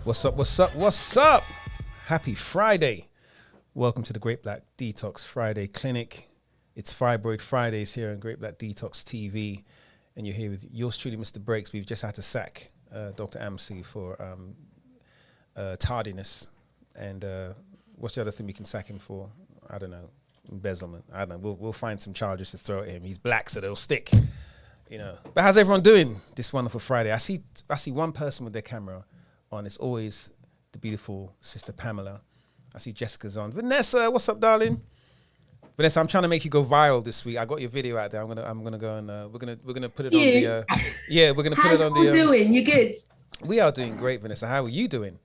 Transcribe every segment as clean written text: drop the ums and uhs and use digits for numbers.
What's up? What's up? What's up? Happy Friday. Welcome to the Great Black Detox Friday Clinic. It's Fibroid Fridays here on Great Black Detox TV. And you're here with yours truly, Mr. Breaks. We've just had to sack Dr. Amsi for tardiness. And what's the other thing we can sack him for? I don't know. Embezzlement. I don't know. We'll find some charges to throw at him. He's black, so they'll stick. You know. But how's everyone doing this wonderful Friday? I see one person with their camera on. It's always the beautiful sister Pamela. I see Jessica's on. Vanessa, what's up, darling? Vanessa, I'm trying to make you go viral this week. I got your video out there. I'm gonna go and we're gonna put it on the we're gonna put it on the. How you doing? You good? We are doing great, Vanessa. How are you doing?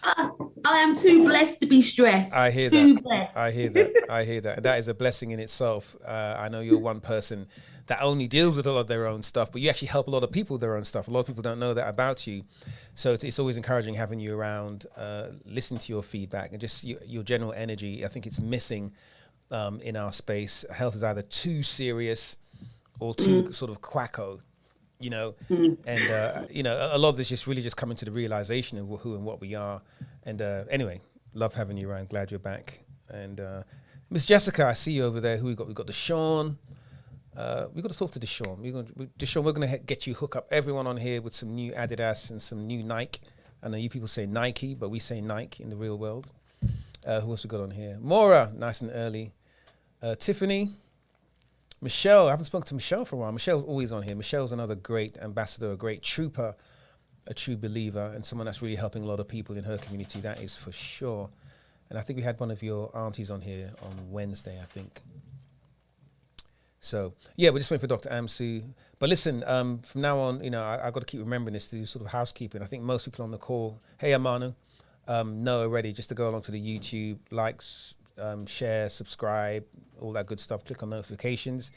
I am too blessed to be stressed. I hear too that. Blessed. I hear that. I hear that. That is a blessing in itself. I know you're one person that only deals with a lot of their own stuff, but you actually help a lot of people with their own stuff. A lot of people don't know that about you. So it's always encouraging having you around, listening to your feedback and just your general energy. I think it's missing in our space. Health is either too serious or too sort of quacko, you know, and, you know, a lot of this just really just coming to the realization of who and what we are. And anyway, love having you around. Glad you're back. And Miss Jessica, I see you over there. Who we got? We got Deshaun. We got to talk to Deshaun. Deshaun, we're going to get you hook up everyone on here with some new Adidas and some new Nike. I know you people say Nike, but we say Nike in the real world. Who else we got on here? Maura, nice and early. Tiffany. Michelle, I haven't spoken to Michelle for a while. Michelle's always on here. Michelle's another great ambassador, a great trooper, a true believer, and someone that's really helping a lot of people in her community, that is for sure. And I think we had one of your aunties on here on Wednesday, I think. So, yeah, we're just waiting for Dr. Amsu. But listen, from now on, you know, I've got to keep remembering this to do sort of housekeeping. I think most people on the call, hey, Amanu, know already, just to go along to the YouTube, likes, share, subscribe, all that good stuff. Click on notifications.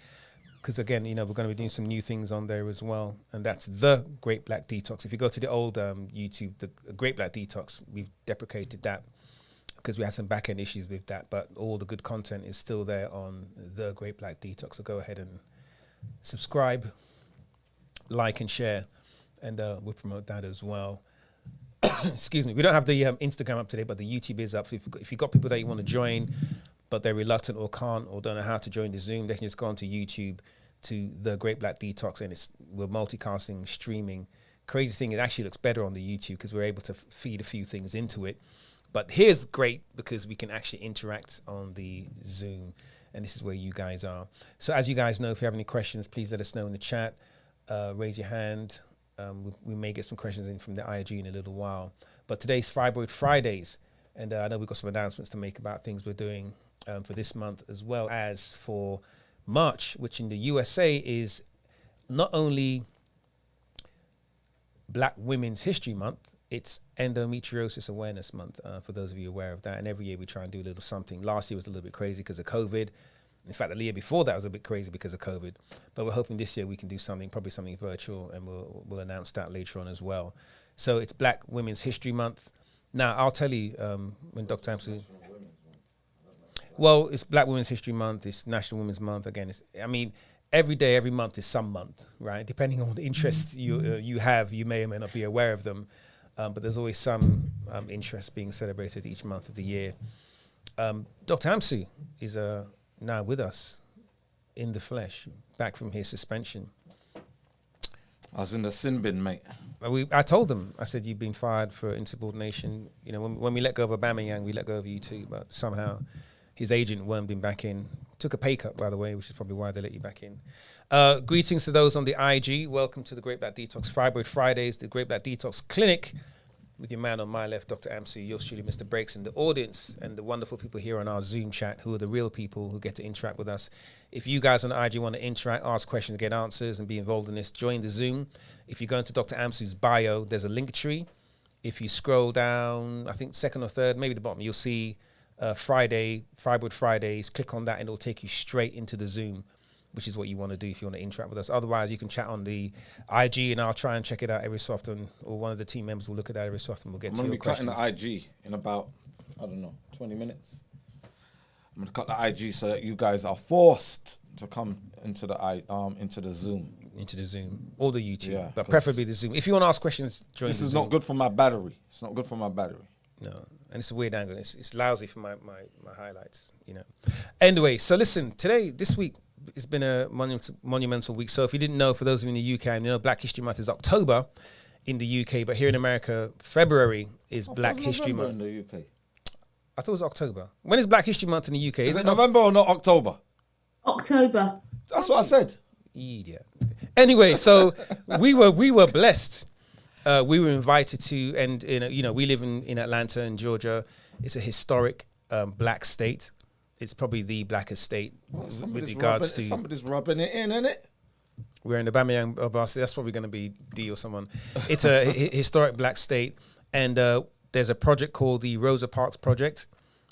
Because, again, you know, we're going to be doing some new things on there as well. And that's the Great Black Detox. If you go to the old YouTube, the Great Black Detox, we've deprecated that because we had some back-end issues with that. But all the good content is still there on the Great Black Detox. So go ahead and subscribe, like, and share. And we'll promote that as well. Excuse me. We don't have the Instagram up today, but the YouTube is up. So if you've got people that you want to join, but they're reluctant or can't or don't know how to join the Zoom, they can just go onto YouTube to the Great Black Detox, and we're multicasting, streaming. Crazy thing, it actually looks better on the YouTube because we're able to feed a few things into it. But here's great because we can actually interact on the Zoom, and this is where you guys are. So as you guys know, if you have any questions, please let us know in the chat. Raise your hand. We may get some questions in from the IG in a little while. But today's Fibroid Fridays, and I know we've got some announcements to make about things we're doing for this month as well as for March, which in the USA is not only Black Women's History Month, it's Endometriosis Awareness Month, for those of you aware of that. And every year we try and do a little something. Last year was a little bit crazy because of COVID. In fact, the year before that was a bit crazy because of COVID. But we're hoping this year we can do something, probably something virtual, and we'll announce that later on as well. So it's Black Women's History Month. Now, I'll tell you when Dr. Amsu... Well, it's Black Women's History Month. It's National Women's Month. Again, every day, every month is some month, right? Depending on the interests you have, you may or may not be aware of them. But there's always some interest being celebrated each month of the year. Dr. Amsu is now with us in the flesh, back from his suspension. I was in the sin bin, mate. I told them, I said, you've been fired for insubordination. You know, when we let go of Aubameyang, we let go of you too, but somehow his agent wormed him back in. Took a pay cut, by the way, which is probably why they let you back in. Greetings to those on the IG. Welcome to the Great Black Detox Fibroid Fridays, the Great Black Detox Clinic, with your man on my left, Dr. Amsu, yours truly, Mr. Breaks, and the audience and the wonderful people here on our Zoom chat who are the real people who get to interact with us. If you guys on the IG want to interact, ask questions, get answers, and be involved in this, join the Zoom. If you go into Dr. Amsu's bio, there's a link tree. If you scroll down, I think second or third, maybe the bottom, you'll see Fibroid Fridays. Click on that and it'll take you straight into the Zoom, which is what you want to do if you want to interact with us. Otherwise, you can chat on the IG and I'll try and check it out every so often, or one of the team members will look at that every so often. We'll get to your questions. I'm going to be cutting the IG in about, 20 minutes. I'm gonna cut the IG so that you guys are forced to come into the Zoom. Into the Zoom or the YouTube, Yeah, but preferably the Zoom. If you want to ask questions, join This the is Zoom. not good for my battery. It's not good for my battery. No, and it's a weird angle. It's lousy for my highlights, you know. Anyway, so listen, this week, it's been a monumental week. So if you didn't know, for those of you in the UK, and you know Black History Month is October in the UK, but here in America, February is Black History Month. In the UK. I thought it was October. When is Black History Month in the UK? Is it November or not October? October. That's what I said. Idiot. Anyway, so we were blessed. We were invited to, and you know, we live in Atlanta in Georgia. It's a historic black state. It's probably the blackest state with regards to. Somebody's rubbing it in, isn't it? We're in the Bamiyang Obasi. That's probably going to be D or someone. It's a historic black state, and there's a project called the Rosa Parks Project,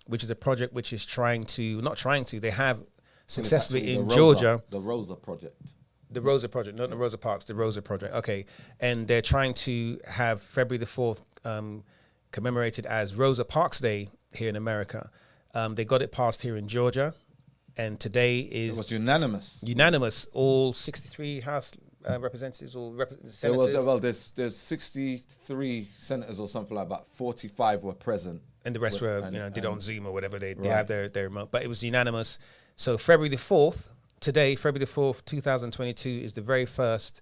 which is a project which is they have successfully in Georgia. The Rosa Project. The Rosa Project, not the Rosa Parks, the Rosa Project. Okay. And they're trying to have February the 4th commemorated as Rosa Parks Day here in America. They got it passed here in Georgia. And today is... It was unanimous. Unanimous. All 63 House representatives or senators. Well, there's 63 senators or something like that. 45 were present. And the rest were, did on Zoom or whatever. They have their remote. But it was unanimous. So February the 4th, today, February the 4th, 2022, is the very first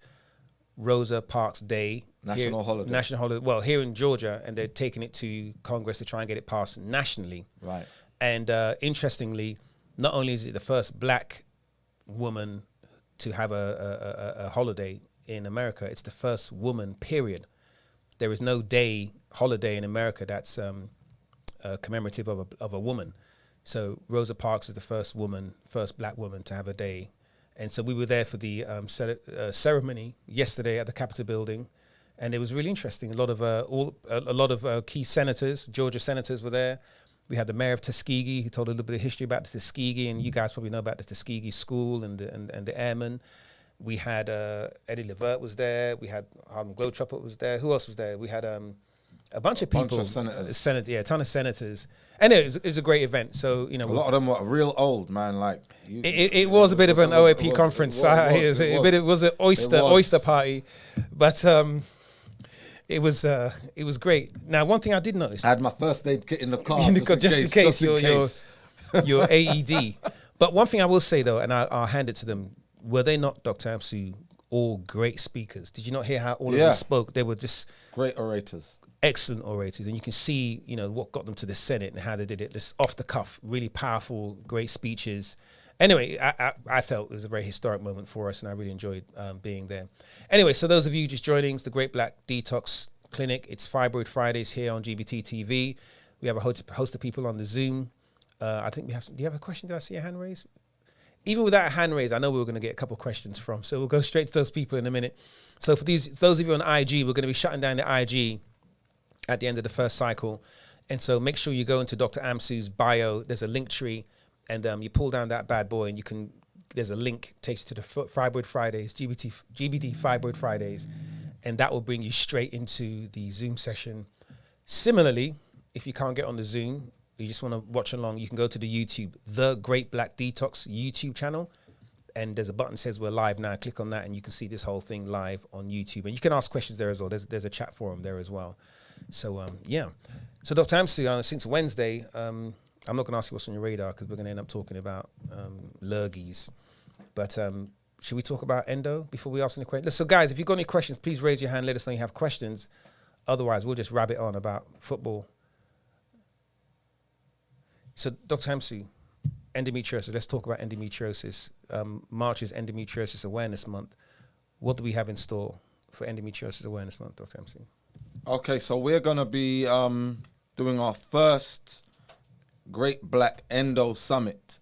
Rosa Parks Day. National holiday. Well, here in Georgia, and they're taking it to Congress to try and get it passed nationally. Right. And interestingly, not only is it the first black woman to have a holiday in America, it's the first woman, period. There is no holiday in America that's commemorative of a woman. So Rosa Parks is the first black woman to have a day. And so we were there for the ceremony yesterday at the Capitol building. And it was really interesting. A lot of key senators, Georgia senators were there. We had the mayor of Tuskegee who told a little bit of history about the Tuskegee, and you guys probably know about the Tuskegee School and the airmen. We had Eddie Levert was there. We had Harlem Globetrotter was there. Who else was there? We had a bunch of people. Bunch of senators. A ton of senators. And it was a great event. So, you know. A lot of them were real old, man. Like it was a bit of an OAP conference. It was an oyster party. But it was great. Now, one thing I did notice. I had my first aid kit in the car. just in case your AED. But one thing I will say, though, and I'll hand it to them, were they not, Dr. Amsu, all great speakers? Did you not hear how all of them spoke? They were just... great orators. Excellent orators. And you can see, what got them to the Senate and how they did it. Just off the cuff, really powerful, great speeches. Anyway, I felt it was a very historic moment for us, and I really enjoyed being there. Anyway, so those of you just joining, it's the Great Black Detox Clinic. It's Fibroid Fridays here on GBT TV. We have a host of people on the Zoom. I think we have... Do you have a question? Did I see a hand raise? Even without a hand raise, I know we were going to get a couple of questions from. So we'll go straight to those people in a minute. So for those of you on IG, we're going to be shutting down the IG at the end of the first cycle. And so make sure you go into Dr. Amsu's bio. There's a link tree, and you pull down that bad boy, and there's a link, takes you to the Fibroid Fridays, GBD Fibroid Fridays, and that will bring you straight into the Zoom session. Similarly, if you can't get on the Zoom, you just want to watch along, you can go to the YouTube, the Great Black Detox YouTube channel, and there's a button that says we're live now. Click on that and you can see this whole thing live on YouTube. And you can ask questions there as well. There's a chat forum there as well. So, So Dr. Amsu, since Wednesday, I'm not going to ask you what's on your radar because we're going to end up talking about lurgies. But should we talk about endo before we ask any questions? So guys, if you've got any questions, please raise your hand. Let us know you have questions. Otherwise, we'll just rabbit on about football. So, Dr. Amsu, endometriosis. Let's talk about endometriosis. March is Endometriosis Awareness Month. What do we have in store for Endometriosis Awareness Month, Dr. Amsu? Okay, so we're going to be doing our first Great Black Endo Summit.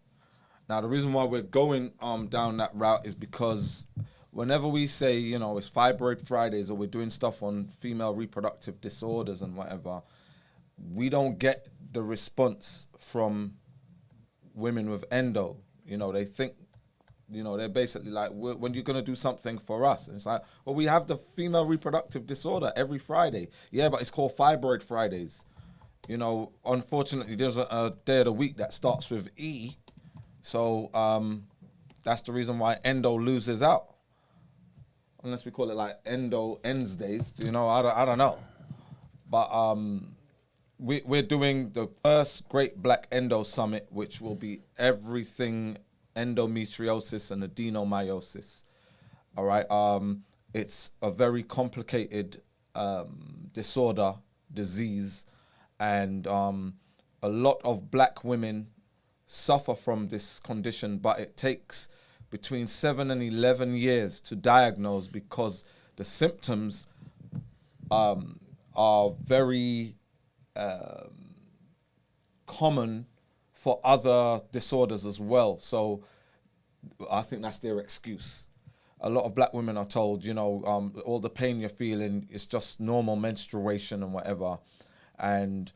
Now, the reason why we're going down that route is because whenever we say, it's Fibroid Fridays or we're doing stuff on female reproductive disorders and whatever, we don't get the response from women with endo. They think, they're basically like, when you're going to do something for us? And it's like, well, we have the female reproductive disorder every Friday. Yeah, but it's called Fibroid Fridays. unfortunately, there's a day of the week that starts with E. So that's the reason why endo loses out. Unless we call it like endo ends days, I don't know. But we're doing the first Great Black Endo Summit, which will be everything endometriosis and adenomyosis. All right. It's a very complicated disease, and a lot of black women suffer from this condition, but it takes between 7 and 11 years to diagnose because the symptoms are very common for other disorders as well. So I think that's their excuse. A lot of black women are told, all the pain you're feeling is just normal menstruation and whatever. And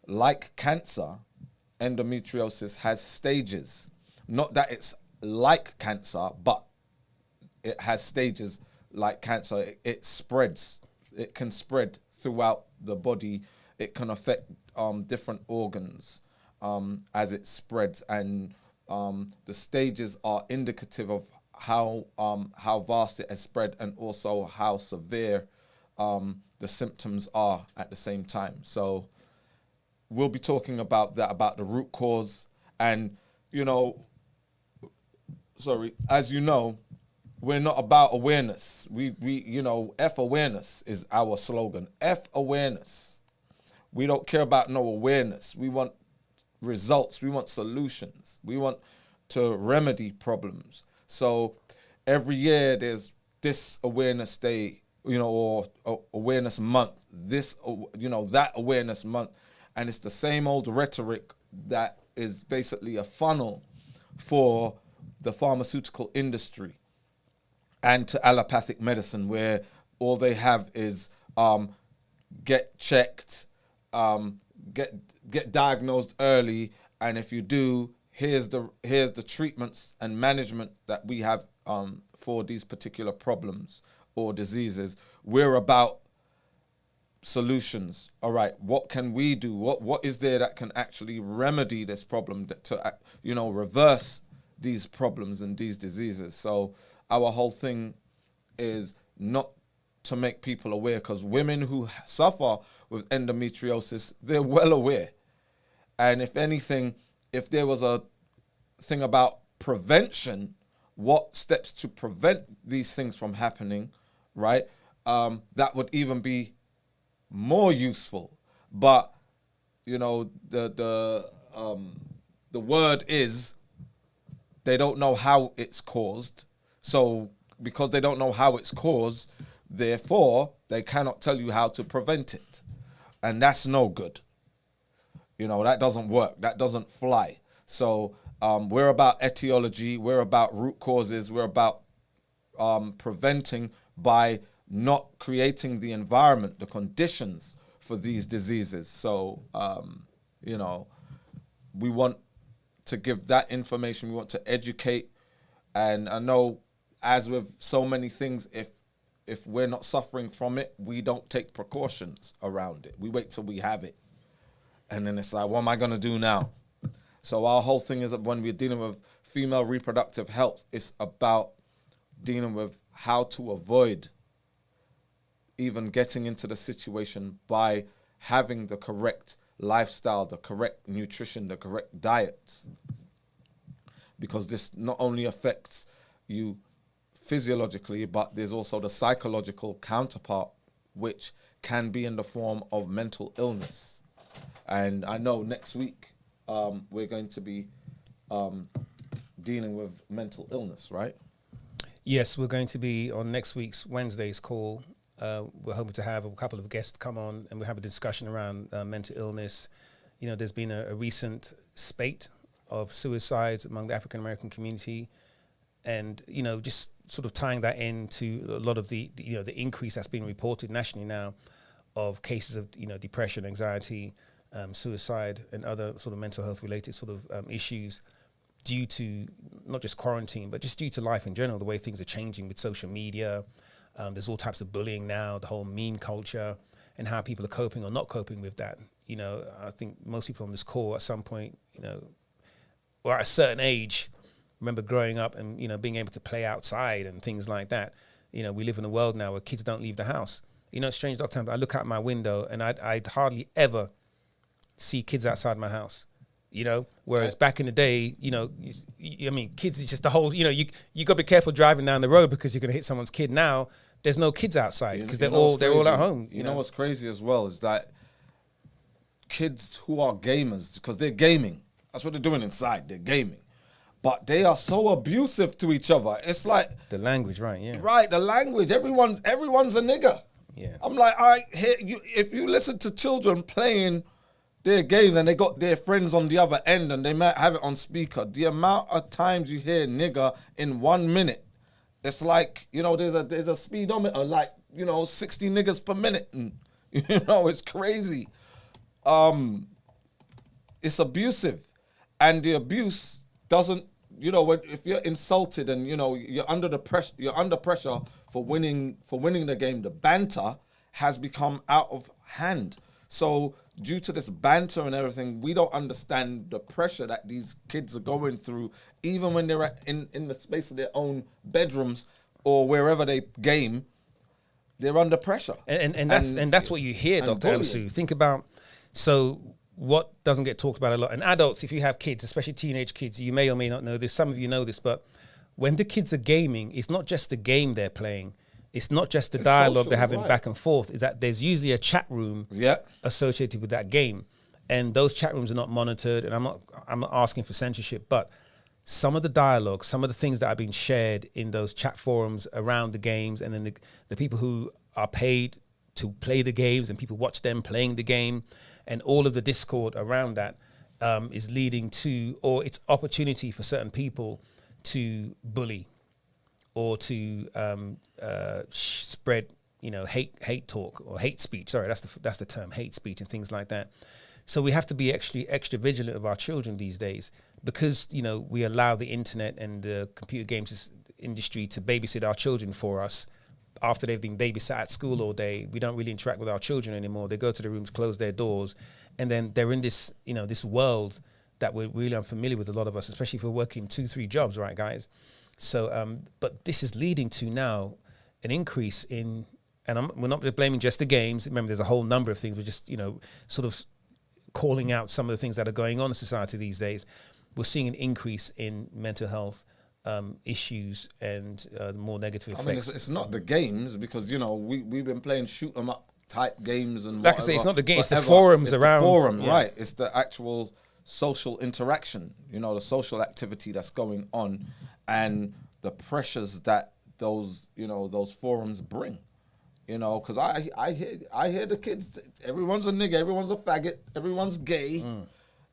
like cancer, endometriosis has stages. Not that it's like cancer, but it has stages like cancer. It spreads. It can spread throughout the body. It can affect different organs as it spreads. And the stages are indicative of how vast it has spread and also how severe the symptoms are at the same time. So we'll be talking about that, about the root cause. And, as you know, we're not about awareness. We F awareness is our slogan. F awareness. We don't care about no awareness. We want results. We want solutions. We want to remedy problems. So every year there's this awareness day, or awareness month, that awareness month. And it's the same old rhetoric that is basically a funnel for the pharmaceutical industry and to allopathic medicine, where all they have is get checked, get diagnosed early, and if you do, here's the treatments and management that we have for these particular problems or diseases. We're about solutions. All right, what can we do? What is there that can actually remedy this problem, to reverse these problems and these diseases? So our whole thing is not to make people aware, because women who suffer with endometriosis, they're well aware. And if anything, if there was a thing about prevention, what steps to prevent these things from happening, right? That would even be more useful. But the word is they don't know how it's caused. So because they don't know how it's caused, therefore they cannot tell you how to prevent it, and that's no good. That doesn't work. That doesn't fly. So we're about etiology. We're about root causes. We're about preventing by not creating the environment, the conditions for these diseases. So, we want to give that information. We want to educate. And I know, as with so many things, if we're not suffering from it, we don't take precautions around it. We wait till we have it. And then it's like, what am I going to do now? So our whole thing is that when we're dealing with female reproductive health, it's about dealing with how to avoid even getting into the situation by having the correct lifestyle, the correct nutrition, the correct diet. Because this not only affects you physiologically, but there's also the psychological counterpart, which can be in the form of mental illness. And I know next week we're going to be dealing with mental illness, right? Yes, we're going to be on next week's Wednesday's call. We're hoping to have a couple of guests come on, and we'll have a discussion around mental illness. There's been a recent spate of suicides among the African American community, and just sort of tying that into a lot of the increase that's been reported nationally now of cases of depression, anxiety, suicide, and other sort of mental health related sort of issues due to not just quarantine, but just due to life in general, the way things are changing with social media. There's all types of bullying now, the whole meme culture, and how people are coping or not coping with that. you know, I think most people on this call at some point, you know, or at a certain age, remember growing up and, you know, being able to play outside and things like that. You know, we live in a world now where kids don't leave the house. You know, it's strange, Dr. I look out my window and I'd hardly ever see kids outside my house, you know, whereas back in the day, you know, I mean, kids is just the whole, you know, you got to be careful driving down the road because you're going to hit someone's kid. Now there's no kids outside because they're all at home. You know what's crazy as well is that kids who are gamers, because they're gaming, that's what they're doing inside, they're gaming. But they are so abusive to each other. It's like the language, right? Yeah, right. The language. Everyone's a nigger. Yeah, I'm like, I hear you. If you listen to children playing their games and they got their friends on the other end and they might have it on speaker, the amount of times you hear nigger in 1 minute, it's like, you know, there's a speedometer, like, you know, 60 niggas per minute, and you know, it's crazy. It's abusive, and the abuse doesn't, you know, if you're insulted and, you know, you're under pressure for winning the game, the banter has become out of hand. So due to this banter and everything, we don't understand the pressure that these kids are going through, even when they're in the space of their own bedrooms or wherever they game. They're under pressure, and that's what you hear, Dr. Amsu. Think about, so what doesn't get talked about a lot, and adults, if you have kids, especially teenage kids, you may or may not know this. Some of you know this, but when the kids are gaming, it's not just the game they're playing. It's not just the dialogue they're having back and forth. Is that there's usually a chat room associated with that game, and those chat rooms are not monitored. And I'm not asking for censorship, but some of the dialogue, some of the things that are being shared in those chat forums around the games, and then the people who are paid to play the games and people watch them playing the game, and all of the discord around that is leading to, or it's opportunity for certain people to bully or to spread, you know, hate talk or hate speech. Sorry, that's the term, hate speech and things like that. So we have to be actually extra vigilant of our children these days, because, you know, we allow the internet and the computer games industry to babysit our children for us. After they've been babysat at school all day, we don't really interact with our children anymore. They go to the rooms, close their doors, and then they're in this, you know, this world that we're really unfamiliar with, a lot of us, especially if we're working 2-3 jobs, right, guys? So, but this is leading to now an increase in, and we're not blaming just the games. Remember, there's a whole number of things. We're just, you know, sort of calling out some of the things that are going on in society these days. We're seeing an increase in mental health issues and more negative effects. I mean, it's not the games, because, you know, we've been playing shoot 'em up type games and like whatever, I say, it's not the game, it's the forums around. The forum, right? It's the actual social interaction, you know, the social activity that's going on, and the pressures that those forums bring. You know, because I hear the kids, everyone's a nigga, everyone's a faggot, everyone's gay.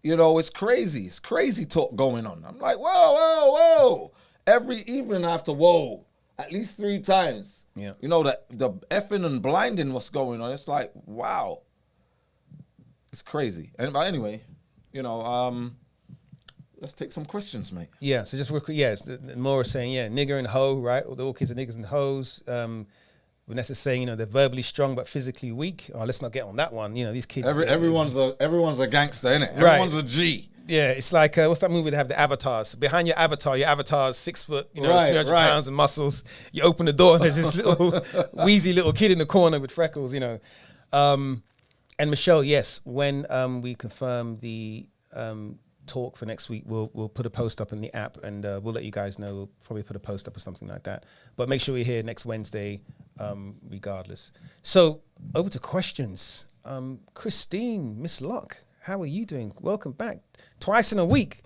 You know, it's crazy. It's crazy talk going on. I'm like, whoa. Every evening I have to whoa at least 3 times. Yeah. You know, the effing and blinding what's going on. It's like, wow. It's crazy. But anyway, you know, let's take some questions, mate. Yeah, so just real quick, Maura saying, nigger and hoe, right? All kids are niggers and hoes. Vanessa's saying, you know, they're verbally strong but physically weak. Oh, let's not get on that one. You know, these kids. Everyone's a gangster, innit? Right. Everyone's a G. Yeah, it's like, what's that movie? They have the avatars. Behind your avatar's 6 foot, you know, 300 pounds of muscles. You open the door and there's this little wheezy little kid in the corner with freckles, you know. And Michelle, yes, when we confirm the talk for next week, we'll put a post up in the app, and we'll let you guys know. We'll probably put a post up or something like that. But make sure you're here next Wednesday, regardless. So over to questions. Christine, Miss Locke, how are you doing? Welcome back. Twice in a week.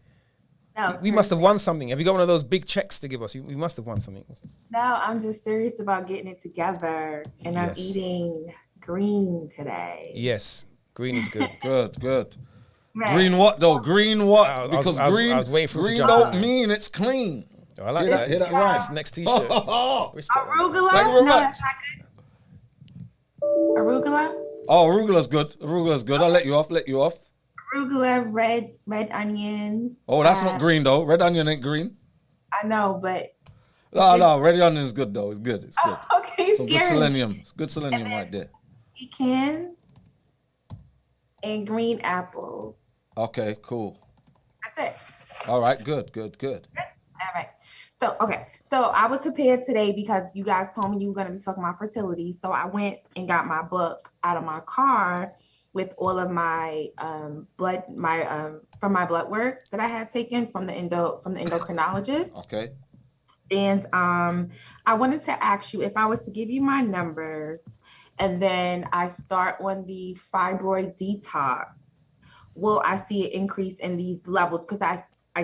No, we must have won something. Have you got one of those big checks to give us? We must have won something. No, I'm just serious about getting it together, and I'm eating green today. Yes, green is good. Good. Right. Green what though? Green what? Because green, I was waiting for green to don't mean it's clean. Oh, I like that. Hear that right? It's next t-shirt. Arugula? Thank you very No, much. that's not good. Arugula? Oh, arugula's good. Arugula's good. I'll let you off. Arugula, red onions. Oh, that's not green though. Red onion ain't green. I know, but No, red onion is good though. It's good. It's good. okay, Some good selenium. It's good selenium right there. Pecans. and green apples. Okay, cool. That's it. All right, good, good, good. All right. So, okay. So I was prepared today because you guys told me you were going to be talking about fertility. So I went and got my book out of my car with all of my from my blood work that I had taken from the endocrinologist. Okay. And I wanted to ask you if I was to give you my numbers and then I start on the fibroid detox, will I see an increase in these levels? Because I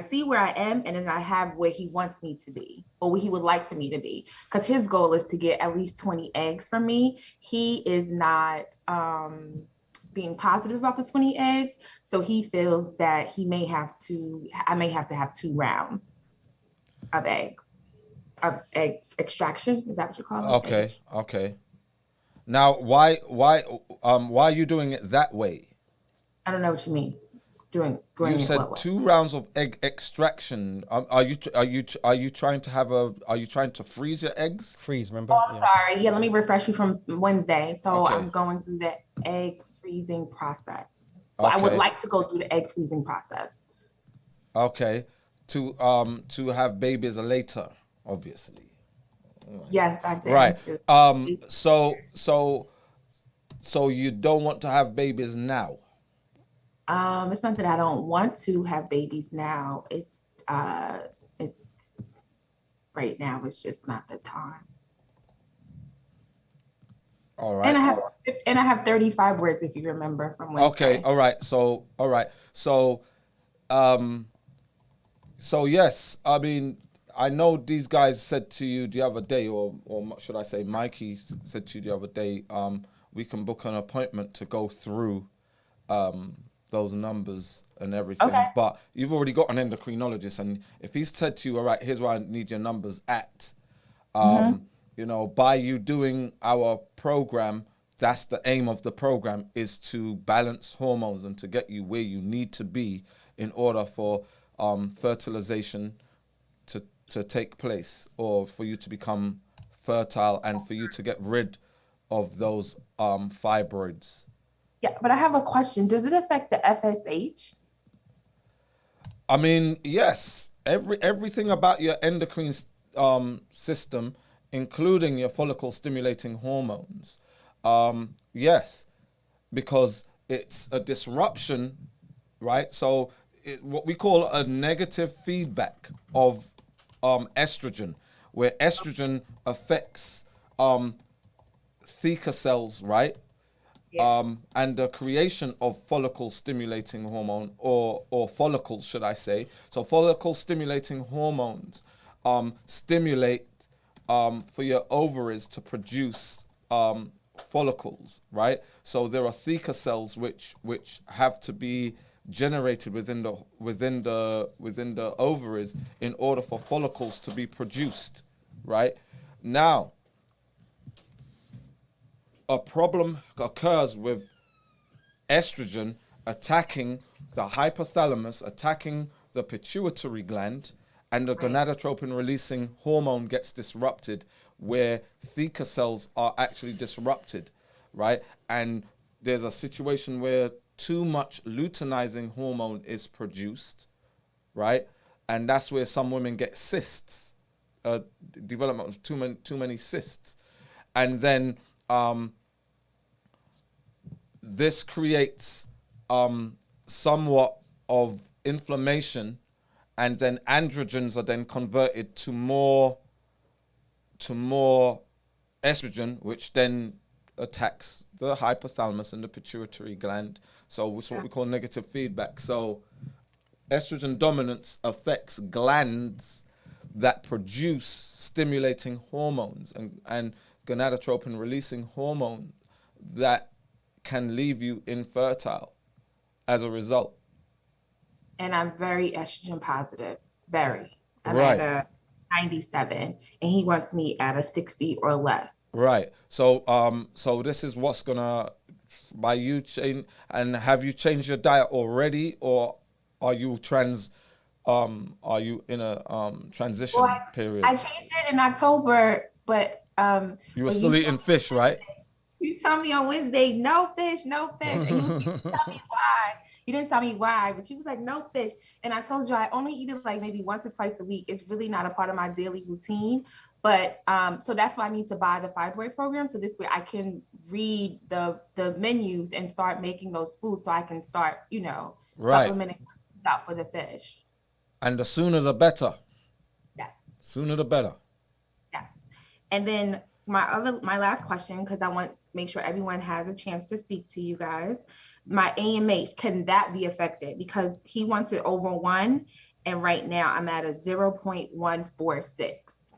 see where I am and then I have where he wants me to be or where he would like for me to be. Because his goal is to get at least 20 eggs from me. He is not being positive about the 20 eggs. So he feels that I may have to have 2 rounds of eggs. Of egg extraction, is that what you call it? Okay, okay. Now, why are you doing it that way? I don't know what you mean. Doing You it said what way? 2 rounds of egg extraction. Are you trying to freeze your eggs? Freeze, remember? Oh, I'm sorry. Yeah, let me refresh you from Wednesday. So Okay. I'm going through the egg freezing process. Well, I would Okay. like to go through the egg freezing process. Okay. To have babies later, obviously. Yes, that's it. Right. So you don't want to have babies now. It's not that I don't want to have babies now. It's right now. It's just not the time. All right. And I have 35 words if you remember from Wednesday. Okay. All right. So yes, I mean, I know these guys said to you the other day, or should I say, Mikey said to you the other day, we can book an appointment to go through those numbers and everything. Okay. But you've already got an endocrinologist, and if he's said to you, all right, here's where I need your numbers at, by you doing our program, that's the aim of the program, is to balance hormones and to get you where you need to be in order for fertilization to take place, or for you to become fertile and for you to get rid of those fibroids. Yeah, but I have a question. Does it affect the FSH? I mean, yes, everything about your endocrine system, including your follicle stimulating hormones, yes, because it's a disruption, right? So what we call a negative feedback of estrogen, where estrogen affects theca cells, right? Yeah. And the creation of follicle stimulating hormone, or follicles, should I say. So follicle stimulating hormones stimulate for your ovaries to produce follicles, right? So there are theca cells which have to be generated within the ovaries in order for follicles to be produced, right? Now, a problem occurs with estrogen attacking the hypothalamus, attacking the pituitary gland, and the gonadotropin releasing hormone gets disrupted, where theca cells are actually disrupted, right? And there's a situation where too much luteinizing hormone is produced, right? And that's where some women get cysts, development of too many cysts. And then this creates somewhat of inflammation, and then androgens are then converted to more estrogen, which then attacks the hypothalamus and the pituitary gland. So it's what we call negative feedback. So estrogen dominance affects glands that produce stimulating hormones and gonadotropin releasing hormone that can leave you infertile as a result. And I'm very estrogen positive. Very. I'm Right. at a 97 and he wants me at a 60 or less. Right. So so this is what's gonna, by you change, and have you changed your diet already, or are you in a transition period? I changed it in October, but You were still eating fish, right? You tell me on Wednesday, no fish, no fish. And you didn't tell me why. You didn't tell me why, but you was like, no fish. And I told you I only eat it like maybe once or twice a week. It's really not a part of my daily routine. But so that's why I need to buy the fibroid program. So this way I can read the menus and start making those foods so I can start, supplementing out for the fish. And the sooner the better. Yes. Sooner the better. Yes. And then my last question, because I want to make sure everyone has a chance to speak to you guys. My AMH, can that be affected? Because he wants it over 1, and right now I'm at a 0.146.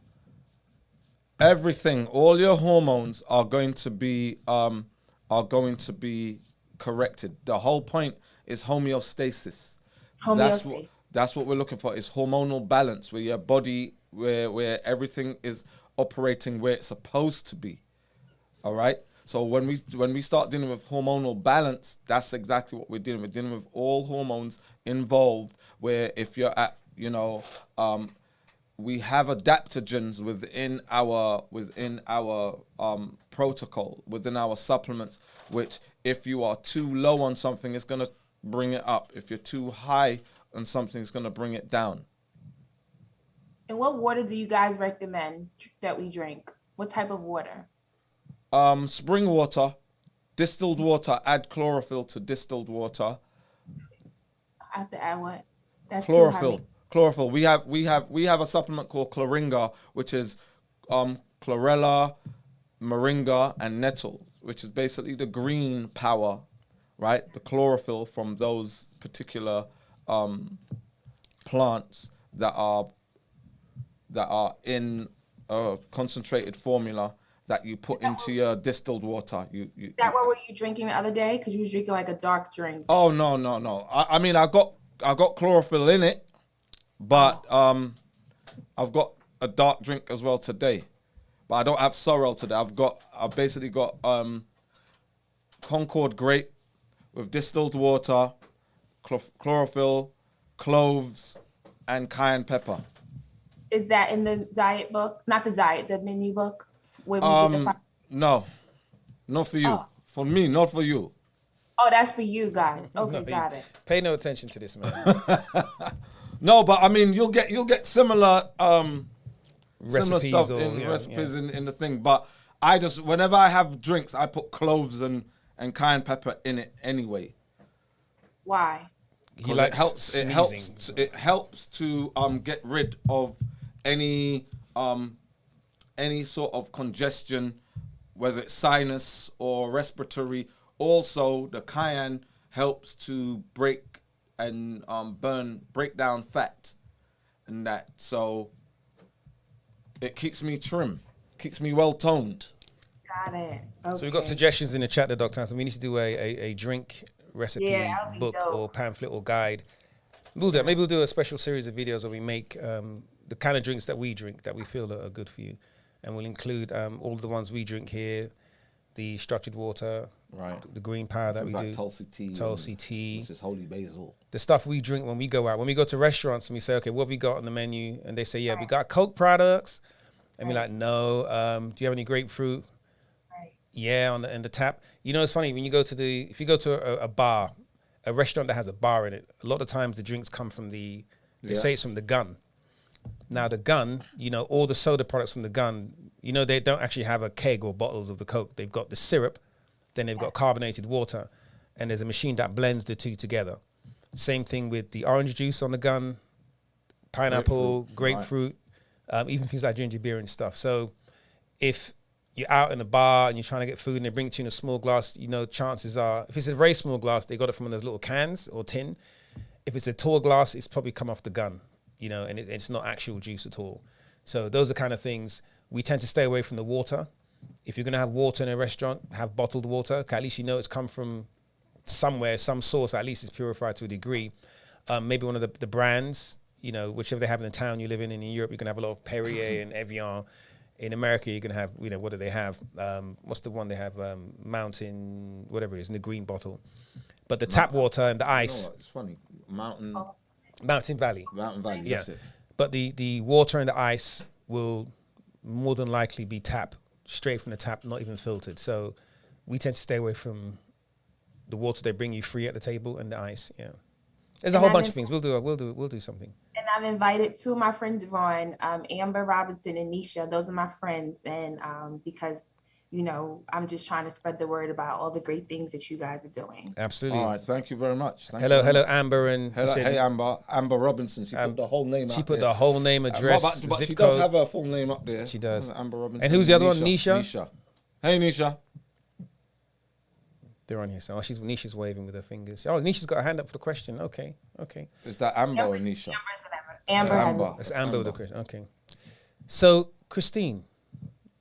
Everything, all your hormones are going to be corrected. The whole point is homeostasis. That's what we're looking for, is hormonal balance, where your body, where everything is operating where it's supposed to be. All right. So when we start dealing with hormonal balance, that's exactly what we're dealing with. We're dealing with all hormones involved, where if you're at, we have adaptogens within our protocol, within our supplements, which if you are too low on something, it's going to bring it up. If you're too high on something, it's going to bring it down. And what water do you guys recommend that we drink? What type of water? Spring water, distilled water. Add chlorophyll to distilled water. I have to add what? That's chlorophyll. Chlorophyll. We have a supplement called Chlorella, which is chlorella, moringa, and nettle, which is basically the green power, right? The chlorophyll from those particular plants that are in a concentrated formula that you put into your distilled water. Is that what were you drinking the other day? Because you was drinking like a dark drink. Oh no. I mean, I got chlorophyll in it, but I've got a dark drink as well today. But I don't have sorrel today. I've basically got Concord grape with distilled water, chlorophyll, cloves, and cayenne pepper. Is that in the diet book? Not the diet, the menu book? No, not for you. Oh. For me, not for you. Oh, that's for you guys. Okay, got it. Pay no attention to this, man. No, but I mean, you'll get similar recipes, similar stuff in the thing. But I just, whenever I have drinks, I put cloves and cayenne pepper in it anyway. Why? It helps to get rid of any sort of congestion, whether it's sinus or respiratory. Also, the cayenne helps to break down fat, and that, so it keeps me trim, keeps me well toned. Got it. Okay. So we've got suggestions in the chat there, Dr. Hanson. We need to do a drink recipe book or pamphlet or guide. We'll do that. Maybe we'll do a special series of videos where we make the kind of drinks that we drink that we feel are good for you. And we'll include all of the ones we drink here, the structured water, right? The green power that we do, Tulsi tea, which is holy basil. The stuff we drink when we go out, when we go to restaurants and we say, okay, what have we got on the menu? And they say, yeah, we got Coke products. And we're like, no. Do you have any grapefruit? Right. Yeah, on the tap. You know, it's funny when you go to if you go to a bar, a restaurant that has a bar in it, a lot of times the drinks come from they say it's from the gun. Now the gun, all the soda products from the gun, they don't actually have a keg or bottles of the Coke. They've got the syrup, then they've got carbonated water, and there's a machine that blends the two together. Same thing with the orange juice on the gun, pineapple, grapefruit, even things like ginger beer and stuff. So if you're out in a bar and you're trying to get food and they bring it to you in a small glass, chances are, if it's a very small glass, they got it from one of those little cans or tin. If it's a tall glass, it's probably come off the gun. And it's not actual juice at all. So those are kind of things. We tend to stay away from the water. If you're going to have water in a restaurant, have bottled water. Okay, at least it's come from somewhere, some source, at least it's purified to a degree. Maybe one of the brands, whichever they have in the town you live in Europe, you're going to have a lot of Perrier and Evian. In America, you're going to have, what do they have? What's the one they have? Mountain, whatever it is, in the green bottle. But the tap water and the ice. It's funny. Mountain Valley. Yeah. That's it. But the water and the ice will more than likely be straight from the tap, not even filtered. So we tend to stay away from the water they bring you free at the table and the ice. Yeah, there's a whole bunch of things. We'll do something. And I've invited two of my friends on, Amber Robinson and Nisha. Those are my friends, and because I'm just trying to spread the word about all the great things that you guys are doing. Absolutely. All right, thank you very much. Hello, Amber and hey Amber Robinson. She put the whole name. She put the whole name, address, but zip she code. does have her full name up there. She does. Amber Robinson. And who's the other one? Nisha. Hey Nisha. They're on here. So Nisha's waving with her fingers. Oh, Nisha's got a hand up for the question. Okay. Is that Amber or Nisha? Amber. It's Amber with the question. Okay. So Christine,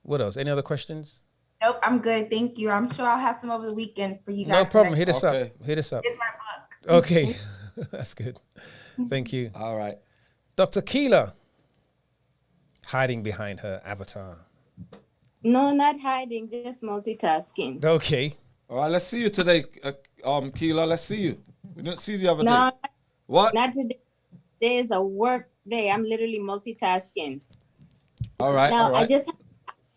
what else? Any other questions? Nope, I'm good. Thank you. I'm sure I'll have some over the weekend for you guys. No problem. Hit us up. It's my book. Okay. That's good. Thank you. All right. Dr. Keela, hiding behind her avatar. No, not hiding, just multitasking. Okay. All right, let's see you today, Keela. Let's see you. We didn't see you the other No, day. What? not today. Today is a work day. I'm literally multitasking. All right. Now, all right.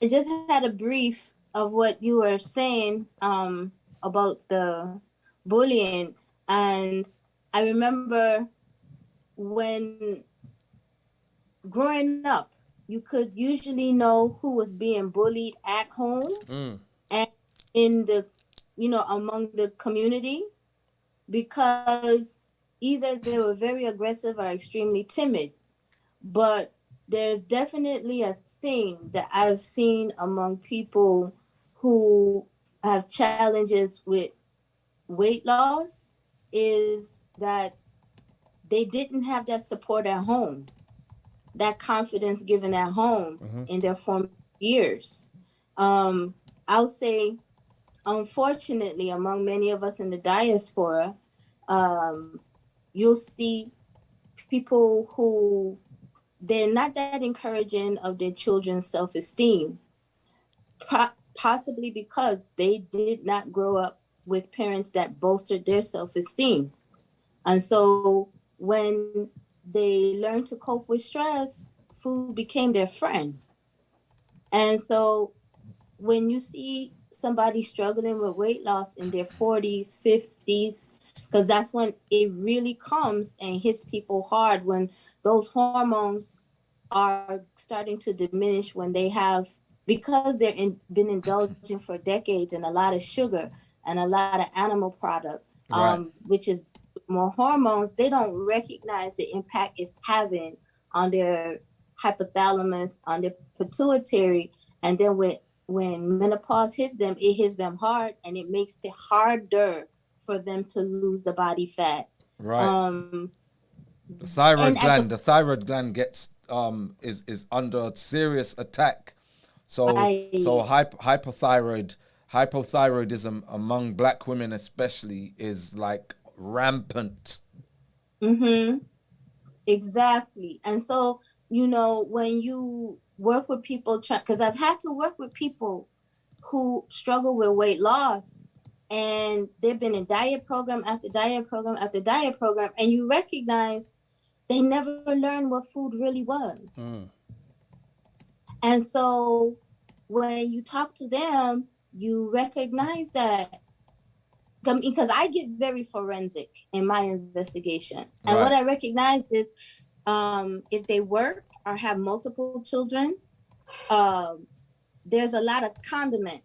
I just had a brief of what you were saying about the bullying, and I remember when growing up, you could usually know who was being bullied at home and in the, among the community, because either they were very aggressive or extremely timid. But there's definitely a thing that I've seen among people who have challenges with weight loss is that they didn't have that support at home, that confidence given at home in their formative years. I'll say, unfortunately, among many of us in the diaspora, you'll see people who they're not that encouraging of their children's self-esteem, possibly because they did not grow up with parents that bolstered their self-esteem. And so when they learned to cope with stress, food became their friend. And so when you see somebody struggling with weight loss in their 40s, 50s, because that's when it really comes and hits people hard, when those hormones are starting to diminish, when they have, because they're been indulging for decades in a lot of sugar and a lot of animal product, which is more hormones, they don't recognize the impact it's having on their hypothalamus, on their pituitary. And then when menopause hits them, it hits them hard, and it makes it harder for them to lose the body fat. Right. The thyroid gland gets is under serious attack. So hypothyroidism among Black women especially is like rampant. Exactly. And so, when you work with people, because I've had to work with people who struggle with weight loss, and they've been in diet program after diet program after diet program, and you recognize they never learned what food really was. And so when you talk to them, you recognize that, because I get very forensic in my investigation. And what I recognize is if they work or have multiple children, there's a lot of condiment,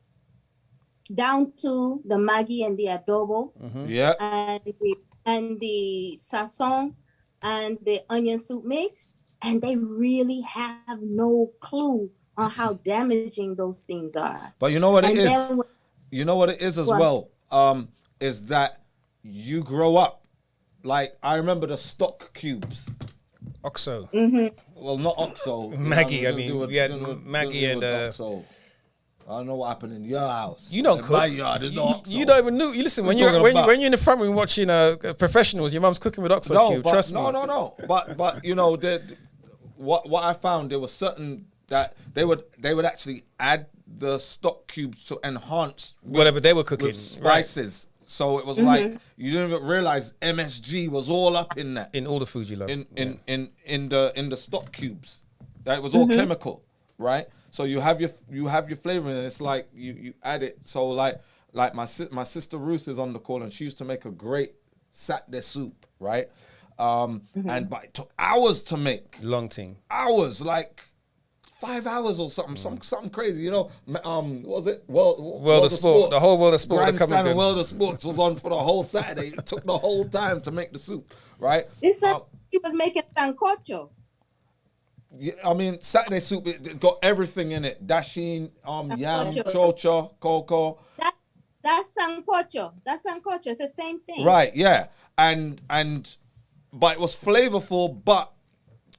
down to the Maggi and the adobo, and the sazon and the onion soup mix, and they really have no clue on how damaging those things are. But you know what it is? You know what it is as well? Is that you grow up, like, I remember the stock cubes. Oxo. Well, not Oxo. Maggie, Maggie and... Oxo. I don't know what happened in your house. You don't in cook. My yard, there's no Oxo. You don't even know. You listen, when you're in the front room watching professionals, your mum's cooking with Oxo cube. Trust me. No. But what I found, there was certain that they would actually add the stock cubes to enhance whatever they were cooking, with spices. Right. So it was like you didn't even realize MSG was all up in that. In all the food you love. In the stock cubes. That was all chemical, right? So you have your flavoring, and it's like you add it. So like like my sister Ruth is on the call, and she used to make a great Saturday soup, right? And but it took hours to make. Long thing. Hours, like 5 hours or something, something crazy. You know, what was it? World of Sport. The whole World of Sport. Grandstand and World of Sports was on for the whole Saturday. It took the whole time to make the soup, right? It's he was making sancocho. Yeah, I mean, Saturday soup, it got everything in it. Dasheen, yam, chocha, cocoa. That's sancocho. That's sancocho. It's the same thing. Right, yeah. And but it was flavorful, but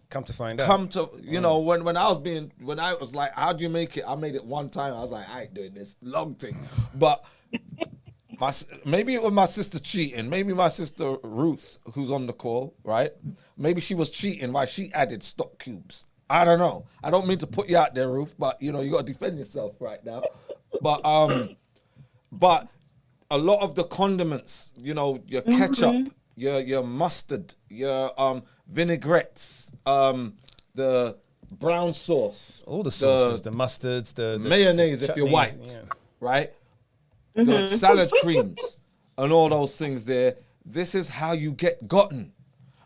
Come to find out. you know, when I was like, how do you make it? I made it one time. I was like, I ain't doing this long thing. But maybe it was my sister cheating. Maybe my sister Ruth, who's on the call, right? Maybe she was cheating while she added stock cubes. I don't know. I don't mean to put you out there, Ruth, but you know, you got to defend yourself right now. But a lot of the condiments, you know, your ketchup, your mustard, your vinaigrettes, the brown sauce, all the sauces, the mustards, the mayonnaise if you're white, right? The salad creams and all those things there. This is how you get gotten,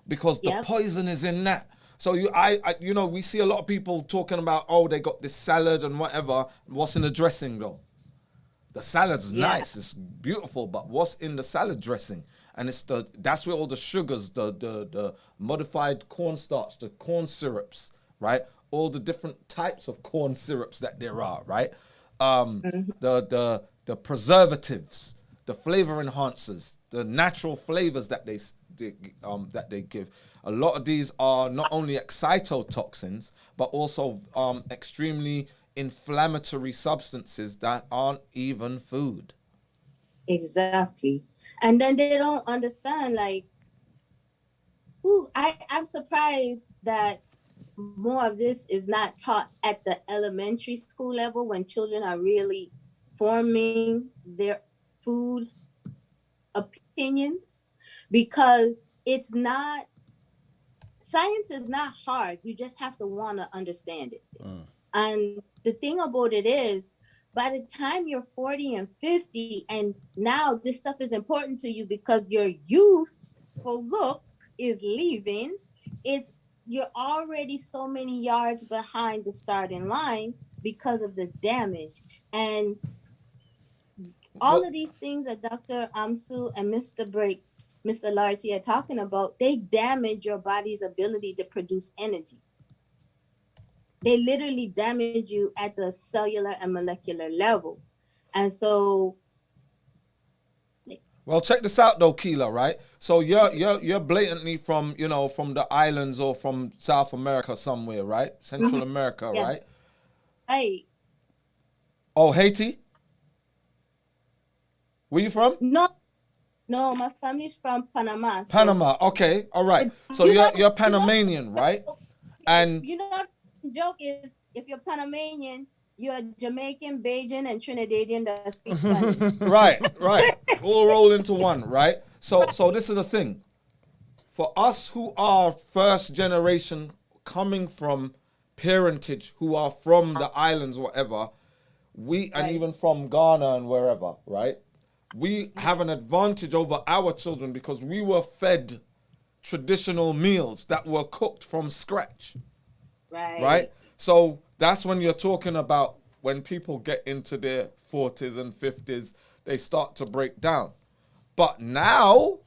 because the poison is in that. So you know, we see a lot of people talking about, oh, they got this salad and whatever. What's in the dressing though? The salad's nice, it's beautiful, but what's in the salad dressing? And that's where all the sugars, the modified cornstarch, the corn syrups, right? All the different types of corn syrups that there are, right? The preservatives, the flavor enhancers, the natural flavors that they give. A lot of these are not only excitotoxins, but also extremely inflammatory substances that aren't even food. Exactly. And then they don't understand, like, I'm surprised that more of this is not taught at the elementary school level when children are really forming their food opinions, because science is not hard. You just have to want to understand it. And the thing about it is, by the time you're 40 and 50, and now this stuff is important to you because your youthful look is leaving, you're already so many yards behind the starting line because of the damage. And all of these things that Dr. Amsu and Mr. Larty are talking about, they damage your body's ability to produce energy. They literally damage you at the cellular and molecular level. And so, well, check this out though, Keela, right? So you're blatantly from the islands or from South America somewhere, right? Central America, right? Right. Oh, Haiti? Where you from? No, my family's from Panama. Panama, okay, all right. So you're Panamanian, right? And the joke is, if you're Panamanian, you're Jamaican, Bajan, and Trinidadian that speak Spanish. Right. All roll into one, right? So this is the thing. For us who are first generation coming from parentage, who are from the islands, whatever, and even from Ghana and wherever, right? We have an advantage over our children because we were fed traditional meals that were cooked from scratch. Right? So that's when you're talking about when people get into their 40s and 50s, they start to break down. But now,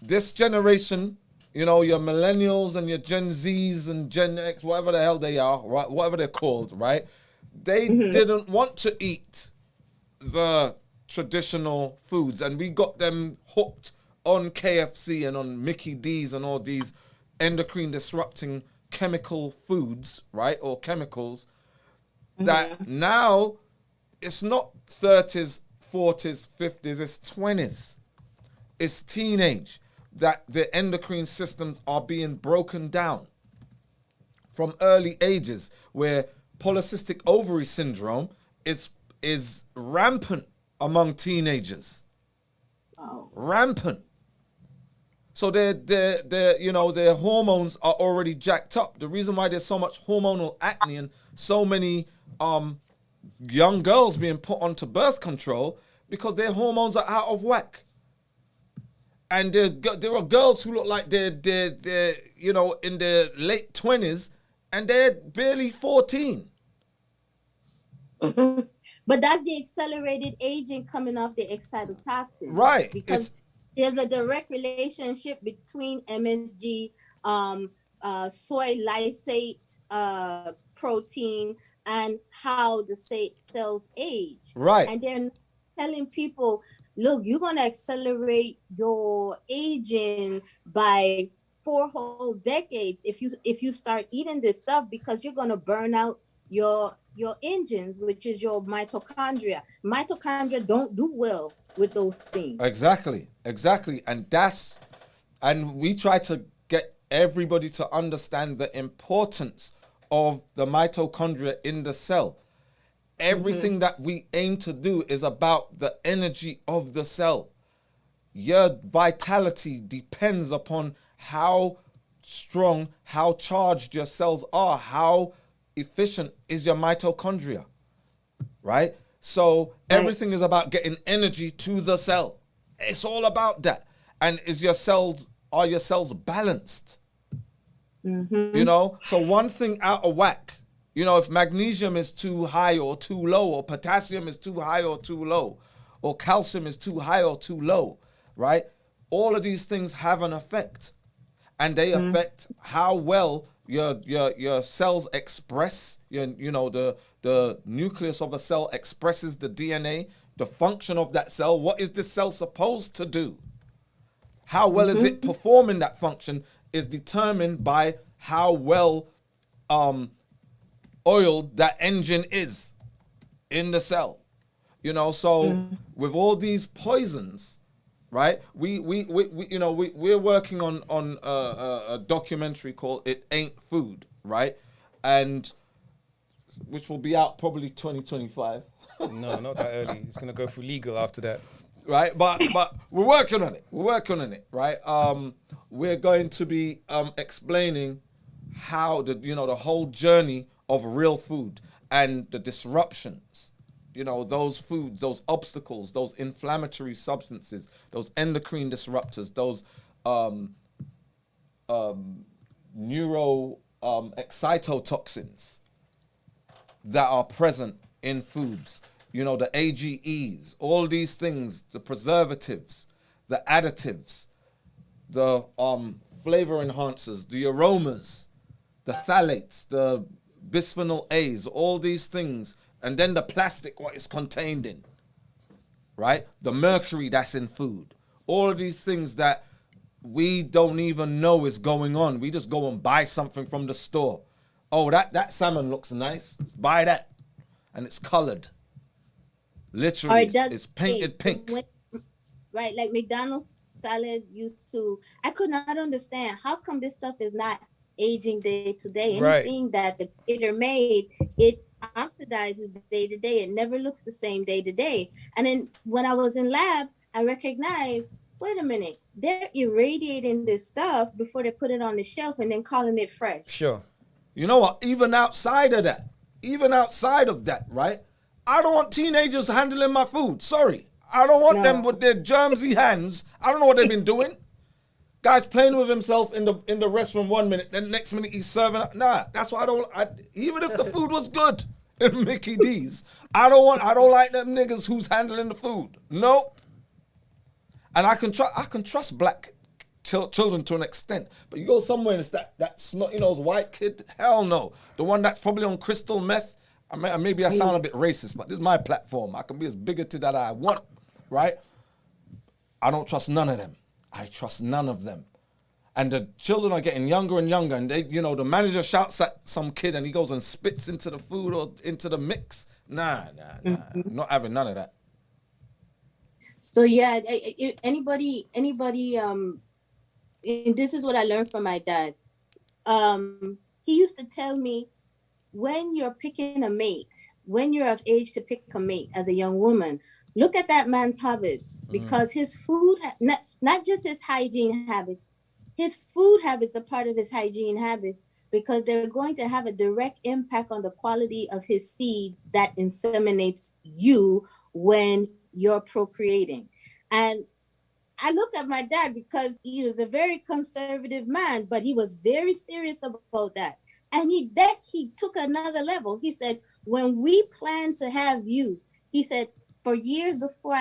this generation, your millennials and your Gen Zs and Gen X, whatever the hell they are, right? Whatever they're called, right? They didn't want to eat the traditional foods, and we got them hooked on KFC and on Mickey D's and all these endocrine disrupting chemical foods, right? Or chemicals that now it's not 30s, 40s, 50s, it's 20s. It's teenage that the endocrine systems are being broken down from early ages, where polycystic ovary syndrome is rampant among teenagers. Rampant. So their hormones are already jacked up. The reason why there's so much hormonal acne and so many young girls being put onto birth control, because their hormones are out of whack. And there are girls who look like they're you know, in their late 20s and they're barely 14. But that's the accelerated aging coming off the excitotoxin. Right. Because there's a direct relationship between MSG, soy lysate protein, and how the cells age. Right. And they're telling people, look, you're going to accelerate your aging by 4 whole decades if you start eating this stuff, because you're going to burn out your engines, which is your mitochondria. Mitochondria don't do well with those things. Exactly. And we try to get everybody to understand the importance of the mitochondria in the cell. Everything that we aim to do is about the energy of the cell. Your vitality depends upon how strong, how charged your cells are, how efficient is your mitochondria, right? So everything is about getting energy to the cell. It's all about that. And are your cells balanced? You know, so one thing out of whack, you know, if magnesium is too high or too low, or potassium is too high or too low, or calcium is too high or too low, right? All of these things have an effect, and they affect how well your cells express. You know, the nucleus of a cell expresses the DNA, the function of that cell. What is this cell supposed to do? How well is it performing that function is determined by how well oiled that engine is in the cell. You know, so with all these poisons, right? We're working on a documentary called "It Ain't Food," right? And which will be out probably 2025. No, not that early. It's gonna go through legal after that. Right, but we're working on it. Right. We're going to be explaining how the whole journey of real food and the disruptions. You know, those foods, those obstacles, those inflammatory substances, those endocrine disruptors, those excitotoxins that are present in foods. You know, the AGEs, all these things, the preservatives, the additives, the flavor enhancers, the aromas, the phthalates, the bisphenol A's, all these things, and then the plastic, what it's contained in, right? The mercury that's in food, all of these things that we don't even know is going on. We just go and buy something from the store. Oh, that salmon looks nice. Let's buy that. And it's colored. Literally, it's painted pink. Right, like McDonald's salad used to. I could not understand how come this stuff is not aging day to day. Anything that the creator made, it oxidizes day to day. It never looks the same day to day. And then when I was in lab, I recognized, wait a minute, they're irradiating this stuff before they put it on the shelf and then calling it fresh. Sure. You know what? Even outside of that, right? I don't want teenagers handling my food. Sorry. I don't want them with their germsy hands. I don't know what they've been doing. Guy's playing with himself in the restroom 1 minute, then next minute he's serving. Nah, that's why even if the food was good in Mickey D's, I don't like them niggas who's handling the food. Nope. And I can trust black children to an extent, but you go somewhere and it's that snotty-nosed white kid. Hell no. The one that's probably on crystal meth. Maybe I sound a bit racist, but this is my platform. I can be as bigoted as I want, right? I don't trust none of them. I trust none of them. And the children are getting younger and younger, and they, the manager shouts at some kid and he goes and spits into the food or into the mix. Nah. Not having none of that. So yeah, anybody, and this is what I learned from my dad. He used to tell me, when you're picking a mate, when you're of age to pick a mate as a young woman, look at that man's habits, because his food, not just his hygiene habits, his food habits are part of his hygiene habits, because they're going to have a direct impact on the quality of his seed that inseminates you when you're procreating. And I look at my dad because he was a very conservative man, but he was very serious about that. And he took another level. He said, when we plan to have you, he said, for years before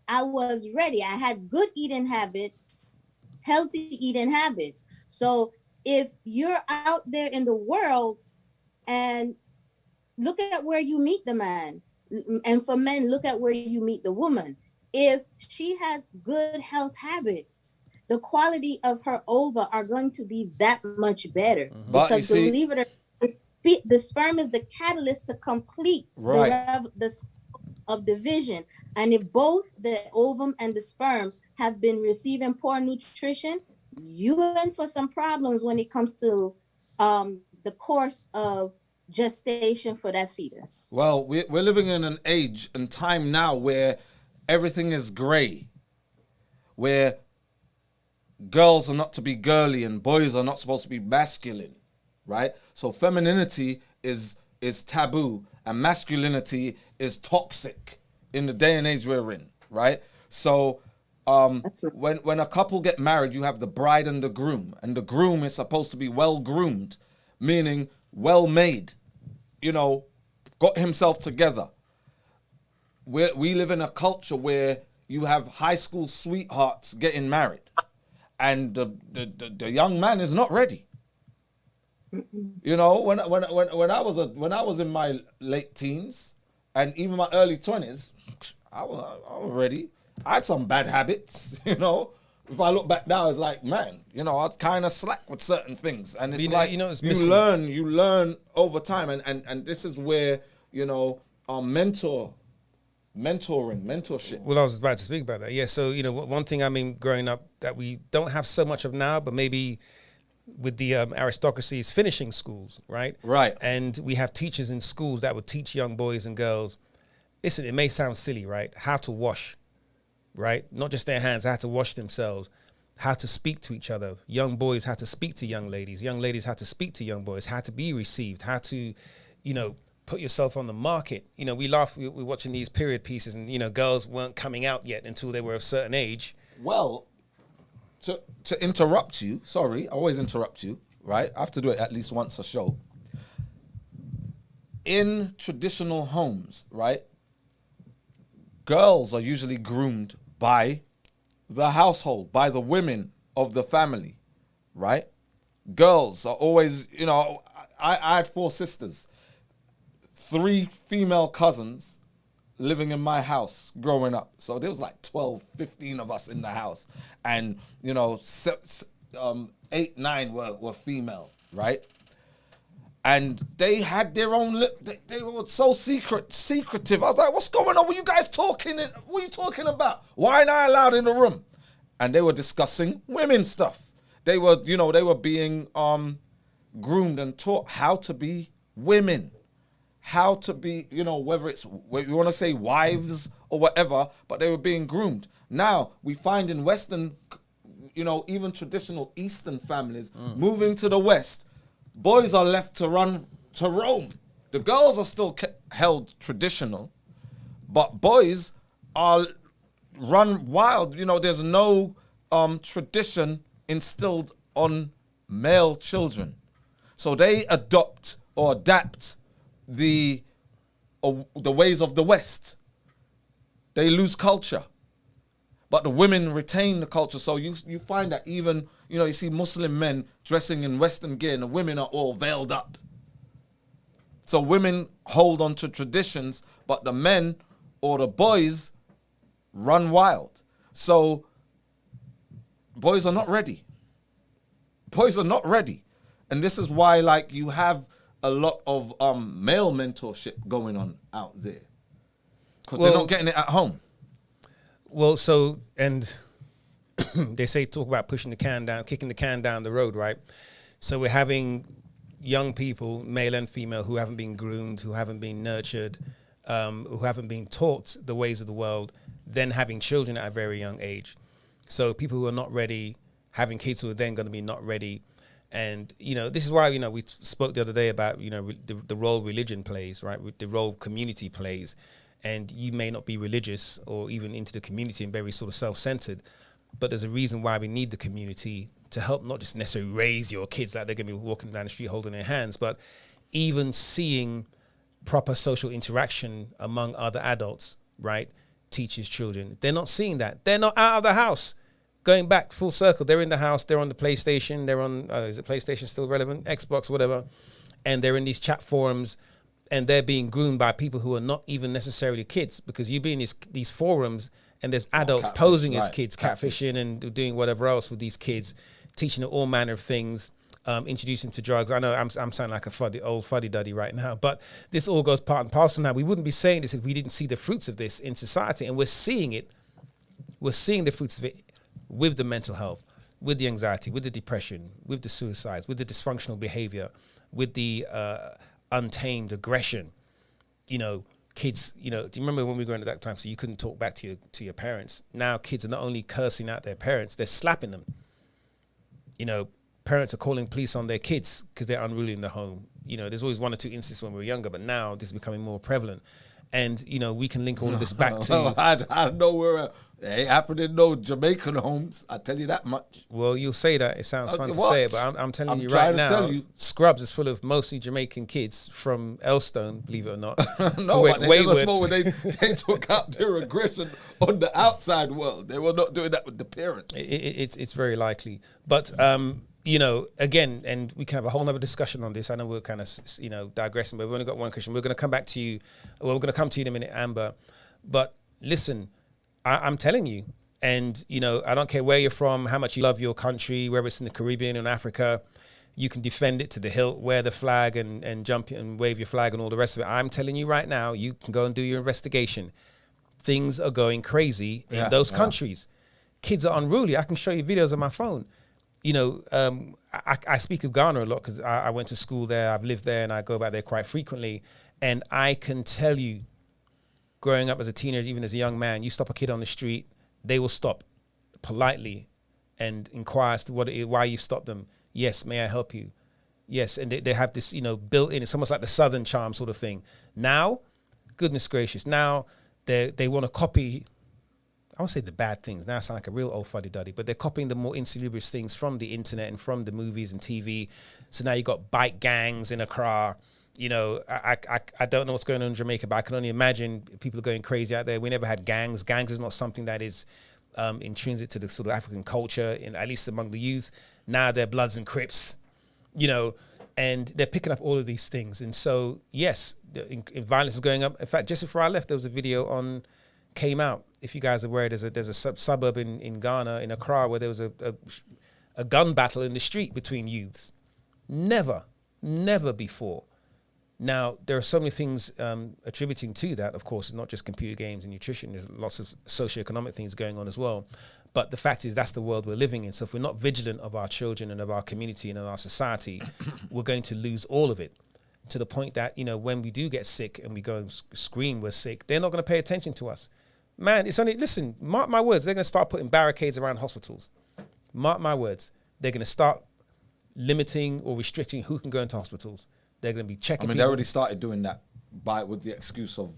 I was ready. I had good eating habits, healthy eating habits. So if you're out there in the world, and look at where you meet the man, and for men, look at where you meet the woman. If she has good health habits, the quality of her ova are going to be that much better. But because you see, believe it or not, the sperm is the catalyst to complete the of division. And if both the ovum and the sperm have been receiving poor nutrition, you're in for some problems when it comes to the course of gestation for that fetus. Well, we're living in an age and time now where everything is gray, where girls are not to be girly and boys are not supposed to be masculine, right? So femininity is taboo and masculinity is toxic in the day and age we're in, right? So when a couple get married, you have the bride and the groom is supposed to be well groomed, meaning well made, got himself together. We live in a culture where you have high school sweethearts getting married, and the young man is not ready. When I was in my late teens and even my early 20s, I was ready. I had some bad habits, If I look back now, it's like, man, I was kind of slack with certain things, and it's it's you learn over time, and this is where mentorship. Well, I was about to speak about that. Yeah. So, one thing, growing up that we don't have so much of now, but maybe with the aristocracy is finishing schools, right? Right. And we have teachers in schools that would teach young boys and girls, listen, it may sound silly, right? How to wash, right? Not just their hands, how to wash themselves, how to speak to each other. Young boys, how to speak to young ladies, how to speak to young boys, how to be received, how to, put yourself on the market. We laugh, we're watching these period pieces and, girls weren't coming out yet until they were a certain age. Well, to interrupt you, sorry, I always interrupt you, right? I have to do it at least once a show. In traditional homes, right, girls are usually groomed by the household, by the women of the family, right? Girls are always, I had 4 sisters, 3 female cousins living in my house growing up. So there was like 12, 15 of us in the house. And, 8, 9 were female, right? And they had their own, they were so secretive. I was like, what's going on? What are you guys talking? What are you talking about? Why aren't I allowed in the room? And they were discussing women stuff. They were, they were being groomed and taught how to be women. How to be, whether you want to say wives or whatever, but they were being groomed. Now, we find in Western, even traditional Eastern families moving to the West, boys are left to run to roam. The girls are still held traditional, but boys are run wild. There's no tradition instilled on male children. So they adopt or adapt the ways of the West. They lose culture, but the women retain the culture. So you find that even you see Muslim men dressing in Western gear, and the women are all veiled up. So women hold on to traditions, but the men or the boys run wild. So boys are not ready. Boys are not ready, and this is why you have a lot of male mentorship going on out there, because they're not getting it at home. Well, so, and they say, talk about pushing the can down, kicking the can down the road, right? So we're having young people, male and female, who haven't been groomed, who haven't been nurtured, who haven't been taught the ways of the world, then having children at a very young age. So people who are not ready, having kids who are then going to be not ready. And, this is why, we spoke the other day about, the role religion plays, right? The role community plays. and you may not be religious or even into the community and very sort of self-centered, but there's a reason why we need the community to help not just necessarily raise your kids like they're going to be walking down the street holding their hands, but even seeing proper social interaction among other adults, right? Teachers, children. They're not seeing that. They're not out of the house. Going back full circle, they're in the house, they're on the PlayStation, they're on, is the PlayStation still relevant? Xbox, whatever. And they're in these chat forums, and they're being groomed by people who are not even necessarily kids, because you be in these forums and there's adults posing as kids, catfishing and doing whatever else with these kids, teaching them all manner of things, introducing to drugs. I know I'm sounding like a old fuddy-duddy right now, but this all goes part and parcel now. We wouldn't be saying this if we didn't see the fruits of this in society, and we're seeing it. We're seeing the fruits of it with the mental health, with the anxiety, with the depression, with the suicides, with the dysfunctional behavior, with the untamed aggression. You know, kids, you know, do you remember when we were growing up at that time, so you couldn't talk back to your parents? Now kids are not only cursing out their parents, they're slapping them. You know, parents are calling police on their kids because they're unruly in the home. You know, there's always one or two instances when we were younger, but now this is becoming more prevalent. And, you know, we can link all of this back to... I know where... It ain't happening in no Jamaican homes. I tell you that much. Well, you'll say that. It sounds fun to say it, but I'm telling you right now, Scrubs is full of mostly Jamaican kids from Elstone, believe it or not. No, but they never small when they took out their aggression on the outside world. They were not doing that with the parents. It's very likely. But, you know, again, and we can have a whole nother discussion on this. I know we're kind of, you know, digressing, but we've only got one question. We're going to come back to you. Well, we're going to come to you in a minute, Amber. But listen, I'm telling you, and, you know, I don't care where you're from, how much you love your country, whether it's in the Caribbean or in Africa, you can defend it to the hilt, wear the flag and jump and wave your flag and all the rest of it. I'm telling you right now, you can go and do your investigation. Things are going crazy in those countries. Kids are unruly. I can show you videos on my phone. You know, I speak of Ghana a lot because I went to school there, I've lived there, and I go back there quite frequently. And I can tell you, growing up as a teenager, even as a young man, you stop a kid on the street, they will stop politely and inquire as to why you stopped them. Yes, may I help you? Yes, and they have this, you know, built in. It's almost like the Southern charm sort of thing. Now, goodness gracious, now they want to copy, I won't say the bad things. Now I sound like a real old fuddy-duddy, but they're copying the more insalubrious things from the internet and from the movies and TV. So now you got bike gangs in Accra. You know, I don't know what's going on in Jamaica, but I can only imagine people are going crazy out there. We never had gangs. Gangs is not something that is intrinsic to the sort of African culture, at least among the youth. Now they're Bloods and Crips, you know, and they're picking up all of these things. And so, yes, violence is going up. In fact, just before I left, there was a video came out. If you guys are aware, there's a suburb in Ghana, in Accra, where there was a gun battle in the street between youths. Never before. Now, there are so many things attributing to that. Of course, it's not just computer games and nutrition. There's lots of socioeconomic things going on as well. But the fact is, that's the world we're living in. So if we're not vigilant of our children and of our community and of our society, we're going to lose all of it, to the point that, you know, when we do get sick and we go and scream we're sick, they're not going to pay attention to us. Man, it's only, listen, mark my words, they're going to start putting barricades around hospitals. Mark my words. They're going to start limiting or restricting who can go into hospitals. They're going to be checking. They already started doing that with the excuse of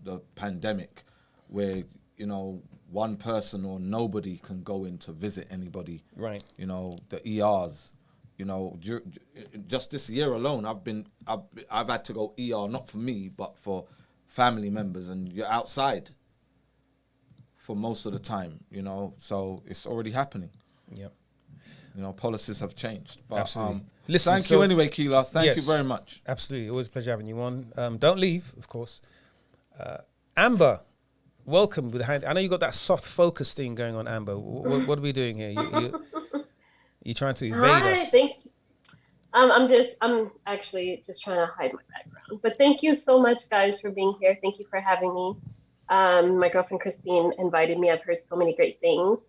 the pandemic, where, you know, one person or nobody can go in to visit anybody. Right. You know, the ERs. You know, just this year alone, I've had to go ER, not for me, but for family members, and you're outside for most of the time. You know, so it's already happening. Yep. You know, policies have changed. But, absolutely. Listen, thank you anyway, Keela. Thank you very much. Absolutely. Always a pleasure having you on. Don't leave, of course. Amber, welcome. With the hand. I know you got that soft focus thing going on, Amber. What are we doing here? You're trying to evade us. Thank you. I'm actually just trying to hide my background. But thank you so much, guys, for being here. Thank you for having me. My girlfriend Christine invited me. I've heard so many great things.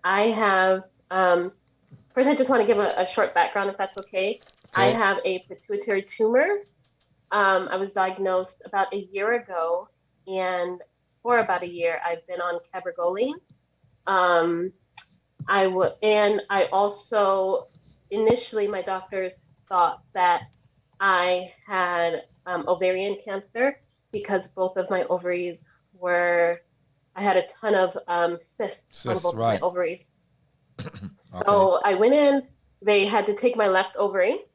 I have... first, I just want to give a short background, if that's okay. I have a pituitary tumor. I was diagnosed about a year ago, and for about a year, I've been on cabergoline. I also, initially, my doctors thought that I had ovarian cancer, because both of my ovaries were, I had a ton of cysts on Cysts, both of right. my ovaries. So Okay. I went in, they had to take my left ovary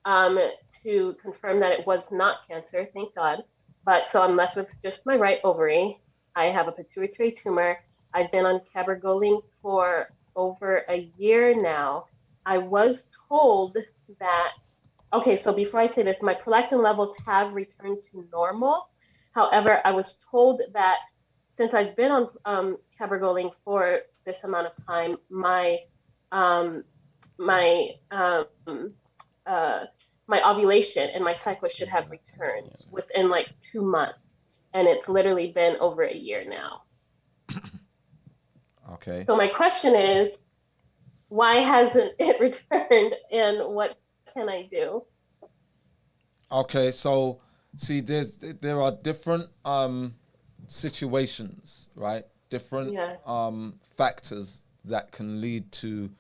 to confirm that it was not cancer, thank God. But so I'm left with just my right ovary. I have a pituitary tumor. I've been on cabergoline for over a year now. I was told that, okay, so before I say this, my prolactin levels have returned to normal. However, I was told that since I've been on cabergoline for this amount of time, um, my uh, my ovulation and my cycle should have returned within like 2 months, and it's literally been over a year now. Okay. So my question is, why hasn't it returned, and what can I do? Okay, so see, there are different situations, right? Different Yes. factors that can lead to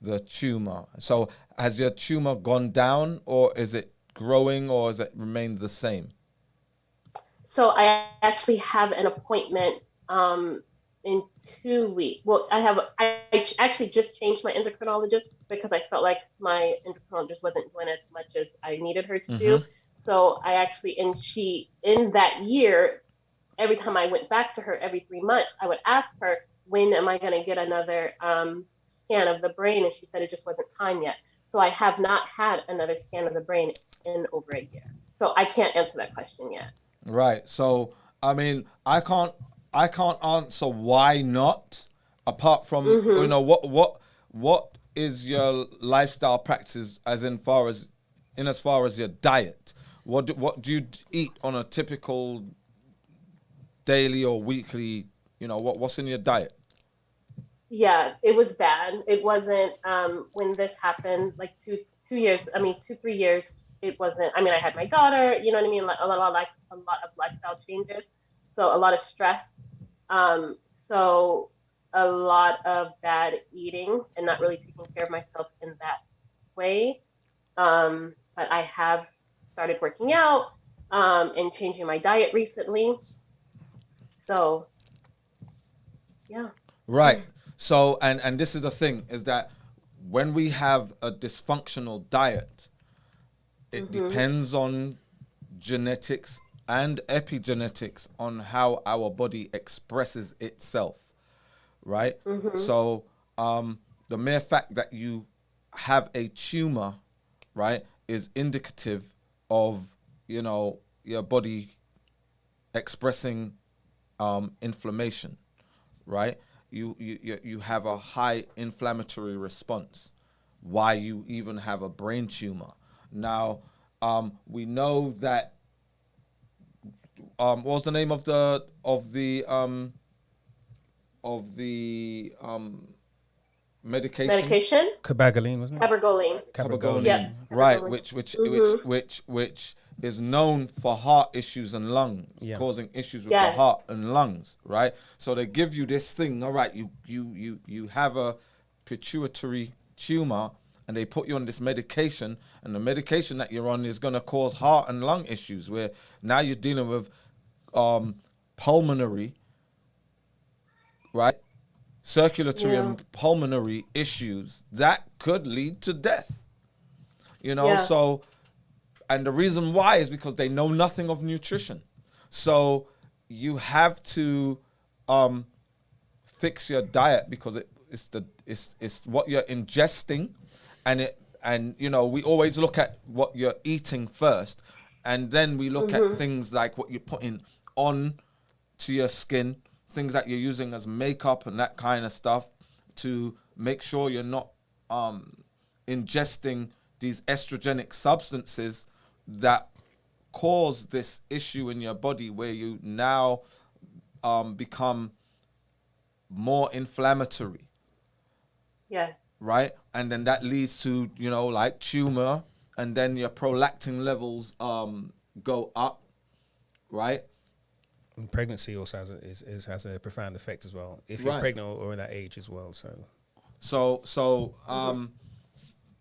the tumor. So has your tumor gone down, or is it growing, or has it remained the same? So I actually have an appointment in 2 weeks. Well, I actually just changed my endocrinologist because I felt like my endocrinologist wasn't doing as much as I needed her to do. So I actually, in that year, every time I went back to her every 3 months, I would ask her, when am I going to get another scan of the brain? And she said it just wasn't time yet. So I have not had another scan of the brain in over a year. So I can't answer that question yet. Right. So I mean, I can't answer why not, apart from you know what is your lifestyle practices as far as your diet. What do you eat on a typical daily or weekly? You know, what's in your diet? Yeah, it was bad. It wasn't when this happened, like 2 years, 2, 3 years, it wasn't, I had my daughter, you know what I mean? Like a lot of lifestyle changes. So a lot of stress. So a lot of bad eating and not really taking care of myself in that way. But I have started working out and changing my diet recently. So yeah. Right. So, and this is the thing, is that when we have a dysfunctional diet, it depends on genetics and epigenetics on how our body expresses itself, right? So, the mere fact that you have a tumor, right, is indicative of, you know, your body expressing inflammation, right? You have a high inflammatory response. Why you even have a brain tumor? Now, we know that. What was the name of the medication? Medication? Cabergoline, wasn't it? Cabergoline. Cabergoline, Yep. right? Cabergoline. Which is known for heart issues and lungs, causing issues with the Yes. heart and lungs, right? So they give you this thing. All right, you have a pituitary tumor, and they put you on this medication, and the medication that you're on is going to cause heart and lung issues. Where now you're dealing with pulmonary, right? Circulatory and pulmonary issues that could lead to death. You know, so, and the reason why is because they know nothing of nutrition. So you have to fix your diet, because it's what you're ingesting, and you know, we always look at what you're eating first, and then we look at things like what you're putting on to your skin, things that you're using as makeup and that kind of stuff, to make sure you're not ingesting these estrogenic substances that cause this issue in your body, where you now become more inflammatory. Yes. Right? And then that leads to, you know, like tumor, and then your prolactin levels go up, right? And pregnancy also has a profound effect as well, if you're pregnant or in that age as well. So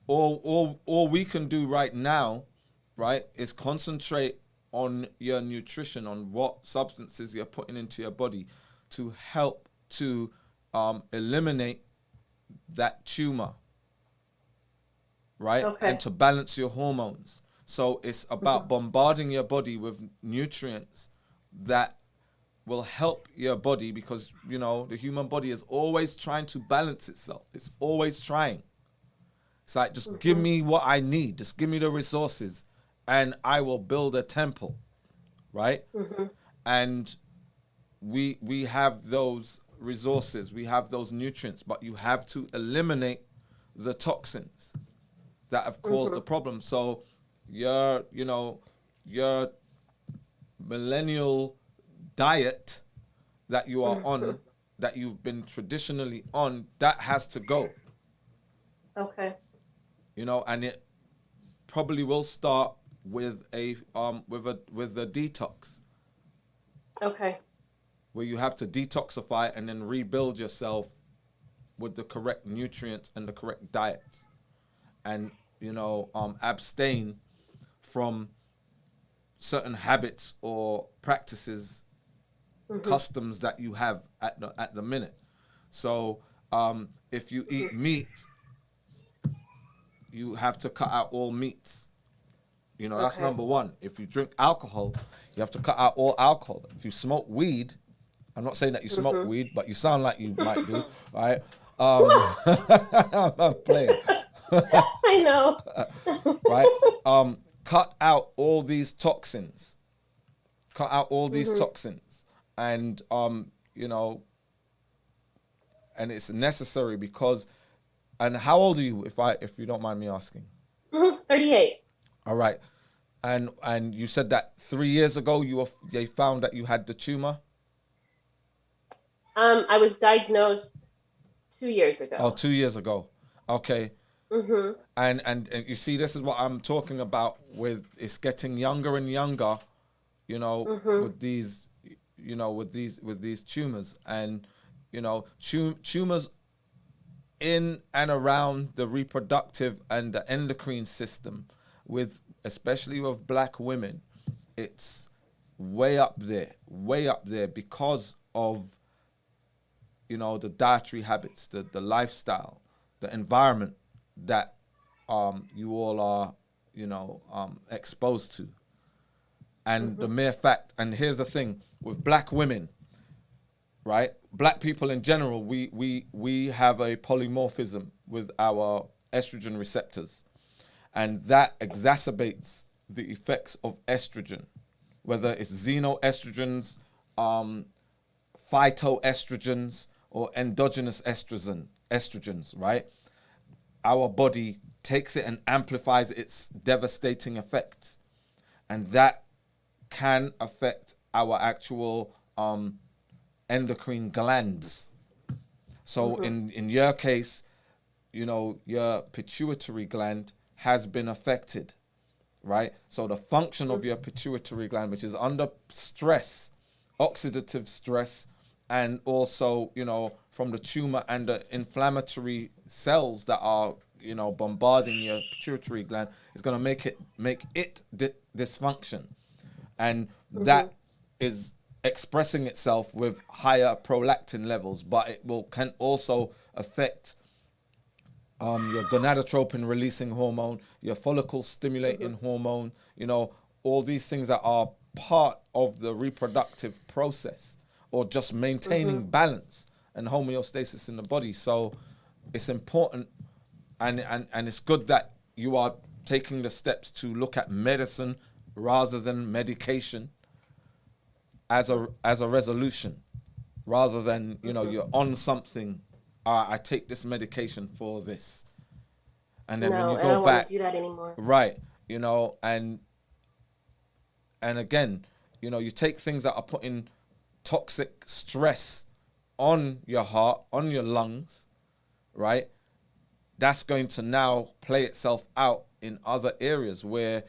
all we can do right now, right, is concentrate on your nutrition, on what substances you're putting into your body to help to eliminate that tumor, right? Okay. And to balance your hormones. So it's about bombarding your body with nutrients that will help your body, because, you know, the human body is always trying to balance itself. It's always trying. It's like, just give me what I need. Just give me the resources and I will build a temple, right? And we have those resources, we have those nutrients, but you have to eliminate the toxins that have caused the problem. So your millennial diet that you are on, that you've been traditionally on, that has to go. Okay. You know, and it probably will start with a detox, Okay. where you have to detoxify and then rebuild yourself with the correct nutrients and the correct diet, and, you know, abstain from certain habits or practices, customs that you have at the minute. So if you eat meat, you have to cut out all meats. You know, that's Okay. number one. If you drink alcohol, you have to cut out all alcohol. If you smoke weed, I'm not saying that you smoke weed, but you sound like you might do, right? I'm not playing. I know. Right? Cut out all these toxins. Cut out all these toxins. And, you know, and it's necessary because, and how old are you, if you don't mind me asking? 38. All right. And you said that 3 years ago they found that you had the tumor? I was diagnosed 2 years ago. Oh, 2 years ago. Okay. And you see, this is what I'm talking about with, it's getting younger and younger, you know, with these, you know, with these tumors. And, you know, tumors in and around the reproductive and the endocrine system, especially with black women, it's way up there because of, you know, the dietary habits, the lifestyle, the environment that you all are, you know, exposed to. And the mere fact, and here's the thing, with black women, right? Black people in general, we have a polymorphism with our estrogen receptors. And that exacerbates the effects of estrogen, whether it's xenoestrogens, phytoestrogens, or endogenous estrogens, right? Our body takes it and amplifies its devastating effects. And that can affect our actual endocrine glands. So in your case, you know, your pituitary gland has been affected, right? So the function of your pituitary gland, which is under stress, oxidative stress, and also, you know, from the tumor and the inflammatory cells that are, you know, bombarding your pituitary gland, is going to make it dysfunction. And that is expressing itself with higher prolactin levels, but it can also affect your gonadotropin releasing hormone, your follicle stimulating hormone, you know, all these things that are part of the reproductive process, or just maintaining balance and homeostasis in the body. So it's important, and it's good that you are taking the steps to look at medicine rather than medication as a resolution, rather than, you know, you're on something, I take this medication for this, and then when you go back, do that anymore. right, you know, and again, you know, you take things that are putting toxic stress on your heart, on your lungs, right? That's going to now play itself out in other areas where,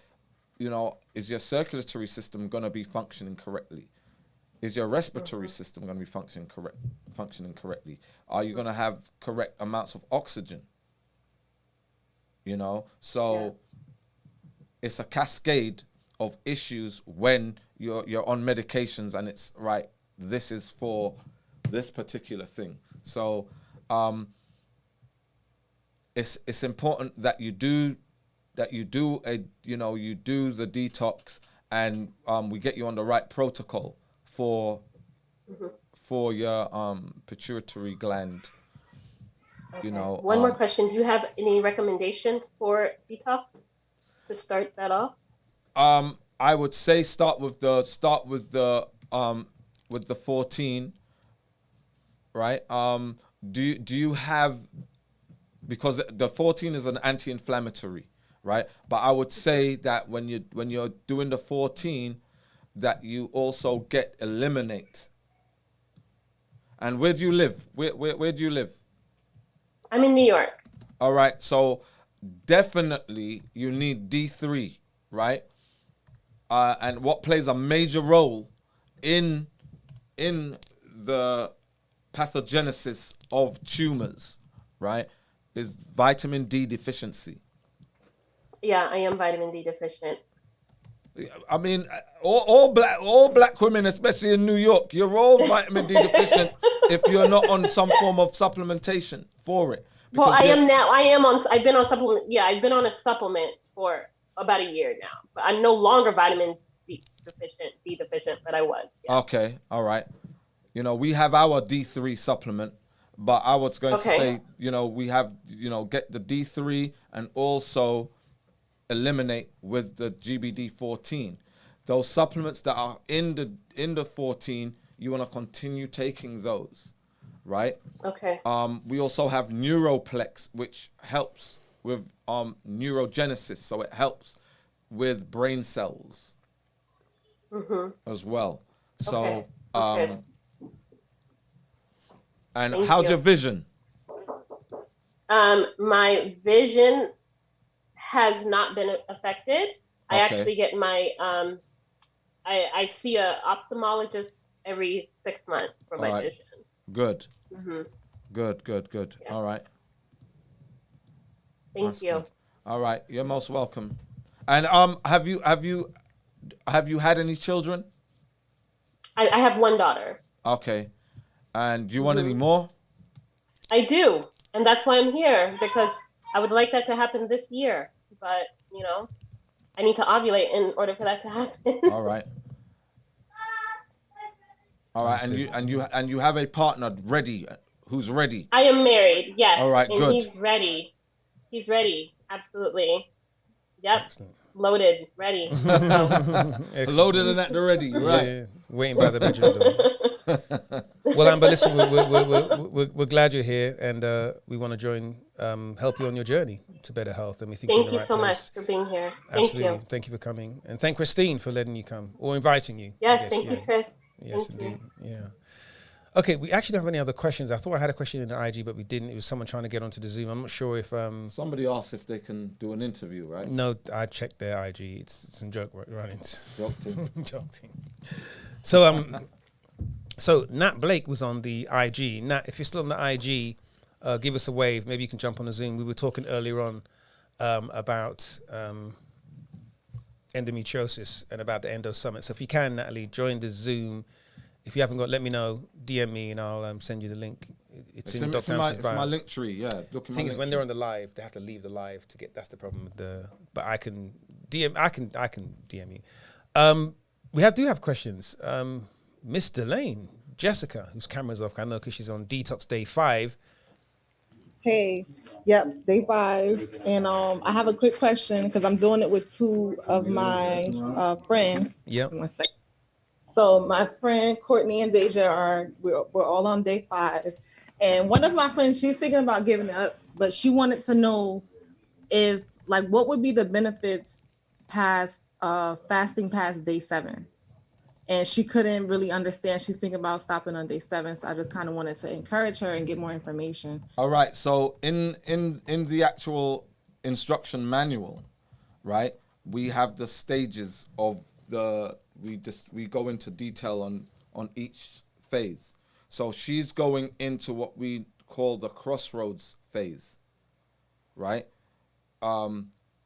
you know, is your circulatory system going to be functioning correctly? Is your respiratory system going to be functioning correctly? Are you going to have correct amounts of oxygen? You know, so it's a cascade of issues when you're on medications and it's right. This is for this particular thing. So it's important that you do the detox, and we get you on the right protocol for your pituitary gland. Okay. You know. One more question. Do you have any recommendations for detox to start that off? I would say start with the 14, right? Do you have, because the 14 is an anti-inflammatory, right? But I would say that when you're doing the 14, that you also eliminate. And where do you live? Where do you live? I'm in New York. All right, so definitely you need D3, right? And what plays a major role in the pathogenesis of tumors, right, is vitamin D deficiency. Yeah, I am vitamin D deficient. I mean, all black women, especially in New York, you're all vitamin D deficient if you're not on some form of supplementation for it. Well, I am now. I've been on supplement. Yeah, I've been on a supplement for about a year now, but I'm no longer vitamin D deficient, but I was. Yeah. Okay, all right. We have our D3 supplement, but I was going to say, we have, get the D3 and also eliminate with the GBD14. Those supplements that are in the 14, you want to continue taking those, right? Okay. We also have Neuroplex, which helps with neurogenesis, so it helps with brain cells as well. So, Okay. and Thank how's you. your vision? My vision has not been affected. I Okay. actually get my I see a ophthalmologist every 6 months for my Alright. vision. Good. Mm-hmm. Good. Yeah. All right. Thank That's you. good. All right. You're most welcome. And have you had any children? I have one daughter. Okay. And do you want any more? I do, and that's why I'm here, because I would like that to happen this year. But I need to ovulate in order for that to happen. All right. All right. And you have a partner ready, who's ready. I am married, yes. All right, and good. he's ready. He's ready, absolutely. Yep. Excellent. Loaded, ready. Excellent. Loaded and at the ready, right? Yeah, waiting by the bedroom door. Well, Amber, listen, we're glad you're here, and we want to help you on your journey to better health, and we think you're in Thank the you right so place. much for being here. Thank Absolutely. you. Thank you for coming, and thank Christine for letting you come or inviting you. Yes, I guess, thank yeah. you, Chris. Yes, Thank you. indeed. Yeah. Okay, we actually don't have any other questions. I thought I had a question in the IG, but we didn't. It was someone trying to get onto the Zoom. I'm not sure if Somebody asked if they can do an interview, right? No, I checked their IG. It's some joke runnings. Joking. So Nat Blake was on the IG. Nat, if you're still on the IG, give us a wave. Maybe you can jump on the Zoom. We were talking earlier on about endometriosis and about the Endo Summit. So if you can, Natalie, join the Zoom. If you haven't got, let me know. DM me and I'll send you the link. It's in Dr. Ams's bio. It's my link tree. Yeah. The thing is, when they're on the live, they have to leave the live to get. That's the problem with the. But I can DM. I can DM you. We do have questions. Miss Delane, Jessica, whose camera's off, I know because she's on Detox Day 5. Hey, yep, day 5. And I have a quick question because I'm doing it with 2 of my friends. Yep. One second. So my friend Courtney and Deja we're all on day 5. And one of my friends, she's thinking about giving up, but she wanted to know if what would be the benefits past fasting past day 7. And she couldn't really understand. She's thinking about stopping on day 7. So I just kind of wanted to encourage her and get more information. All right. So in the actual instruction manual, right, we have the stages of we go into detail on each phase. So she's going into what we call the crossroads phase, right?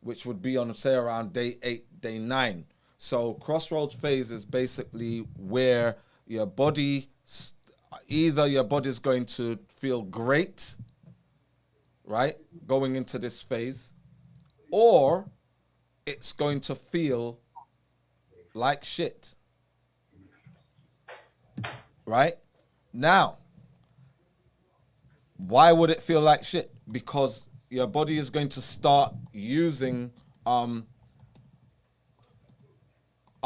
Which would be on, say, around day 8, day 9. So crossroads phase is basically where your body, either your body's going to feel great, right, going into this phase, or it's going to feel like shit, right? Now, why would it feel like shit? Because your body is going to start using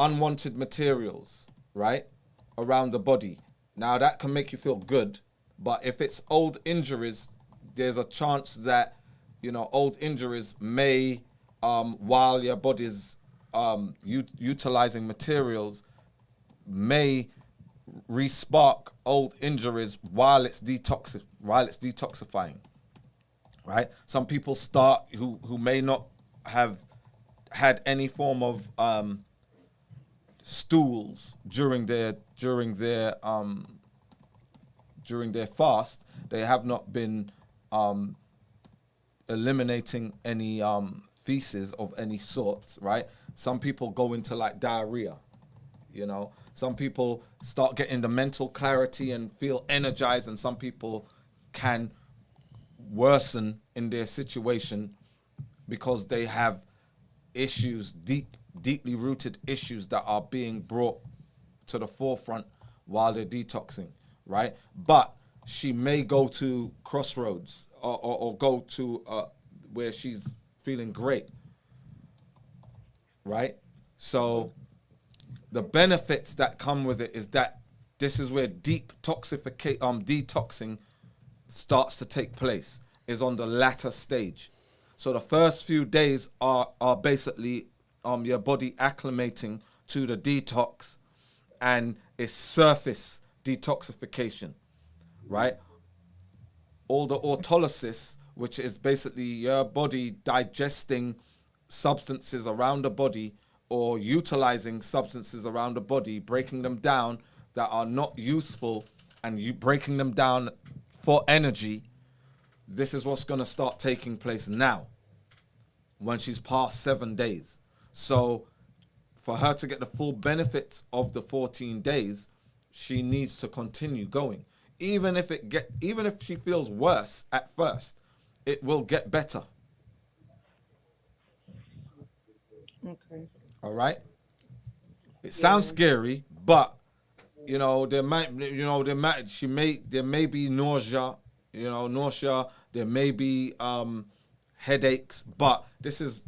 unwanted materials, right, around the body. Now, that can make you feel good, but if it's old injuries, there's a chance that, you know, old injuries may, while your body's utilizing materials, may re-spark old injuries while it's detoxifying, right? Some people start who may not have had any form of stools during their fast. They have not been eliminating any feces of any sorts, right? Some people go into like diarrhea, you know. Some people start getting the mental clarity and feel energized, and some people can worsen in their situation because they have issues, deeply rooted issues that are being brought to the forefront while they're detoxing, right? But she may go to crossroads or go to where she's feeling great, right? So the benefits that come with it is that this is where deep detoxing starts to take place, is on the latter stage. So the first few days are basically your body acclimating to the detox, and it's surface detoxification, right? All the autolysis, which is basically your body digesting substances around the body or utilizing substances around the body, breaking them down that are not useful, and you breaking them down for energy. This is what's going to start taking place now when she's past 7 days. So for her to get the full benefits of the 14 days, she needs to continue going. Even if she feels worse at first, it will get better. Okay. All right. It sounds scary, but there may be nausea. There may be headaches, but this is,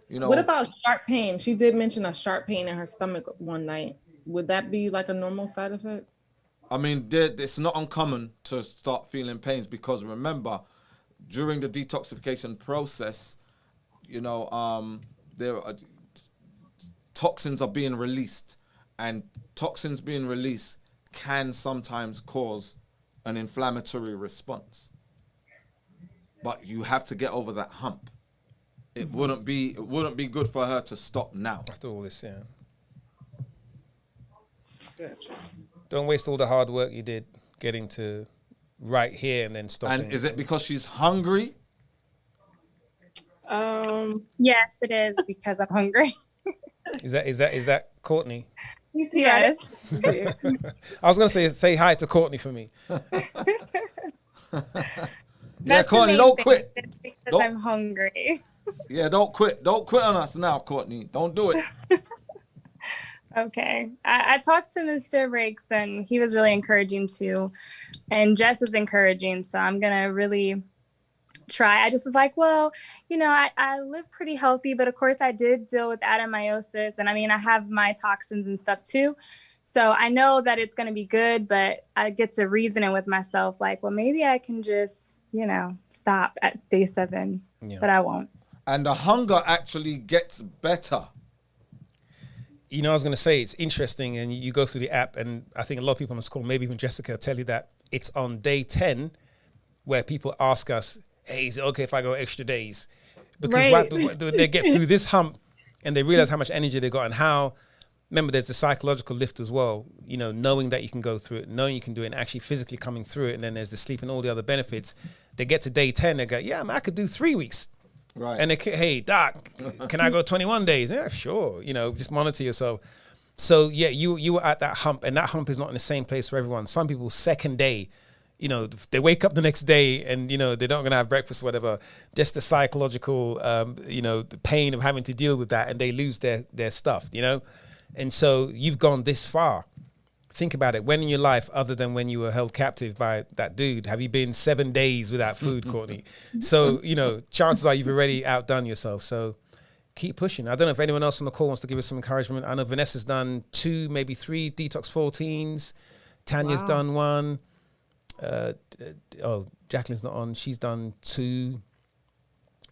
What about sharp pain? She did mention a sharp pain in her stomach one night. Would that be like a normal side effect? I mean, it's not uncommon to start feeling pains, because remember, during the detoxification process, there are toxins are being released, and toxins being released can sometimes cause an inflammatory response. But you have to get over that hump. It wouldn't be good for her to stop now. After all this, yeah. Gotcha. Don't waste all the hard work you did getting to right here and then stopping. And is it because she's hungry? Yes, it is because I'm hungry. Is that Courtney? Yes. I was gonna say hi to Courtney for me. Yeah, Courtney, don't quit. Because I'm hungry. Yeah, don't quit. Don't quit on us now, Courtney. Don't do it. Okay. I talked to Mr. Rakes, and he was really encouraging too. And Jess is encouraging, so I'm going to really try. I just was like, well, I live pretty healthy, but of course I did deal with adenomyosis. And I mean, I have my toxins and stuff too. So I know that it's going to be good, but I get to reasoning with myself like, well, maybe I can just, stop at day 7, but I won't. And the hunger actually gets better. I was going to say, it's interesting, and you go through the app, and I think a lot of people on this call, maybe even Jessica, will tell you that it's on day 10 where people ask us, hey, is it okay if I go extra days? Because they get through this hump and they realize how much energy they got, and how, remember, there's the psychological lift as well, knowing that you can go through it, knowing you can do it, and actually physically coming through it. And then there's the sleep and all the other benefits. They get to day 10, they go, yeah, I could do 3 weeks. Right. And hey, doc, can I go 21 days? Yeah, sure. You know, just monitor yourself. So yeah, you were at that hump, and that hump is not in the same place for everyone. Some people, second day, you know, they wake up the next day and, you know, they're not going to have breakfast or whatever. Just the psychological, you know, the pain of having to deal with that, and they lose their stuff, you know? And so you've gone this far. Think about it. When in your life, other than when you were held captive by that dude, have you been 7 days without food, Courtney? So, you know, chances are you've already outdone yourself. So keep pushing. I don't know if anyone else on the call wants to give us some encouragement. I know Vanessa's done 2, maybe 3 detox 14s. Tanya's done 1. Jacqueline's not on. She's done 2.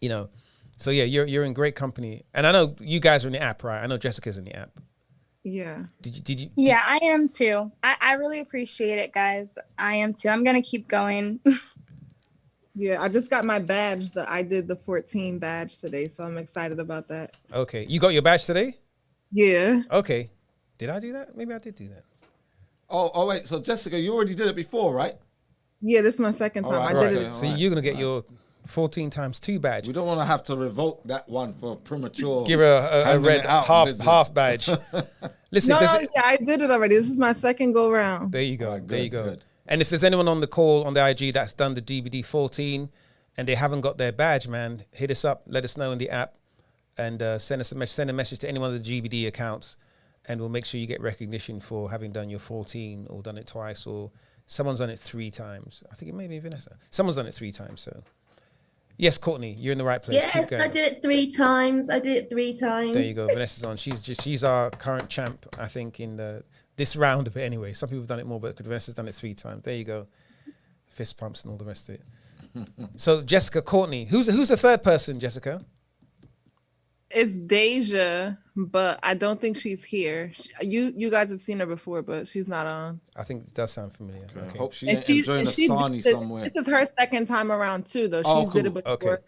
You know, so yeah, you're in great company. And I know you guys are in the app, right? I know Jessica's in the app. Yeah. Did you? Yeah, I am too. I really appreciate it, guys. I am too. I'm going to keep going. Yeah, I just got my badge. I did the 14 badge today, so I'm excited about that. Okay. You got your badge today? Yeah. Okay. Did I do that? Maybe I did do that. Oh, wait. So Jessica, you already did it before, right? Yeah, this is my second time. Right, I did okay. it. So you're going to get your 14 times 2 badge. We don't want to have to revoke that one for premature. Give her a handing red it out half badge. Listen, Yeah, I did it already. This is my second go round. there you go. Right, there you good, go. good. And if there's anyone on the call on the IG that's done the DBD 14 and they haven't got their badge, man, hit us up. Let us know in the app, and send a message to any one of the GBD accounts, and we'll make sure you get recognition for having done your 14 or done it twice, or someone's done it 3 times. I think it may be Vanessa. Someone's done it 3 times. So yes, Courtney, you're in the right place. Yes, I did it 3 times. There you go. Vanessa's on. She's our current champ, I think, in this round of it anyway. Some people have done it more, but Vanessa's done it 3 times. There you go. Fist pumps and all the rest of it. So Jessica, Courtney, who's the third person, Jessica? It's Deja, but I don't think she's here. You guys have seen her before, but she's not on. I think it does sound familiar. Okay. Okay. Hope she ain't enjoying a Sani somewhere. This is her second time around too, though. Oh, She did it cool. before.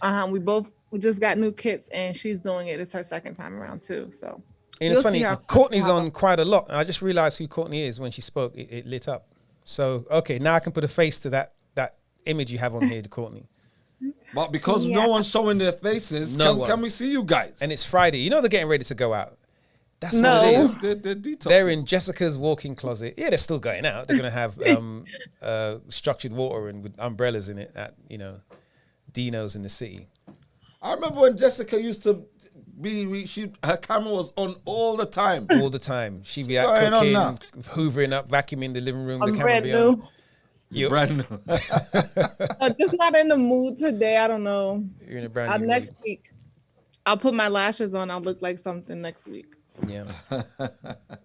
Okay. We just got new kits, and she's doing it. It's her second time around too. So. And it's funny, Courtney's on quite a lot. And I just realized who Courtney is when she spoke. It lit up. So, okay, now I can put a face to that image you have on here, Courtney. But because no one's showing their faces, can we see you guys? And it's Friday. You know they're getting ready to go out. That's No. what it is. They're detoxing. They're in Jessica's walk-in closet. Yeah, they're still going out. They're going to have structured water and with umbrellas in it at, Dino's in the city. I remember when Jessica used to her camera was on all the time. All the time. She'd be out What's going cooking, on hoovering up, vacuuming the living room. I'm the camera brand be on. new. Brand new. I'm just not in the mood today. I don't know. You're in a brand new Next mood. week, I'll put my lashes on. I'll look like something next week. Yeah.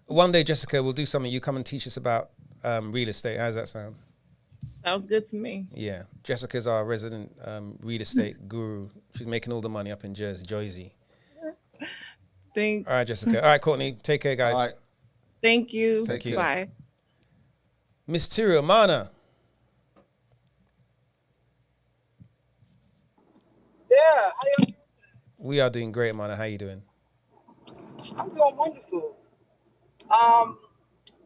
One day, Jessica, we'll do something. You come and teach us about real estate. How does that sound? Sounds good to me. Yeah. Jessica's our resident real estate guru. She's making all the money up in Jersey. Thank All right, Jessica. All right, Courtney. Take care, guys. All right. Thank you. Thank you. Bye. Mysterio Mana. Yeah, how you doing? We are doing great, Mana. How you doing? I'm doing wonderful. I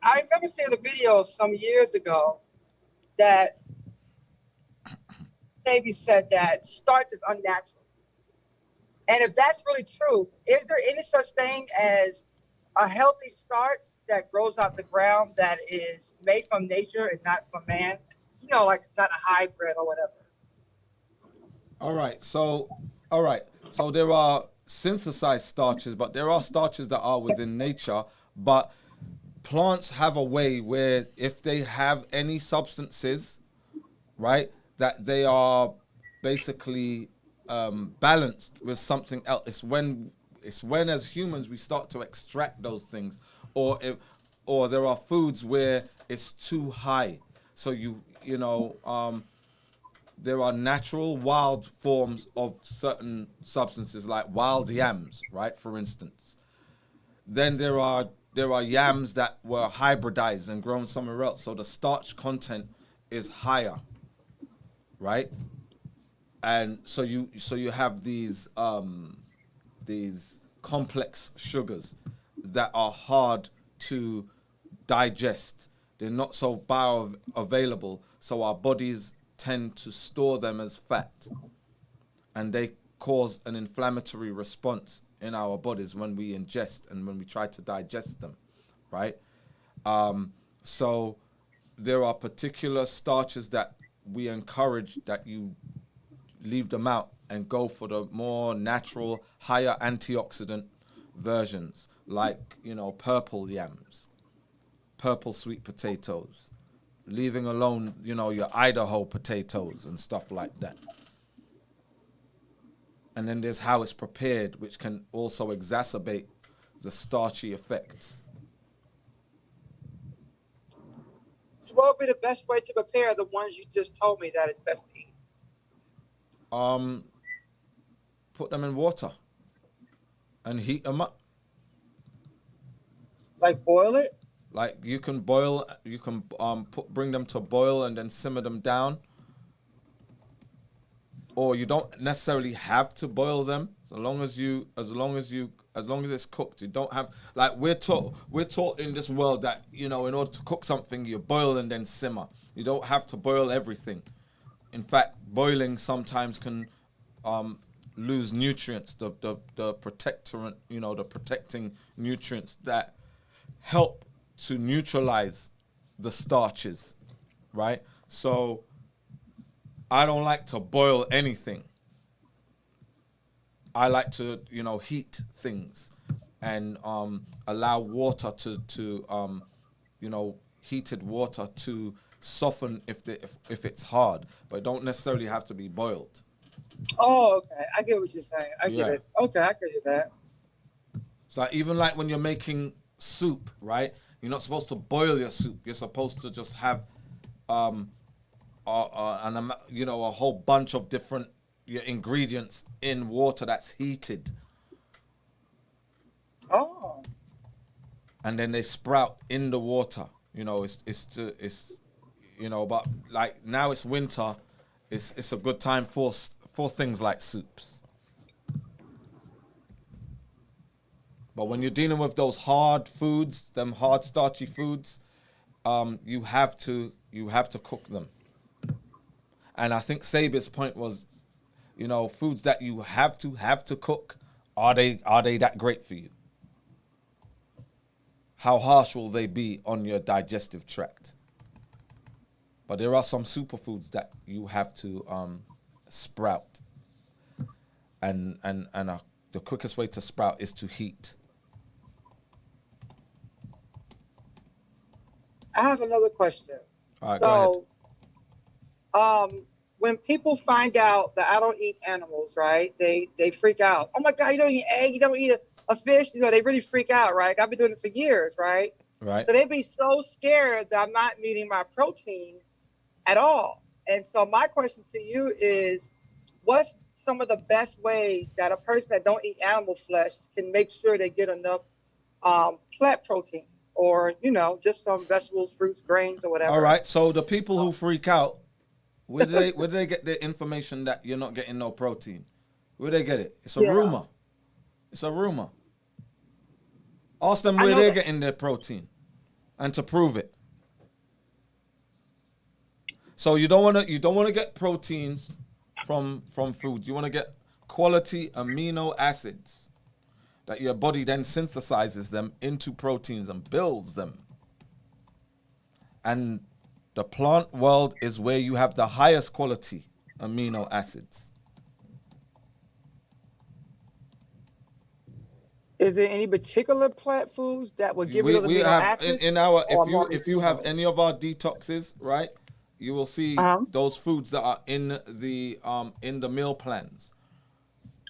remember seeing a video some years ago that maybe said that starch is unnatural. And if that's really true, is there any such thing as a healthy starch that grows out the ground that is made from nature and not from man? Like not a hybrid or whatever. All right. So there are synthesized starches, but there are starches that are within nature. But plants have a way where if they have any substances, right, that they are basically balanced with something else. It's when as humans we start to extract those things, or there are foods where it's too high. So there are natural wild forms of certain substances like wild yams, right? For instance, then there are yams that were hybridized and grown somewhere else, so the starch content is higher, right? And so you have these complex sugars that are hard to digest. They're not so bioavailable, so our bodies tend to store them as fat, and they cause an inflammatory response in our bodies when we ingest and when we try to digest them, right? So there are particular starches that we encourage that you leave them out and go for the more natural, higher antioxidant versions, like, you know, purple yams, purple sweet potatoes, leaving alone, you know, your Idaho potatoes and stuff like that. And then there's how it's prepared, which can also exacerbate the starchy effects. So what would be the best way to prepare the ones you just told me that it's best to eat? Put them in water and heat them up. Like boil it? Like you can boil, you can bring them to boil and then simmer them down. Or you don't necessarily have to boil them, as long as it's cooked. You don't have, like, we're taught in this world that, you know, in order to cook something, you boil and then simmer. You don't have to boil everything. In fact, boiling sometimes can lose nutrients, the protectorant, you know, the protecting nutrients that help to neutralize the starches, right? So I don't like to boil anything. I like to, you know, heat things and allow water to you know, heated water to soften if it's hard, but it don't necessarily have to be boiled. Oh, okay. I get what you're saying. I get it. Okay, I get that. So even like when you're making soup, right? You're not supposed to boil your soup. You're supposed to just have you know, a whole bunch of different ingredients in water that's heated. Oh. And then they sprout in the water. You know, it's you know, but like now it's winter, it's a good time for things like soups. But when you're dealing with those hard foods, them hard starchy foods, you have to cook them. And I think Sabir's point was, you know, foods that you have to cook, are they that great for you? How harsh will they be on your digestive tract? But there are some superfoods that you have to sprout. And the quickest way to sprout is to heat. I have another question. All right, go ahead. When people find out that I don't eat animals, right? They freak out. Oh my God, you don't eat egg, you don't eat a fish. You know, they really freak out, right? I've been doing it for years, right? Right. So they'd be so scared that I'm not meeting my protein at all. And so my question to you is, what's some of the best ways that a person that don't eat animal flesh can make sure they get enough plant protein, or, you know, just from vegetables, fruits, grains, or whatever? All right. So the people who freak out, where do they get the information that you're not getting no protein? Where do they get it? It's a rumor. It's a rumor. Ask them where they're getting their protein, and to prove it. So you don't want to get proteins from food. You want to get quality amino acids that your body then synthesizes them into proteins and builds them. And the plant world is where you have the highest quality amino acids. Is there any particular plant foods that would give you those amino acids? If you have any of our detoxes, right, you will see those foods that are in the meal plans.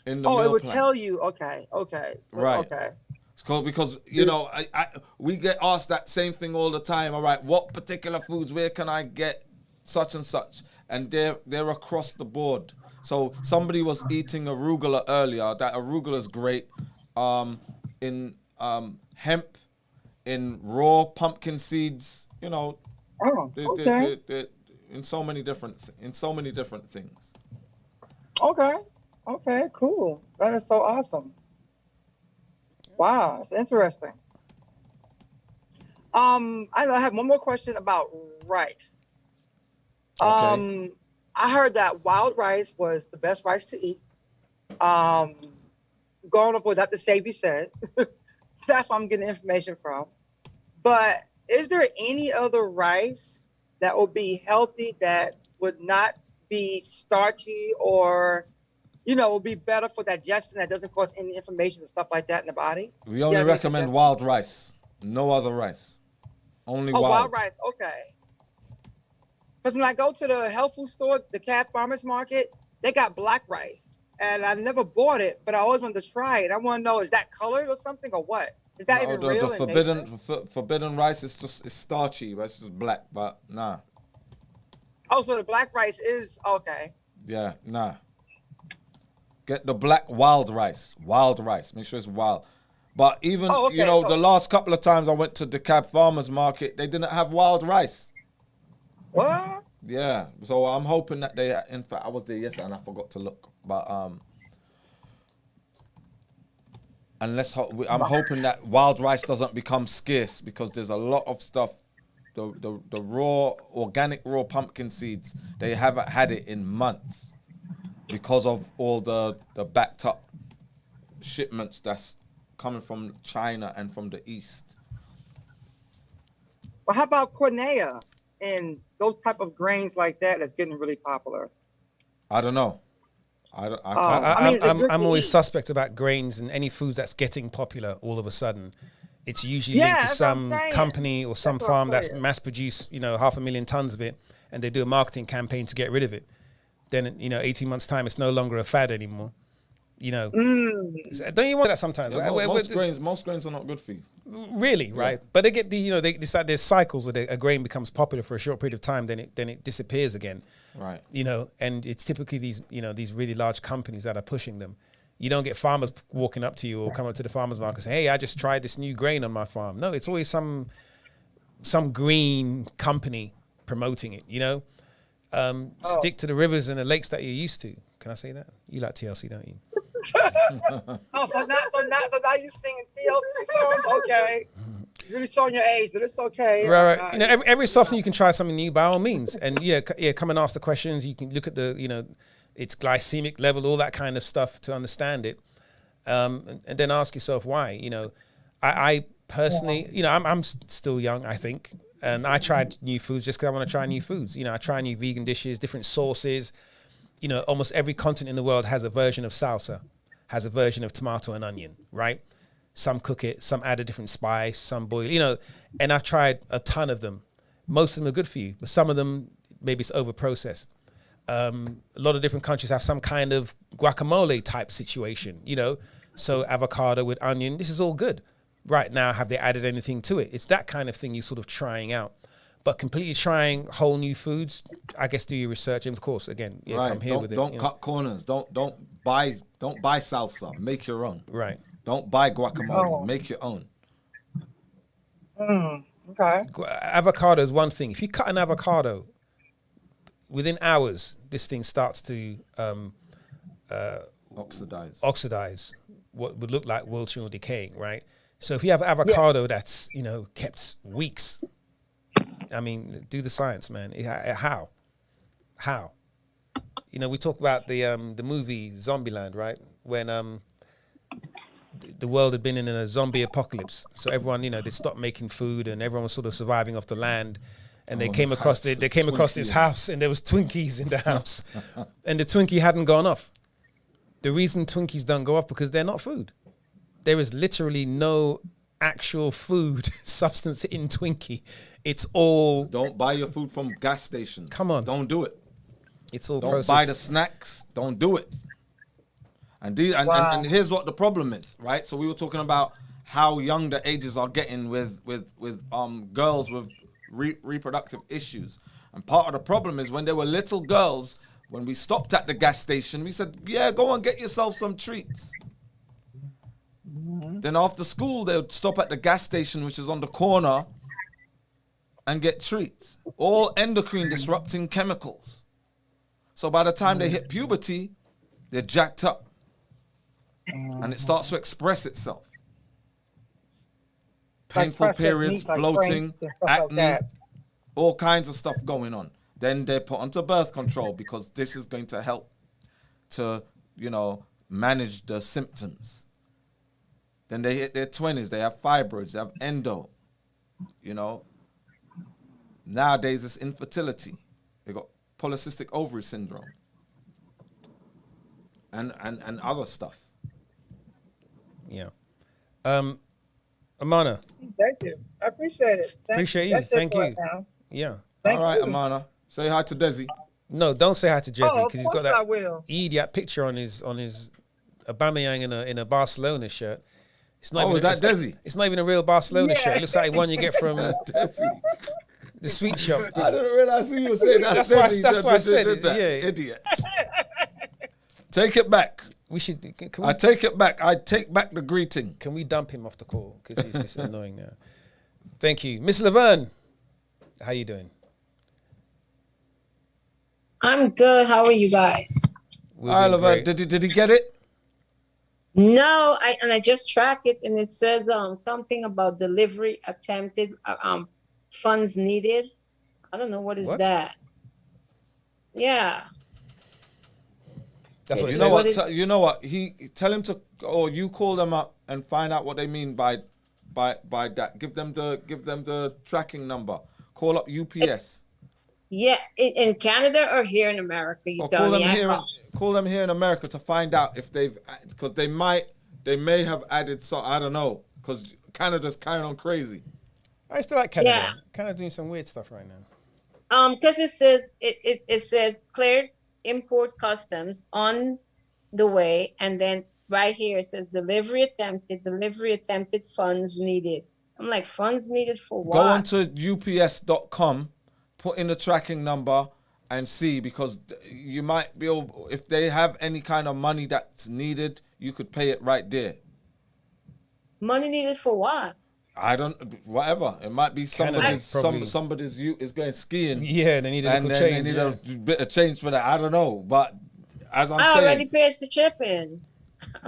It would tell you. Okay. So, right. Okay. Because you know, we get asked that same thing all the time. All right, what particular foods? Where can I get such and such? And they're across the board. So somebody was eating arugula earlier. That arugula is great. In hemp, in raw pumpkin seeds. You know. Oh, okay. In so many different things. Okay, cool. That is so awesome. Wow, that's interesting. I have one more question about rice. Okay. I heard that wild rice was the best rice to eat. Going up with Dr. Savy said. That's where I'm getting information from. But is there any other rice that would be healthy that would not be starchy or, would be better for digestion that doesn't cause any inflammation and stuff like that in the body? We only recommend wild rice. No other rice. Only wild rice. Okay. Because when I go to the health food store, the Cat Farmers Market, they got black rice. And I've never bought it, but I always wanted to try it. I want to know, is that colored or something or what? Is that even real? The forbidden rice is it's starchy, but it's just black, but nah. Oh, so the black rice is okay. Yeah, nah. Get the black wild rice. Wild rice. Make sure it's wild. But even, the last couple of times I went to the Cab Farmers Market, they didn't have wild rice. What? Yeah. So I'm hoping that in fact, I was there yesterday and I forgot to look. But I'm hoping that wild rice doesn't become scarce because there's a lot of stuff. The raw, organic raw pumpkin seeds, they haven't had it in months because of all the backed up shipments that's coming from China and from the East. Well, how about cornea and those type of grains like that that's getting really popular? I don't know. I'm always suspect about grains and any foods that's getting popular all of a sudden. It's usually linked to some company or some farm that's mass produced, 500,000 tons of it, and they do a marketing campaign to get rid of it. Then, 18 months time, it's no longer a fad anymore. Don't you want that sometimes? Yeah, most grains are not good for you. Really, right? Yeah. But they get they decide there's cycles where a grain becomes popular for a short period of time, then it disappears again. Right. And it's typically these really large companies that are pushing them. You don't get farmers walking up to you or come up to the farmers market and say, hey, I just tried this new grain on my farm. No, it's always some green company promoting it, Stick to the rivers and the lakes that you're used to. Can I say that? You like TLC, don't you? so now you're singing TLC songs? Okay. You're really showing your age, but it's okay. Right. Every so often you can try something new by all means. And come and ask the questions. You can look at the, its glycemic level, all that kind of stuff to understand it. And then ask yourself why. I personally, I'm still young, I think. And I tried new foods just because I want to try new foods. I try new vegan dishes, different sauces. Almost every continent in the world has a version of salsa, has a version of tomato and onion, right? Some cook it, some add a different spice, some boil, and I've tried a ton of them. Most of them are good for you, but some of them, maybe it's over-processed. A lot of different countries have some kind of guacamole type situation, so avocado with onion, this is all good. Right now, have they added anything to it? It's that kind of thing you're sort of trying out. But completely trying whole new foods, I guess do your research. And of course, again, come here with it. Don't cut corners. Don't buy salsa. Make your own. Right. Don't buy guacamole. Make your own. Okay. Avocado is one thing. If you cut an avocado, within hours, this thing starts to oxidize. What would look like wilting or decaying, right? So if you have avocado that's kept weeks. I mean, do the science, man. How? We talk about the movie Zombieland, right? When the world had been in a zombie apocalypse, so everyone, they stopped making food, and everyone was sort of surviving off the land. And they came across this house, and there was Twinkies in the house, and the Twinkie hadn't gone off. The reason Twinkies don't go off because they're not food. There is literally no actual food substance in Twinkie. It's all... Don't buy your food from gas stations. Come on. Don't do it. It's all Don't processed. buy the snacks. Don't do it. And here's what the problem is, right? So we were talking about how young the ages are getting with girls with reproductive issues. And part of the problem is when they were little girls, when we stopped at the gas station, we said, yeah, go and get yourself some treats. Then after school, they would stop at the gas station, which is on the corner, and get treats. All endocrine disrupting chemicals. So by the time they hit puberty, they're jacked up. And it starts to express itself. Painful periods, bloating, acne, all kinds of stuff going on. Then they're put onto birth control because this is going to help to, manage the symptoms. Then they hit their 20s, they have fibroids, they have endo, you know. Nowadays it's infertility. They got polycystic ovary syndrome and other stuff. Yeah. Amana. Thank you. I appreciate it. Appreciate you. Thank you. Yeah. Thank All right, you. Amana. Say hi to Desi. No, don't say hi to Jesse Oh, because of he's got course that I will. idiot picture on his Aubameyang in a Barcelona shirt. It's not Oh, even, is that it's not- Desi? It's not even a real Barcelona Yeah. shirt. It looks like one you get from Desi. the sweet shop. I didn't realize who you were saying. That's why I said it, that. yeah. Idiot. Take it back. We should. Can I we, take it back. I take back the greeting. can we dump him off the call because he's just annoying now. Thank you, Miss Laverne. How you doing? I'm good. How are you guys? We're All right, doing Laverne, great. did he get it? No, I just track it and it says something about delivery attempted, funds needed. I don't know what is What? that. Yeah. That's what it You says. know What what? is- You know what? He tell him to, or you call them up and find out what they mean by that. Give them the tracking number. Call up UPS. Yeah, in Canada or here in America? You Or tell me. call them here in America to find out if they've, because they may have added some. I don't know, because Canada's carrying on crazy. I still like Canada. Yeah. Canada doing some weird stuff right now. Because it says it says cleared import customs on the way, and then right here it says delivery attempted, funds needed. I'm like, funds needed for what? Go on to ups.com, put in the tracking number and see, because you might be able, if they have any kind of money that's needed, you could pay it right there. Money needed for what? I don't, whatever. It might be somebody's probably- somebody's is going skiing. Yeah, they need a and little then change. they need yeah. a bit of change for that. I don't know, but as I'm I already saying, paid for shipping.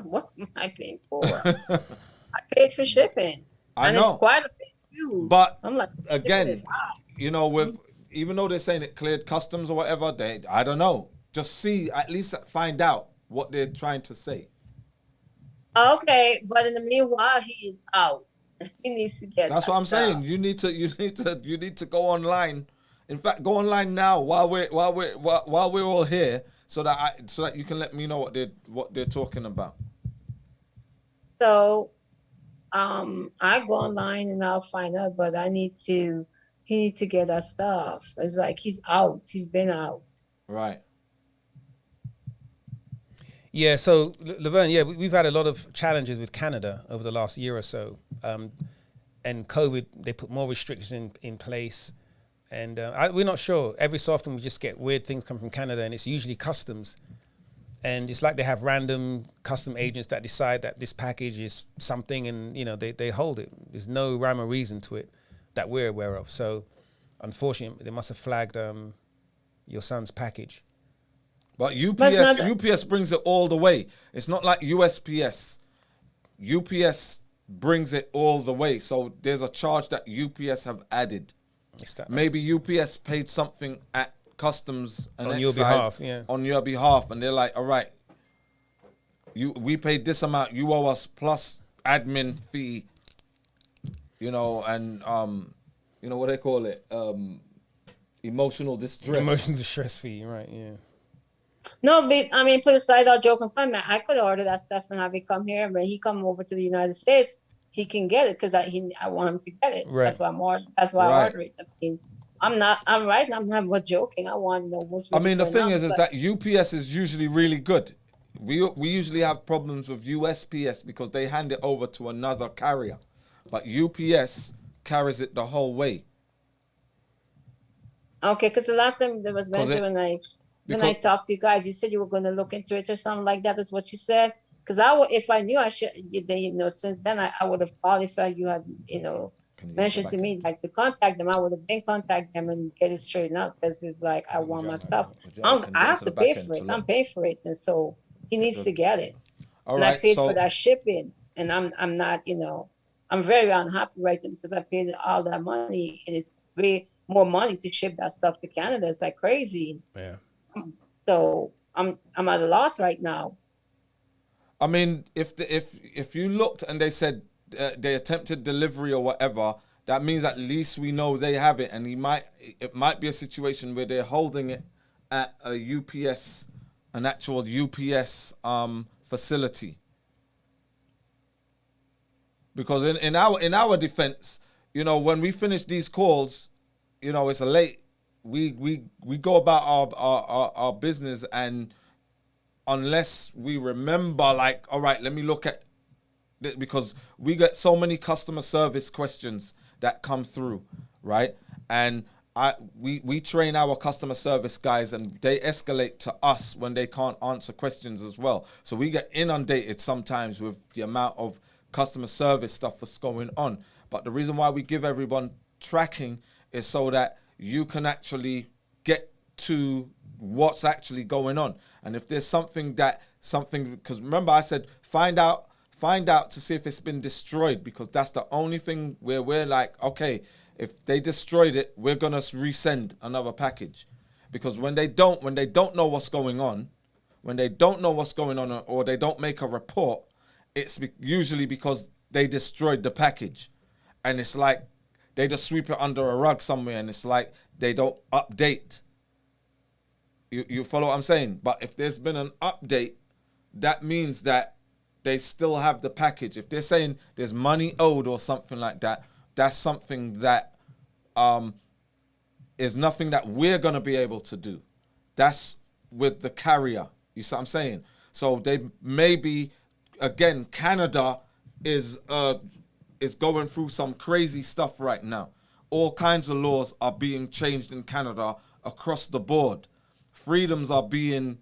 What am I paying for? I paid for shipping. I and know. it's quite a bit huge. But I'm like, again, this is high. you know, with even though they're saying it cleared customs or whatever, I don't know. Just see, at least find out what they're trying to say. Okay, but in the meanwhile, he is out. He needs to get. That's that what I'm stuff. saying. You need to go online. In fact, go online now while we're all here, so that you can let me know what they're talking about. So, I go online and I'll find out. But he need to get that stuff. It's like he's out. He's been out. Right. Yeah, so Laverne, yeah, we've had a lot of challenges with Canada over the last year or so. And COVID, they put more restrictions in place. And we're not sure. Every so often we just get weird things come from Canada, and it's usually customs. And it's like they have random custom agents that decide that this package is something, and you know they hold it. There's no rhyme or reason to it that we're aware of. So unfortunately, they must have flagged your son's package. But But UPS brings it all the way. It's not like USPS. UPS brings it all the way. So there's a charge that UPS have added. It's that Maybe UPS paid something at customs and On your excise behalf, yeah. on your behalf, and they're like, all right, we paid this amount, you owe us plus admin fee, you know, and you know what they call it, emotional distress. emotional distress fee, right? Yeah. No, but I mean, put aside all joke and fun, man. I could order that stuff and have it come here. When he come over to the United States, he can get it because I want him to get it. Right. That's why I order it. I mean, I'm not joking. I want to know what's I really mean, the going thing on, is but- that UPS is usually really good. We usually have problems with USPS because they hand it over to another carrier, but UPS carries it the whole way. Okay, because the last time there was Wednesday when I talked to you guys, you said you were going to look into it or something like that. Is what you said. Because if I knew I should, since then I would have called if you had, mentioned to me like to contact them. I would have been contact them and get it straightened out because it's like I want my stuff. I have to pay for it. I'm paying for it, and so he needs to get it. All and right, I paid so for that shipping, and I'm not, I'm very unhappy right now because I paid all that money, and it's way more money to ship that stuff to Canada. It's like crazy. Yeah. So I'm at a loss right now. I mean, if you looked and they said they attempted delivery or whatever, that means at least we know they have it, and it might be a situation where they're holding it at a UPS, an actual UPS facility. Because in our defense, you know, when we finish these calls, you know, it's a late. We go about our business, and unless we remember, like, all right, let me look at, because we get so many customer service questions that come through, right? And we train our customer service guys, and they escalate to us when they can't answer questions as well. So we get inundated sometimes with the amount of customer service stuff that's going on. But the reason why we give everyone tracking is so that you can actually get to what's actually going on. And if there's something, because remember I said, find out to see if it's been destroyed, because that's the only thing where we're like, okay, if they destroyed it, we're going to resend another package. Because when they don't know what's going on, or they don't make a report, it's usually because they destroyed the package. And it's like they just sweep it under a rug somewhere, and it's like they don't update. You follow what I'm saying? But if there's been an update, that means that they still have the package. If they're saying there's money owed or something like that, that's something that is nothing that we're going to be able to do. That's with the carrier. You see what I'm saying? So they maybe, again, Canada is going through some crazy stuff right now. All kinds of laws are being changed in Canada across the board. Freedoms are being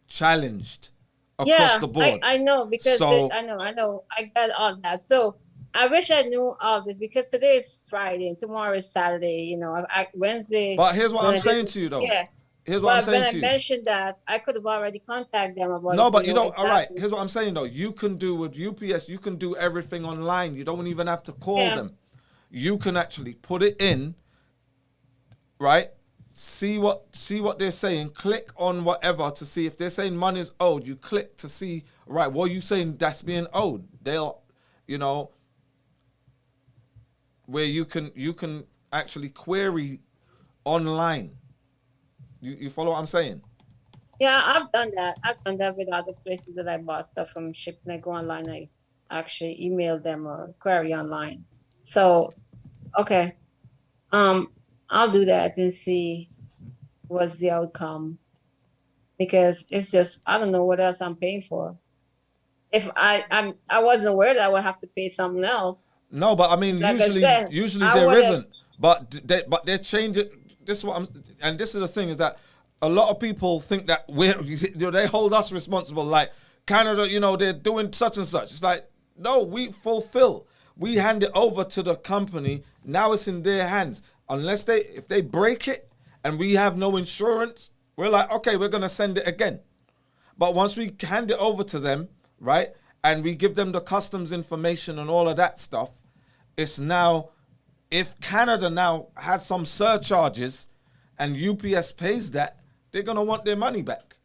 challenged across the board. I know, because I know. I got all that. So I wish I knew all this, because today is Friday and tomorrow is Saturday. You know, Wednesday. But here's what I'm saying to you, though. Yeah. Here's what I'm saying to you. When I mentioned that, I could have already contacted them about it. No, but you don't. Exactly. All right. Here's what I'm saying, though. You can do with UPS. You can do everything online. You don't even have to call them. You can actually put it in, right? See what they're saying. Click on whatever to see if they're saying money's owed. You click to see, right, what are you saying that's being owed? They'll, you know, where you can actually query online. You follow what I'm saying? Yeah, I've done that. I've done that with other places that I bought stuff from shipping. I go online, I actually email them or query online. So, okay. I'll do that and see what's the outcome, because it's just, I don't know what else I'm paying for. If I wasn't aware that I would have to pay something else. No, but I mean, like usually there isn't. But they're changing. This is what and this is the thing, is that a lot of people think that they hold us responsible. Like Canada, you know, they're doing such and such. It's like, no, we fulfill. We hand it over to the company. Now it's in their hands. If they break it and we have no insurance, we're like, okay, we're going to send it again. But once we hand it over to them, right, and we give them the customs information and all of that stuff, it's now, if Canada now has some surcharges and UPS pays that, they're going to want their money back.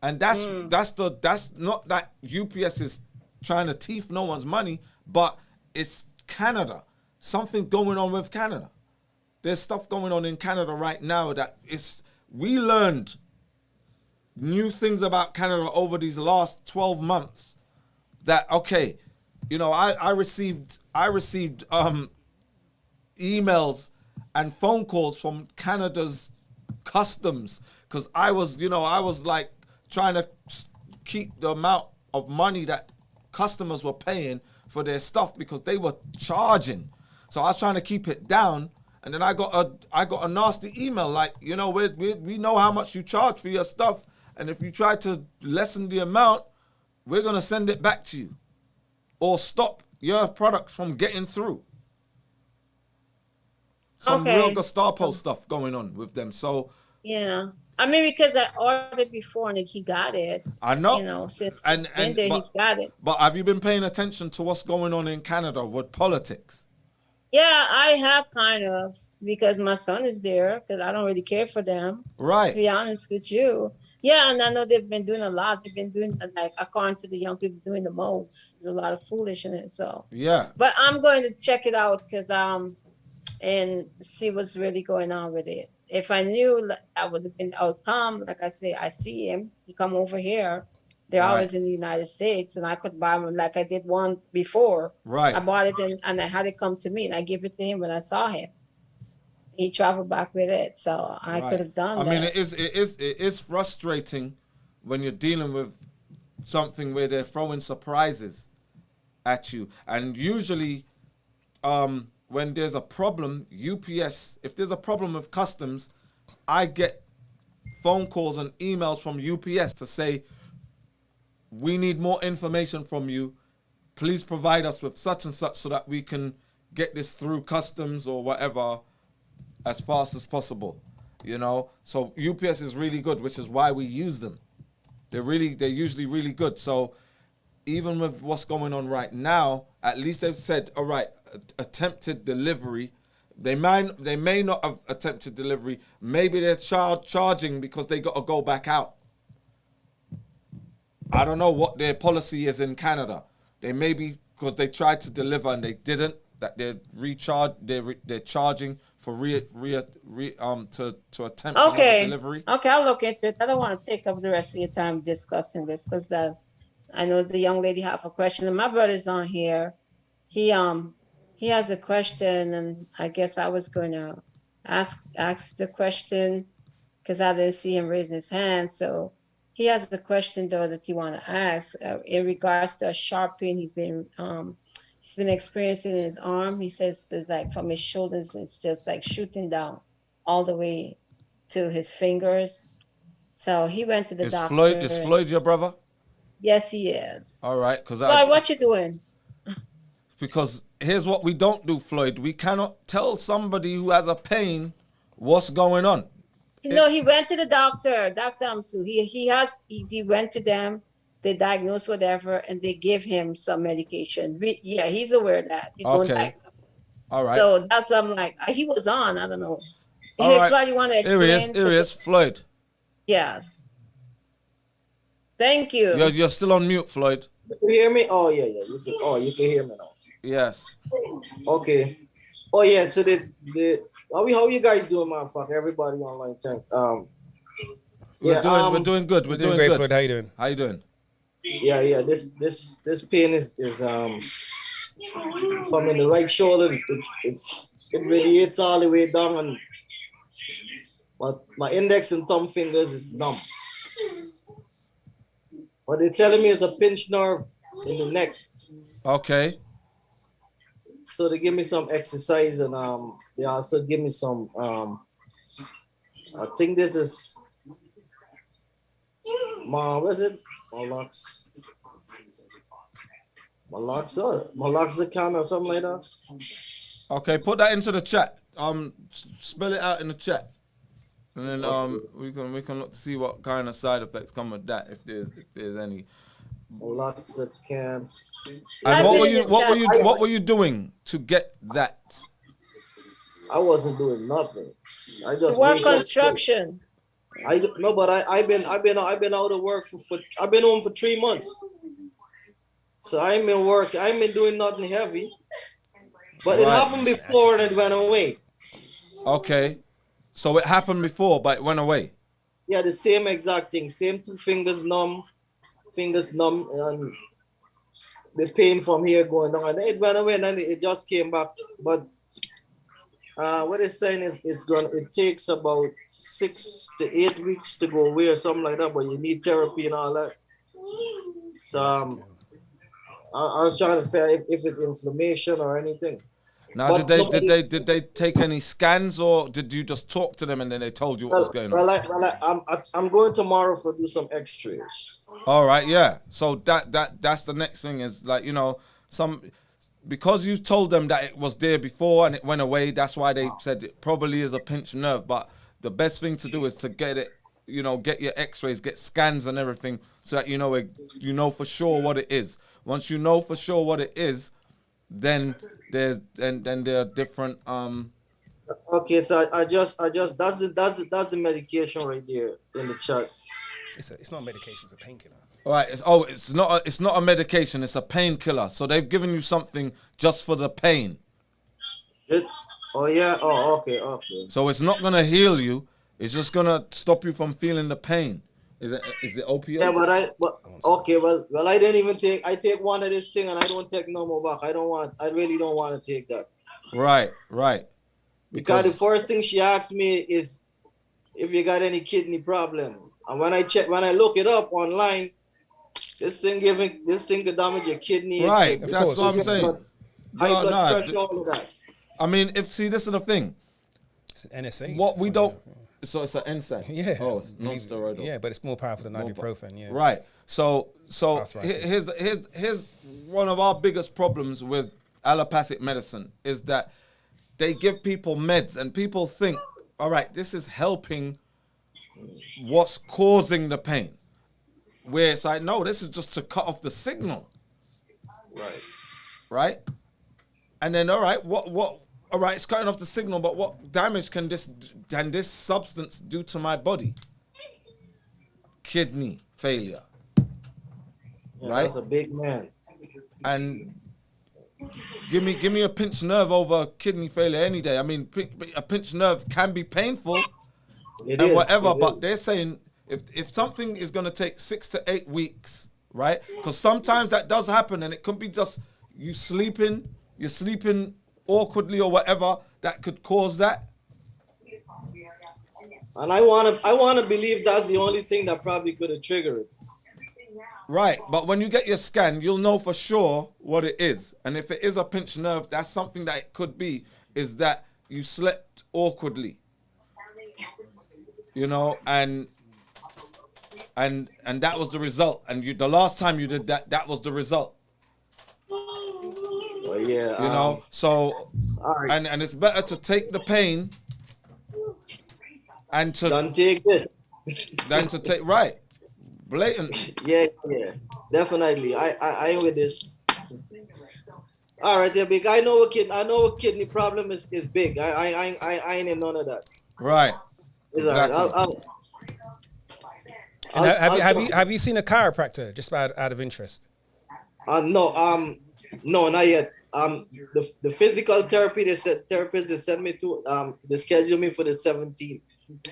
And that's not that UPS is trying to thief no one's money, but it's Canada. Something going on with Canada. There's stuff going on in Canada right now that we learned new things about Canada over these last 12 months. That, okay, you know, I received emails and phone calls from Canada's customs, because I was like trying to keep the amount of money that customers were paying for their stuff, because they were charging. So I was trying to keep it down, and then I got a nasty email like, you know, we know how much you charge for your stuff, and if you try to lessen the amount, we're gonna send it back to you, or stop your products from getting through. Some real Gestapo stuff going on with them. So yeah, I mean, because I ordered before and he got it. I know. You know, since he's got it. But have you been paying attention to what's going on in Canada with politics? Yeah, I have kind of, because my son is there, because I don't really care for them. Right. To be honest with you. Yeah, and I know they've been doing a lot. They've been doing, like, according to the young people, doing the most. There's a lot of foolish in it. So Yeah. but I'm going to check it out because and see what's really going on with it. If I knew, like, I would have been outcome. Like I say, I see him. He come over here. They're Right. always in the United States, and I could buy them like I did one before. Right. I bought it and I had it come to me, and I give it to him when I saw him. He traveled back with it, so I could have done that. I mean, it is frustrating when you're dealing with something where they're throwing surprises at you, and usually, when there's a problem, UPS, if there's a problem with customs, I get phone calls and emails from UPS to say, we need more information from you. Please provide us with such and such so that we can get this through customs or whatever as fast as possible. You know, so UPS is really good, which is why we use them. They're usually really good. So even with what's going on right now, at least they've said, all right, attempted delivery. They may not have attempted delivery. Maybe they're charging because they got to go back out. I don't know what their policy is in Canada. They may be because they tried to deliver and they didn't. That they're charging for to attempt delivery. Okay, I'll look into it. I don't want to take up the rest of your time discussing this because I know the young lady have a question, and my brother's on here. He has a question, and I guess I was going to ask the question because I didn't see him raising his hand. So he has the question though that he want to ask in regards to a sharp pain he's been experiencing in his arm. He says it's like from his shoulders, it's just like shooting down all the way to his fingers. So he went to the doctor. Is Floyd your brother? Yes, he is. All right, Floyd, what you doing? Because here's what we don't do, Floyd. We cannot tell somebody who has a pain what's going on. No, he went to the doctor, Dr. Amsu. He went to them. They diagnose whatever, and they give him some medication. Yeah, he's aware of that. Okay. All right. So that's what I'm like. He was on. I don't know. All right. Floyd, you want to explain? Here he is, Floyd. Yes. Thank you. You're still on mute, Floyd. You hear me? Oh yeah. You can hear me now. Yes. Okay. Oh yeah. So how you guys doing, motherfucker? Everybody online, thank. We're doing good. We're doing great, good. Floyd. How you doing? How you doing? Yeah. This pain is from in the right shoulder. It radiates all the way down, and my index and thumb fingers is numb. What they're telling me is a pinched nerve in the neck. Okay. So they give me some exercise, and they also give me some I think this is Malaxicam or something like that. Okay, put that into the chat. Spell it out in the chat, and then we can look to see what kind of side effects come with that, if there's any. Malaxicam. And what were you doing to get that? I wasn't doing nothing. I just work construction. I've been out of work I've been home for 3 months. So I ain't been working. I ain't been doing nothing heavy. But it happened before and it went away. Okay. So it happened before, but it went away. Yeah, the same exact thing. Same two fingers numb, and the pain from here going down. And it went away and then it just came back. But what it's saying is it takes about 6 to 8 weeks to go away or something like that, but you need therapy and all that. So I was trying to figure if it's inflammation or anything. Now, did they take any scans, or did you just talk to them and then they told you what was going on? I'm going tomorrow for do some X-rays. All right, yeah. So that's the next thing is, like, you know, because you told them that it was there before and it went away. That's why they said it probably is a pinched nerve. But the best thing to do is to get it, you know, get your X-rays, get scans and everything, so that you know for sure what it is. Once you know for sure what it is, then there are different. Okay, so I just that's the medication right there in the chat. It's not a medication, it's a painkiller. All right. It's not a medication. It's a painkiller. So they've given you something just for the pain. Okay. So it's not gonna heal you. It's just gonna stop you from feeling the pain. Is it opioid? Yeah, well, I didn't even take. I take one of this thing, and I don't take no more back. I really don't want to take that. Right. Because the first thing she asked me is if you got any kidney problem, and when I look it up online, this thing could damage your kidney. Right, that's what I'm saying. High blood pressure, all of that. I mean, this is the thing. It's an NSA. What we don't. So it's an NSAID. Yeah. Oh, non-steroidal. Yeah, but it's more powerful than ibuprofen. Yeah. Right. So here's one of our biggest problems with allopathic medicine is that they give people meds and people think, all right, this is helping what's causing the pain. Where it's like, no, this is just to cut off the signal. Right. And then, all right, all right, it's cutting off the signal, but what damage can this substance do to my body? Kidney failure. Right? That's a big man. And give me a pinched nerve over kidney failure any day. I mean, a pinched nerve can be painful but they're saying if something is going to take 6 to 8 weeks, right? Because sometimes that does happen, and it could be just you're sleeping awkwardly or whatever that could cause that. And I wanna believe that's the only thing that probably could have triggered it. Right, but when you get your scan, you'll know for sure what it is. And if it is a pinched nerve, that's something that it could be, is that you slept awkwardly. You know, and that was the result. And the last time you did that was the result. Well, yeah. You know, so right. and it's better to take the pain and to don't take it than to take blatant. Yeah, definitely. I with this. All right, they're big. I know a kidney problem is big. I ain't in none of that. Right. Exactly. Have you seen a chiropractor? Just out of interest. No, not yet. The physical therapy therapist they sent me to they scheduled me for the 17th.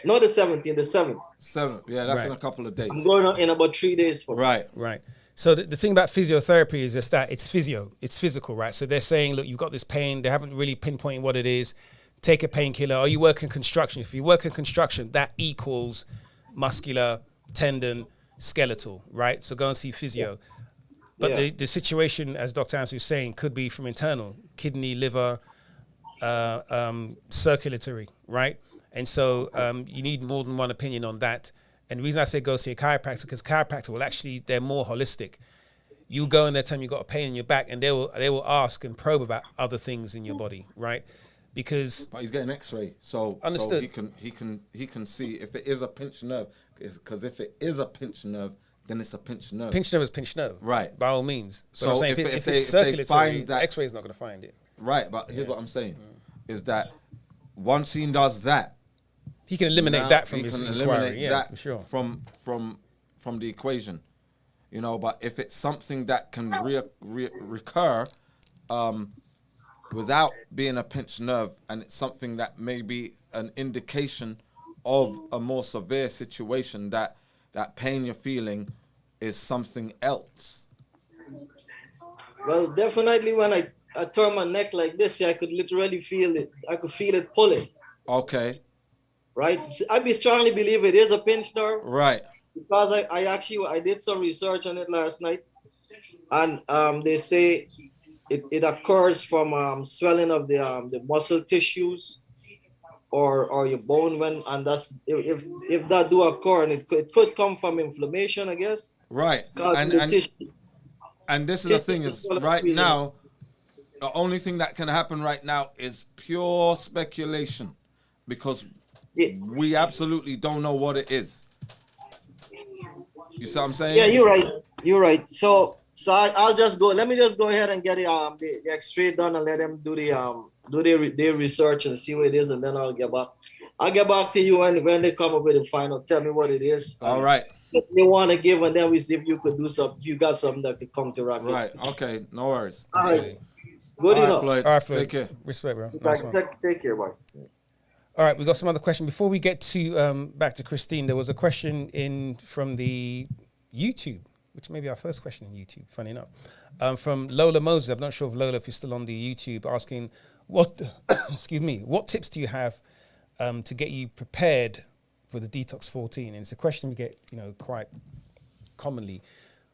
Not the 17th, the 7th. 7th, yeah, that's in a couple of days. I'm going on in about 3 days. Right. So the thing about physiotherapy is just that it's physical, right? So they're saying, look, you've got this pain. They haven't really pinpointed what it is. Take a painkiller. Are you working construction? If you work in construction, that equals muscular, tendon, skeletal, right? So go and see physio. But the situation, as Dr. Ansu was saying, could be from internal, kidney, liver, circulatory, right? And so you need more than one opinion on that. And the reason I say go see a chiropractor, because chiropractor will actually, they're more holistic. You go in there, tell them you've got a pain in your back, and they will ask and probe about other things in your body, right? But he's getting X-ray, so understood. So he can see if it is a pinched nerve, because if it is a pinched nerve, then it's a pinched nerve. Pinched nerve is pinched nerve, right? By all means. But so I'm saying if it's circulatory, the X-ray is not going to find it. Right, but here's what I'm saying: is that once he does that, he can eliminate that from his inquiry. That for sure. From the equation, you know. But if it's something that can recur, without being a pinched nerve, and it's something that may be an indication of a more severe situation, that pain you're feeling is something else. Well, definitely when I turn my neck like this, I could literally feel it. I could feel it pulling. Okay. Right? I strongly believe it is a pinched nerve. Right. Because I did some research on it last night. And they say it occurs from swelling of the muscle tissues or your bone and that's if that do occur, and it could come from inflammation, I guess. Right. And this is the thing is right now, the only thing that can happen right now is pure speculation, because we absolutely don't know what it is. You see what I'm saying? Yeah, you're right. So I'll just go. Let me just go ahead and get the X-ray done and let them do their research and see what it is, and then I'll get back. I'll get back to you when they come up with the final. Tell me what it is. All right. you want to give, and then we see if you could do something. You got something that could counteract it. Right. Okay. No worries. All right. Good All right, enough. Floyd. All right, Floyd. Take care. Respect, bro. Nice one. Take care, boy. All right, we got some other question. Before we get to back to Christine, there was a question in from the YouTube, which may be our first question in YouTube, funny enough, from Lola Moses. I'm not sure if Lola, if you're still on the YouTube, asking what, excuse me, what tips do you have to get you prepared for the Detox 14? And it's a question we get, quite commonly.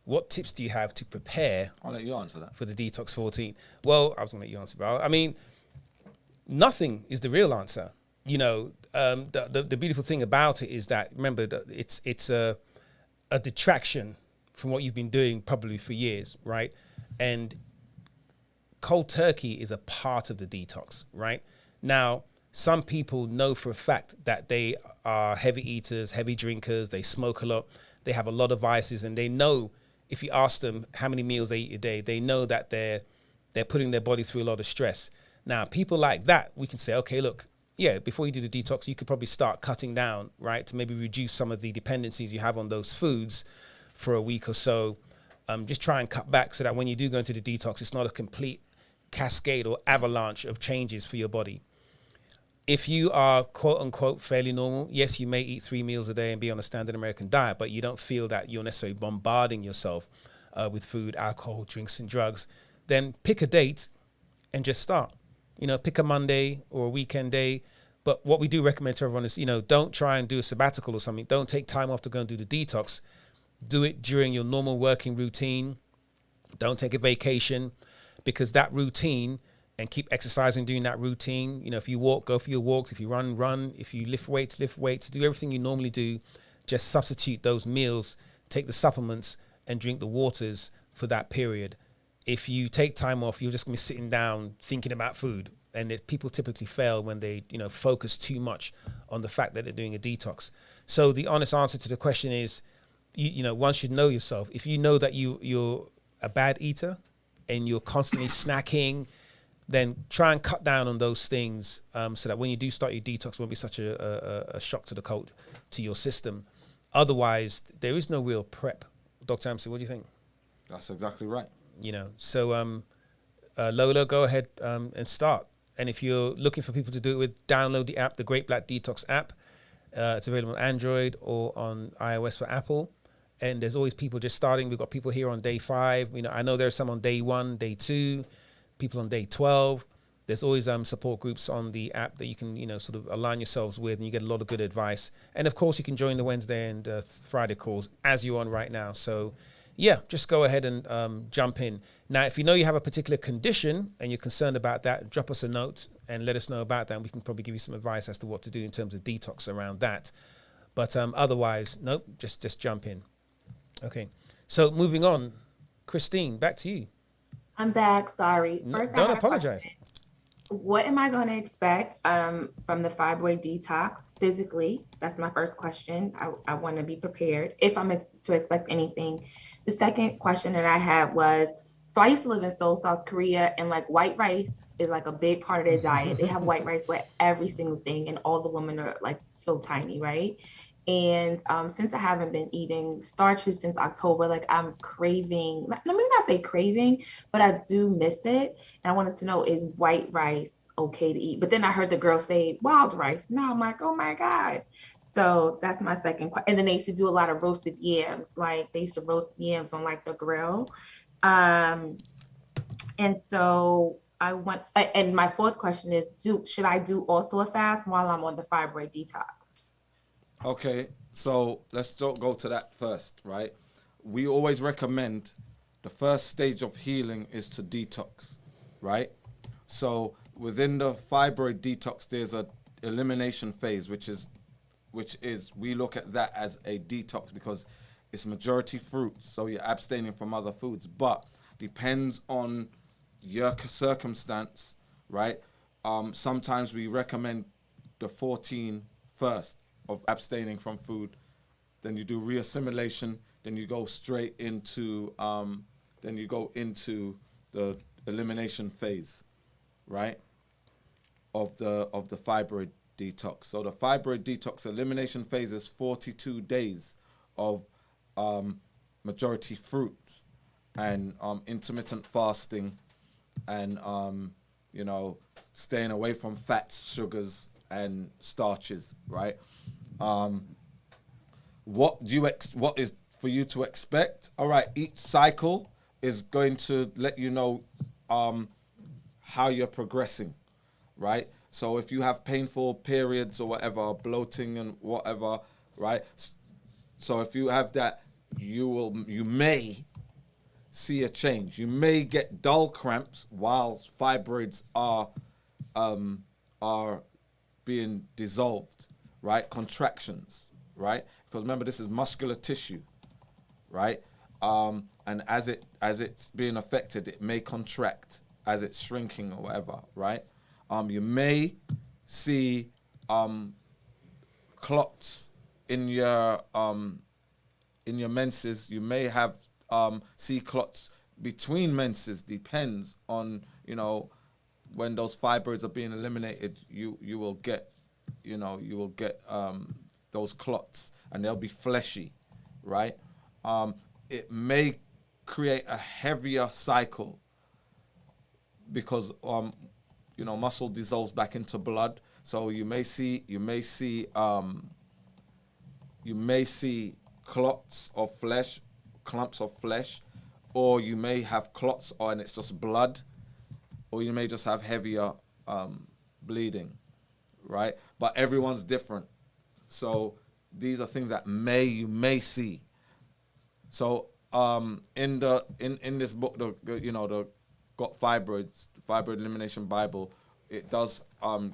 What tips do you have to prepare? I'll let you answer that. For the Detox 14. Well, I was going to let you answer, but I mean, nothing is the real answer. The beautiful thing about it is that, remember, that it's a detraction from what you've been doing probably for years, right? And cold turkey is a part of the detox, right? Now, some people know for a fact that they are heavy eaters, heavy drinkers, they smoke a lot, they have a lot of vices, and they know if you ask them how many meals they eat a day, they know that they're putting their body through a lot of stress. Now, people like that, we can say, okay, look, yeah, before you do the detox, you could probably start cutting down, right, to maybe reduce some of the dependencies you have on those foods for a week or so. Just try and cut back so that when you do go into the detox, it's not a complete cascade or avalanche of changes for your body. If you are quote unquote fairly normal, yes, you may eat 3 meals a day and be on a standard American diet, but you don't feel that you're necessarily bombarding yourself with food, alcohol, drinks, and drugs, then pick a date and just start. Pick a Monday or a weekend day. But what we do recommend to everyone is, don't try and do a sabbatical or something. Don't take time off to go and do the detox. Do it during your normal working routine. Don't take a vacation, because that routine, and keep exercising doing that routine. If you walk, go for your walks. If you run. If you lift weights. Do everything you normally do. Just substitute those meals, take the supplements, and drink the waters for that period. If you take time off, you're just going to be sitting down thinking about food. And people typically fail when they, focus too much on the fact that they're doing a detox. So the honest answer to the question is, one should know yourself. If you know that you're a bad eater and you're constantly snacking, then try and cut down on those things so that when you do start your detox, it won't be such a shock to the cult, to your system. Otherwise, there is no real prep. Dr. Amsi, what do you think? That's exactly right. So Lola, go ahead and start. And if you're looking for people to do it with, download the app, the Great Black Detox app. It's available on Android or on iOS for Apple. And there's always people just starting. We've got people here on day 5. I know there's some on day 1, day 2, people on day 12. There's always support groups on the app that you can, sort of align yourselves with, and you get a lot of good advice. And of course, you can join the Wednesday and Friday calls as you're on right now. So yeah, just go ahead and jump in. Now, if you know you have a particular condition and you're concerned about that, drop us a note and let us know about that. And we can probably give you some advice as to what to do in terms of detox around that. But otherwise, nope, just jump in. Okay, so moving on. Christine, back to you. I'm back, sorry. First, don't apologize. What am I going to expect from the fibroid detox physically? That's my first question. I want to be prepared if I'm to expect anything. The second question that I had was, so I used to live in Seoul, South Korea, and like white rice is like a big part of their diet. They have white rice with every single thing, and all the women are like so tiny, right? And since I haven't been eating starches since October, like I'm craving, let me not say craving, but I do miss it. And I wanted to know, is white rice okay to eat? But then I heard the girl say wild rice. Now I'm like, oh my God. So that's my second question. And then they used to do a lot of roasted yams. Like they used to roast yams on like the grill. And so I want, and my fourth question is, should I do also a fast while I'm on the fibroid detox? Okay, so let's go to that first, right? We always recommend the first stage of healing is to detox, right? So within the fibroid detox, there's a elimination phase, which is we look at that as a detox because it's majority fruits, so you're abstaining from other foods, but depends on your circumstance, right? Sometimes we recommend the 14 first of abstaining from food, then you do reassimilation, then you go straight into the elimination phase, right, of the fibroid detox. So the fibroid detox elimination phase is 42 days of majority fruit and intermittent fasting and you know, staying away from fats, sugars, and starches, right? What is for you to expect? All right, each cycle is going to let you know how you're progressing, right? So if you have painful periods or whatever, bloating and whatever, right? So if you have that, you may see a change. You may get dull cramps while fibroids are being dissolved, right? Contractions, right? Because remember, this is muscular tissue, right? And as it's being affected, it may contract as it's shrinking or whatever, right? You may see clots in your menses. You may have see clots between menses. Depends on, you know, when those fibroids are being eliminated. You will get those clots, and they'll be fleshy, right? It may create a heavier cycle because you know, muscle dissolves back into blood. So you may see clots of flesh, clumps of flesh, or you may have clots and it's just blood, or you may just have heavier bleeding, right? But everyone's different. So these are things that you may see. So in this book, the Got Fibroids, Fibroid Elimination Bible, it does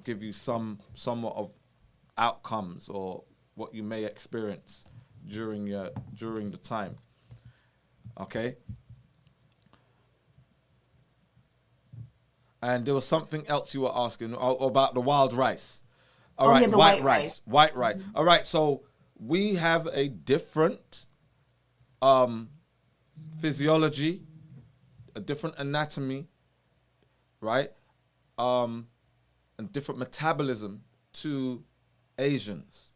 give you somewhat of outcomes or what you may experience during the time. Okay. And there was something else you were asking about the wild rice. All right, yeah, white rice. White rice. Mm-hmm. All right, so we have a different physiology, a different anatomy, right? And different metabolism to Asians,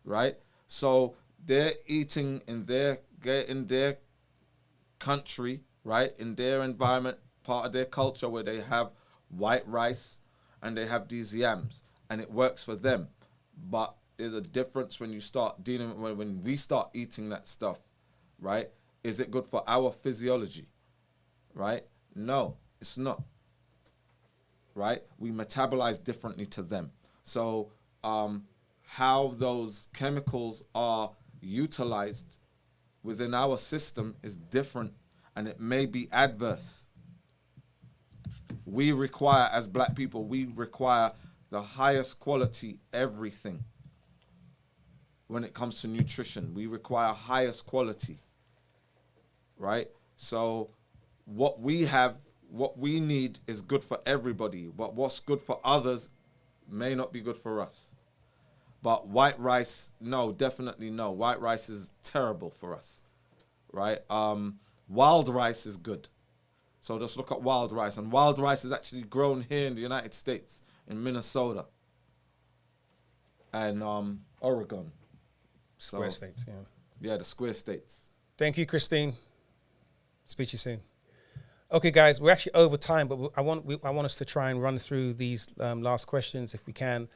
right? So they're eating in their country, right? In their environment, part of their culture where they have white rice and they have these yams, and it works for them. But there's a difference when you start dealing when we start eating that stuff, right? Is it good for our physiology, right? No, it's not, right? We metabolize differently to them. So how those chemicals are utilized within our system is different, and it may be adverse. We require, as black people, we require the highest quality everything. When it comes to nutrition, we require highest quality, right? So what we need is good for everybody, but what's good for others may not be good for us. But white rice, no, definitely no. White rice is terrible for us, right? Wild rice is good. So just look at wild rice. And wild rice is actually grown here in the United States, in Minnesota and Oregon. Square states, yeah. Yeah, the square states. Thank you, Christine. Speak to you soon. Okay, guys, we're actually over time, but I want us to try and run through these last questions if we can.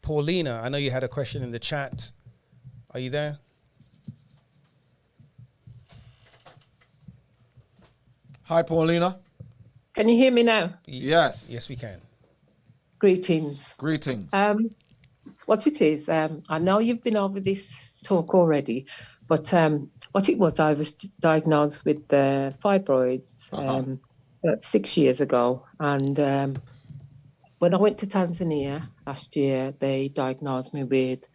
Paulina, I know you had a question in the chat. Are you there? Hi, Paulina. Can you hear me now? Yes. Yes, we can. Greetings. Greetings. What it is, I know you've been over this talk already, but what it was, I was diagnosed with fibroids 6 years ago. And when I went to Tanzania last year, they diagnosed me with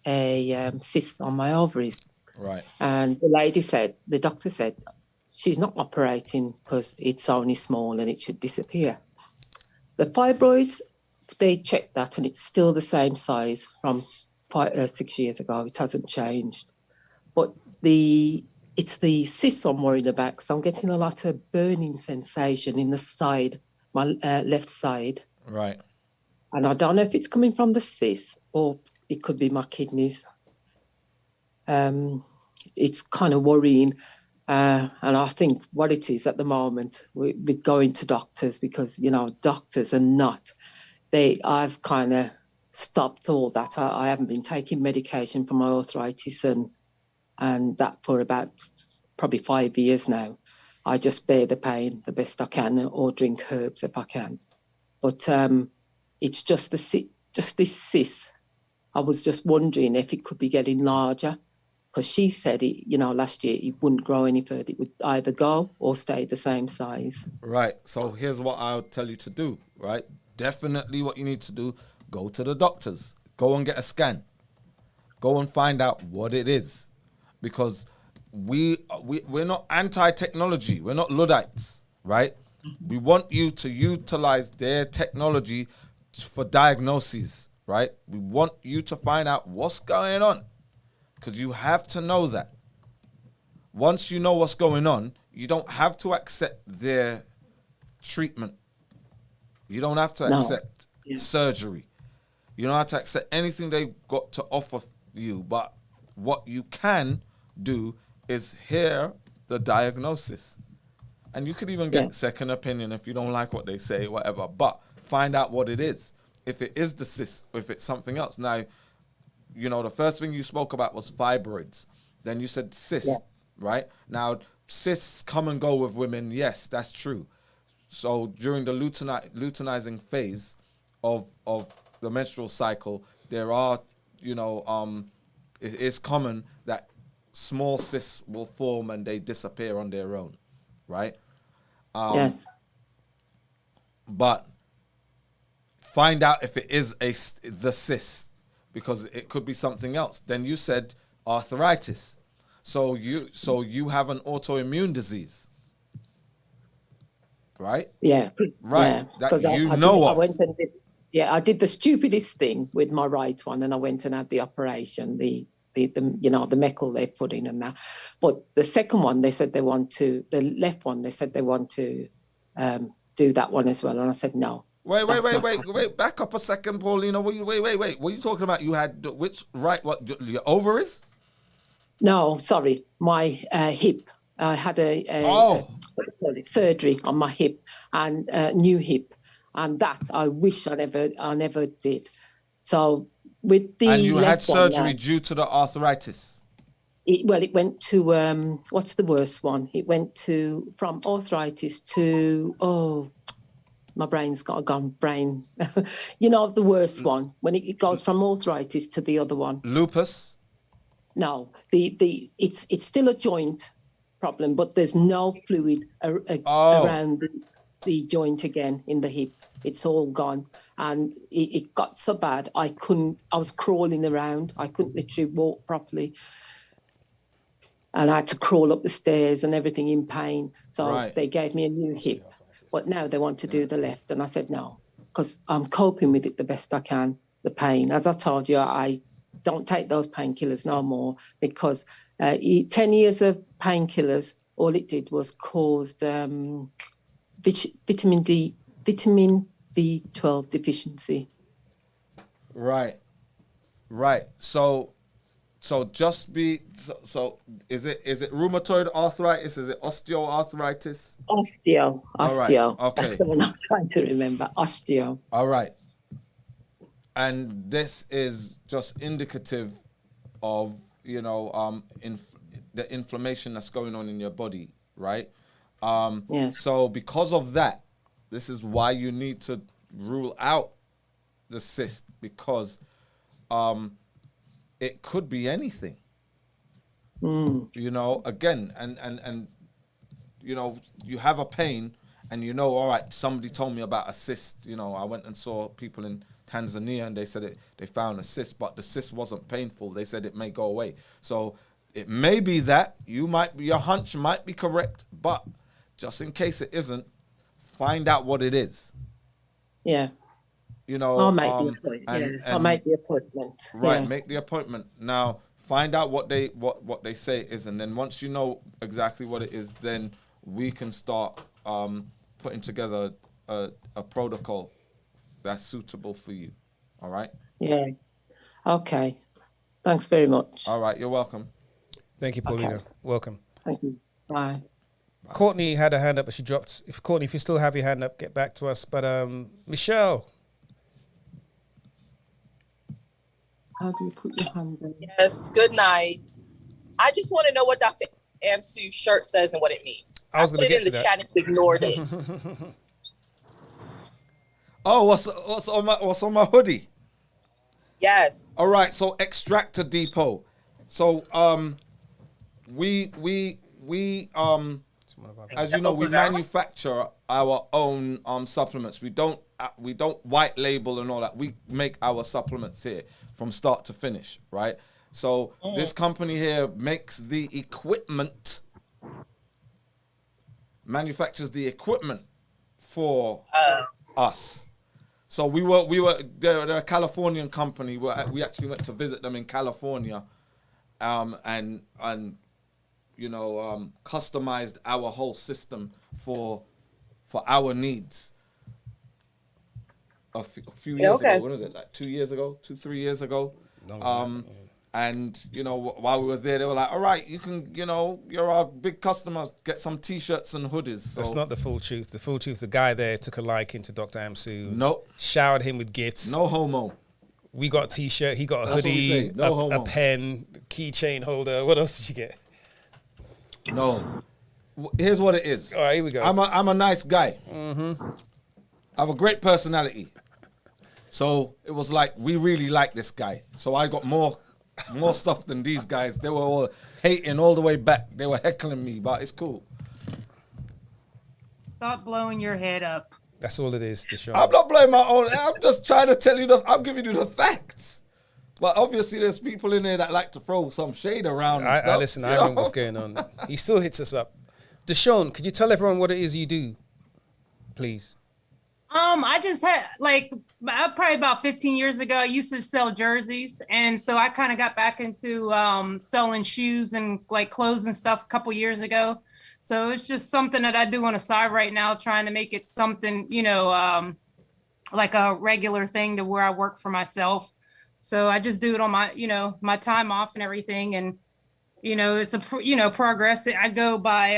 a cyst on my ovaries. Right. And the doctor said, she's not operating because it's only small and it should disappear. The fibroids, they checked that and it's still the same size from 6 years ago. It hasn't changed. But it's the cysts I'm worried about, because I'm getting a lot of burning sensation in the side, my left side. Right. And I don't know if it's coming from the cysts or it could be my kidneys. it's kind of worrying. And I think what it is at the moment with going to doctors, because, you know, doctors are not, I've kind of stopped all that. I haven't been taking medication for my arthritis and that for about probably 5 years now. I just bear the pain the best I can, or drink herbs if I can. But it's just this cyst. I was just wondering if it could be getting larger, because she said it, you know, last year it wouldn't grow any further. It would either go or stay the same size. Right. So here's what I'll tell you to do, right? Definitely what you need to do, go to the doctors. Go and get a scan. Go and find out what it is. Because we're not anti-technology. We're not Luddites, right? We want you to utilize their technology for diagnoses, right? We want you to find out what's going on, because you have to know that. Once you know what's going on, you don't have to accept their treatment. You don't have to accept surgery. You don't have to accept anything they've got to offer you. But what you can do is hear the diagnosis. And you could even get second opinion if you don't like what they say, whatever. But find out what it is. If it is the cyst, or if it's something else. Now, you know, the first thing you spoke about was fibroids. Then you said cysts, right? Now, cysts come and go with women. Yes, that's true. So during the luteinizing phase of the menstrual cycle, there are, you know, it is common that small cysts will form and they disappear on their own, right? Yes. But find out if it is the cyst, because it could be something else. Then you said arthritis. So you have an autoimmune disease, right? Yeah. Right. Yeah. That I went and I did the stupidest thing with my right one, and I went and had the operation, the you know, the metal they put in and that. But the second one, they said they want to, the left one, they said they want to do that one as well. And I said, no. Wait, back up a second, Paulina. Wait. What are you talking about? You had which what, your ovaries? No, sorry. My hip. I had surgery on my hip, and new hip. And that I wish I never did. So with the and you had surgery one, due to the arthritis. It went to what's the worst one? It went to from arthritis to my brain's got a gone brain. You know, the worst one when it goes from arthritis to the other one. Lupus. No, it's still a joint problem, but there's no fluid around the joint again in the hip. It's all gone. And it got so bad, I was crawling around. I couldn't literally walk properly. And I had to crawl up the stairs and everything in pain. So they gave me a new hip. But now they want to do the left. And I said no, because I'm coping with it the best I can, the pain. As I told you, I don't take those painkillers no more, because 10 years of painkillers, all it did was caused vitamin B12 deficiency. Right. So is it rheumatoid arthritis? Is it osteoarthritis? Osteo. Right. Okay. That's the one I'm trying to remember. Osteo. All right. And this is just indicative of, you know, the inflammation that's going on in your body, right? Yes. So because of that, this is why you need to rule out the cyst, because it could be anything. You know, again, and you know, you have a pain and you know, all right, somebody told me about a cyst. You know, I went and saw people in Tanzania and they said they found a cyst, but the cyst wasn't painful. They said it may go away. So it may be that your hunch might be correct, but just in case it isn't, find out what it is. Yeah. You know, I'll make the appointment. I'll make the appointment. Right, make the appointment. Now, find out what they say it is, and then once you know exactly what it is, then we can start putting together a protocol that's suitable for you. All right? Yeah. Okay. Thanks very much. All right, you're welcome. Thank you, Paulina. Okay. Welcome. Thank you. Bye. Courtney had her hand up, but she dropped. Courtney, if you still have your hand up, get back to us. But Michelle. How do you put your hand in? Yes, good night. I just want to know what Dr. Amsu's shirt says and what it means. I was put it in the chat and ignored it. Oh, what's on my hoodie? Yes. All right, so Extractor Depot. So we as you know, we manufacture our own supplements. We don't white label and all that. We make our supplements here from start to finish, right? So this company here makes the equipment, manufactures the equipment for us. So they're a Californian company. We actually went to visit them in California, and you know, customized our whole system for our needs. A few years ago, when was it? Like 3 years ago. And you know, while we were there, they were like, "All right, you can, you know, you're our big customer. Get some T-shirts and hoodies." So. That's not the full truth. The full truth, the guy there took a liking to Dr. Amsu. Nope. Showered him with gifts. No homo. We got a T-shirt. He got a hoodie, a pen, keychain holder. What else did you get? No. Here's what it is. All right, here we go. I'm a nice guy. I have a great personality. So it was like, we really like this guy. So I got more stuff than these guys. They were all hating all the way back. They were heckling me, but it's cool. Stop blowing your head up. That's all it is, Deshaun. I'm not blowing my own. I'm just trying to tell you I'm giving you the facts. But obviously there's people in there that like to throw some shade around. I listen, I know what's going on. He still hits us up. Deshaun, could you tell everyone what it is you do, please? I just had probably about 15 years ago, I used to sell jerseys. And so I kind of got back into selling shoes and like clothes and stuff a couple years ago. So it's just something that I do on the side right now, trying to make it something, you know, like a regular thing to where I work for myself. So I just do it on my, you know, my time off and everything. And, you know, it's progress. I go by,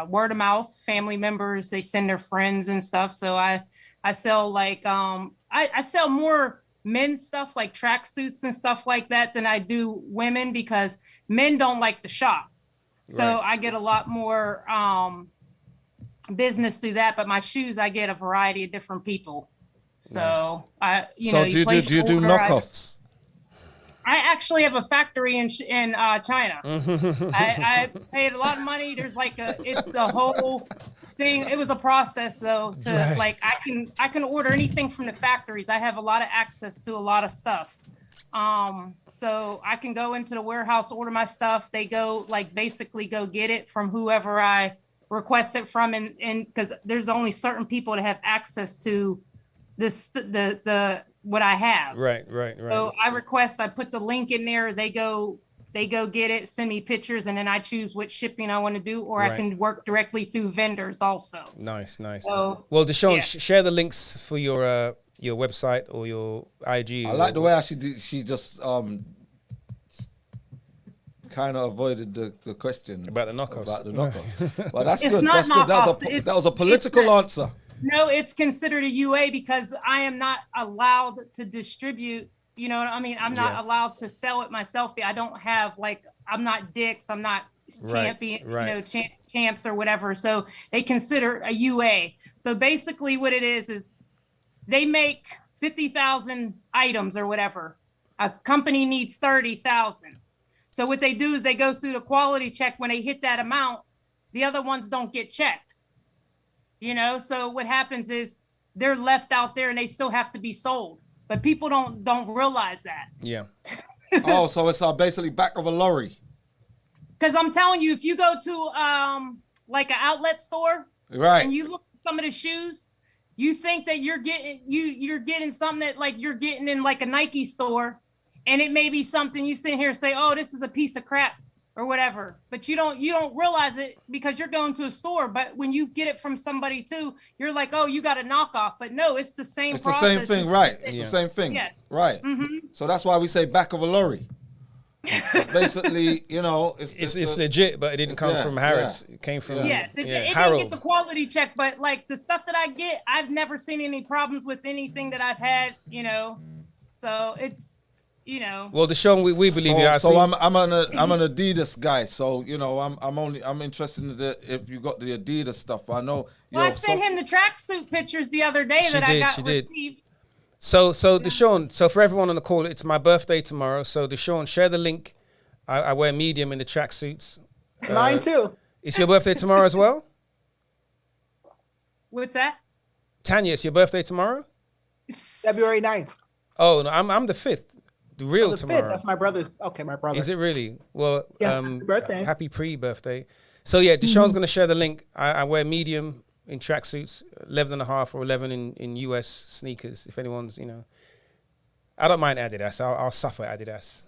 word of mouth. Family members, they send their friends and stuff. So I sell like, I sell more men's stuff like tracksuits and stuff like that than I do women, because men don't like to shop. So right. I get a lot more business through that. But my shoes, I get a variety of different people. So nice. Do you do knockoffs? I actually have a factory in China. I paid a lot of money. There's it's a whole thing. It was a process though I can order anything from the factories. I have a lot of access to a lot of stuff. So I can go into the warehouse, order my stuff. They go basically go get it from whoever I request it from, and because there's only certain people that have access to the what I have. Right. So I put the link in there. They go get it, send me pictures, and then I choose which shipping I want to do, or I can work directly through vendors also. Nice. So, well, Deshaun, share the links for your website or your IG. I like the way she just kind of avoided the question about the knockoffs. Well, that's good. That's good. That was a political answer. No, it's considered a UA because I am not allowed to distribute. You know what I mean? I'm not allowed to sell it myself. I don't have I'm not Dick's. I'm not champion, champs or whatever. So they consider a UA. So basically what it is they make 50,000 items or whatever. A company needs 30,000. So what they do is they go through the quality check. When they hit that amount, the other ones don't get checked. You know, so what happens is they're left out there and they still have to be sold, but people don't realize that. Yeah. Oh, so it's basically back of a lorry. Because I'm telling you, if you go to an outlet store, right, and you look at some of the shoes, you think that you're getting something that you're getting in a Nike store, and it may be something you sit here and say, oh, this is a piece of crap or whatever, but you don't realize it because you're going to a store. But when you get it from somebody too, you're like, oh, you got a knockoff. But no, it's the same process. The same thing, right? It's the same thing, right? Mm-hmm. So that's why we say back of a lorry. It's basically, you know, it's legit, but it didn't come from Harrods. It came from it didn't get the quality check, but like the stuff that I get, I've never seen any problems with anything that I've had, you know. So it's, you know. Well, Deshaun, we believe you. So I'm an Adidas guy. So you know, I'm interested in if you got the Adidas stuff. I know. Well, I sent him the tracksuit pictures the other day that I got received. So Deshaun, so for everyone on the call, it's my birthday tomorrow. So Deshaun, share the link. I wear medium in the tracksuits. Mine too. It's your birthday tomorrow as well? What's that? Tanya, it's your birthday tomorrow? February 9th. Oh, no, I'm the 5th. The real tomorrow. 5th. That's my brother's. Okay, my brother. Is it really? Well, happy birthday. Happy pre-birthday. So yeah, Deshaun's going to share the link. I wear medium in tracksuits, 11.5 or 11 in US sneakers. If anyone's, you know, I don't mind Adidas. I'll suffer Adidas.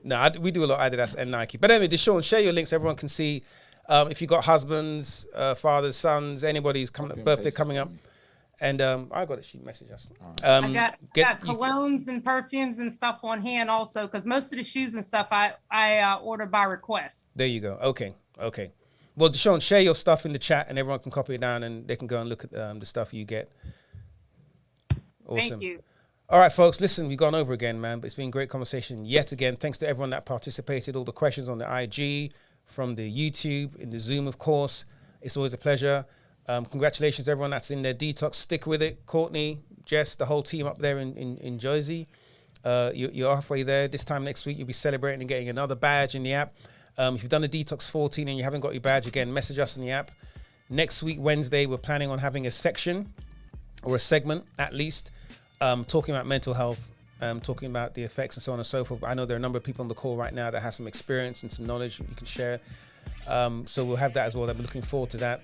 No, we do a lot of Adidas and Nike. But anyway, Deshaun, share your links. Everyone can see. If you got husbands, fathers, sons, anybody's birthday coming up. And I got it. She messaged us. I got colognes and perfumes and stuff on hand also, because most of the shoes and stuff I order by request. There you go. Okay. Well, Deshaun, share your stuff in the chat, and everyone can copy it down, and they can go and look at the stuff you get. Awesome. Thank you. All right, folks, listen, we've gone over again, man, but it's been a great conversation yet again. Thanks to everyone that participated, all the questions on the IG, from the YouTube, in the Zoom, of course. It's always a pleasure. Congratulations to everyone that's in their detox. Stick with it. Courtney, Jess, the whole team up there in Jersey. You're halfway there. This time next week, you'll be celebrating and getting another badge in the app. If you've done the Detox 14 and you haven't got your badge, again, message us in the app. Next week, Wednesday, we're planning on having a section or a segment, at least, talking about mental health, talking about the effects and so on and so forth. I know there are a number of people on the call right now that have some experience and some knowledge you can share. So we'll have that as well. I'm looking forward to that.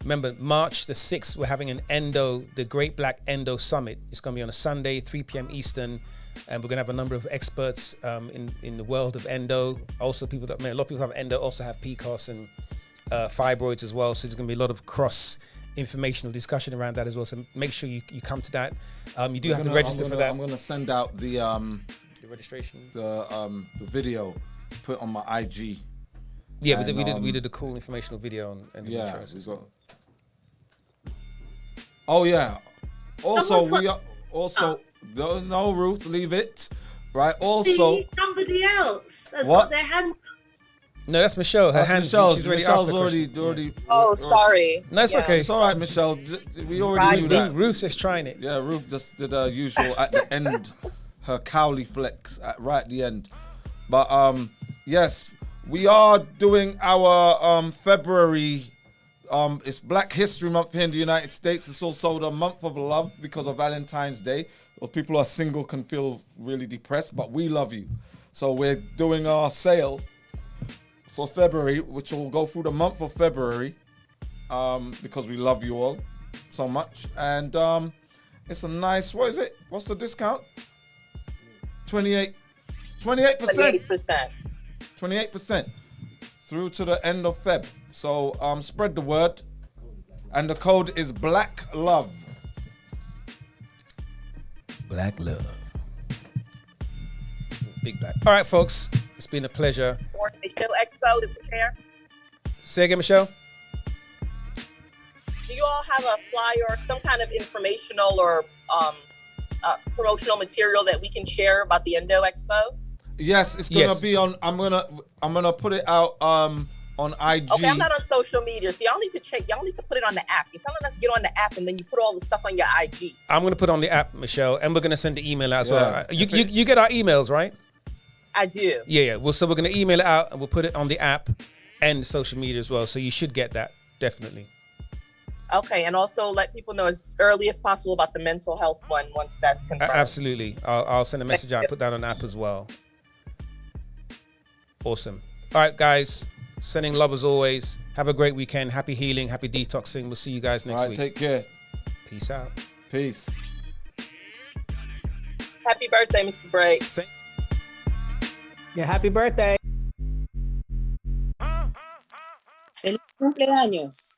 Remember, March the 6th, we're having the Great Black Endo Summit. It's going to be on a Sunday, 3 p.m. Eastern. And we're going to have a number of experts in the world of endo. Also, a lot of people have endo, also have PCOS and fibroids as well. So there's going to be a lot of cross-informational discussion around that as well. So make sure you come to that. You do have to register for that. I'm going to send out the registration, the video, put it on my IG. Yeah, and, we did a cool informational video on endometriosis as well. Oh yeah. Also, no, Ruth, leave it. Right. Also, somebody else has what? got their hand. No, that's Michelle. She's already asked the already. Oh, sorry. No, it's okay. It's all right, Michelle. We already knew that. Ruth's just trying it. Yeah, Ruth just did her usual at the end, her cowley flex right at the end. But yes, we are doing our February. It's Black History Month here in the United States. It's also the month of love because of Valentine's Day. If people who are single can feel really depressed, but we love you. So we're doing our sale for February, which will go through the month of February, because we love you all so much. And it's a nice, what is it? What's the discount? 28%. 28% through to the end of Feb. So spread the word. And the code is Black Love. Black Love. Big Black. All right, folks. It's been a pleasure. Still Expo to prepare. Say again, Michelle. Do you all have a flyer or some kind of informational or promotional material that we can share about the Endo Expo? Yes, it's gonna be on. I'm gonna put it out on IG. Okay, I'm not on social media, so y'all need to check. Y'all need to put it on the app. You're telling us to get on the app, and then you put all the stuff on your IG. I'm gonna put on the app, Michelle, and we're gonna send the email out as well. You get our emails, right? I do. Yeah. Well, so we're gonna email it out, and we'll put it on the app and social media as well. So you should get that definitely. Okay, and also let people know as early as possible about the mental health one once that's confirmed. Absolutely, I'll send a message out, put that on the app as well. Awesome. All right, guys. Sending love as always. Have a great weekend. Happy healing. Happy detoxing. We'll see you guys next week. Take care. Peace out. Peace. Happy birthday, Mr. Bray. Yeah, happy birthday. Feliz cumpleaños.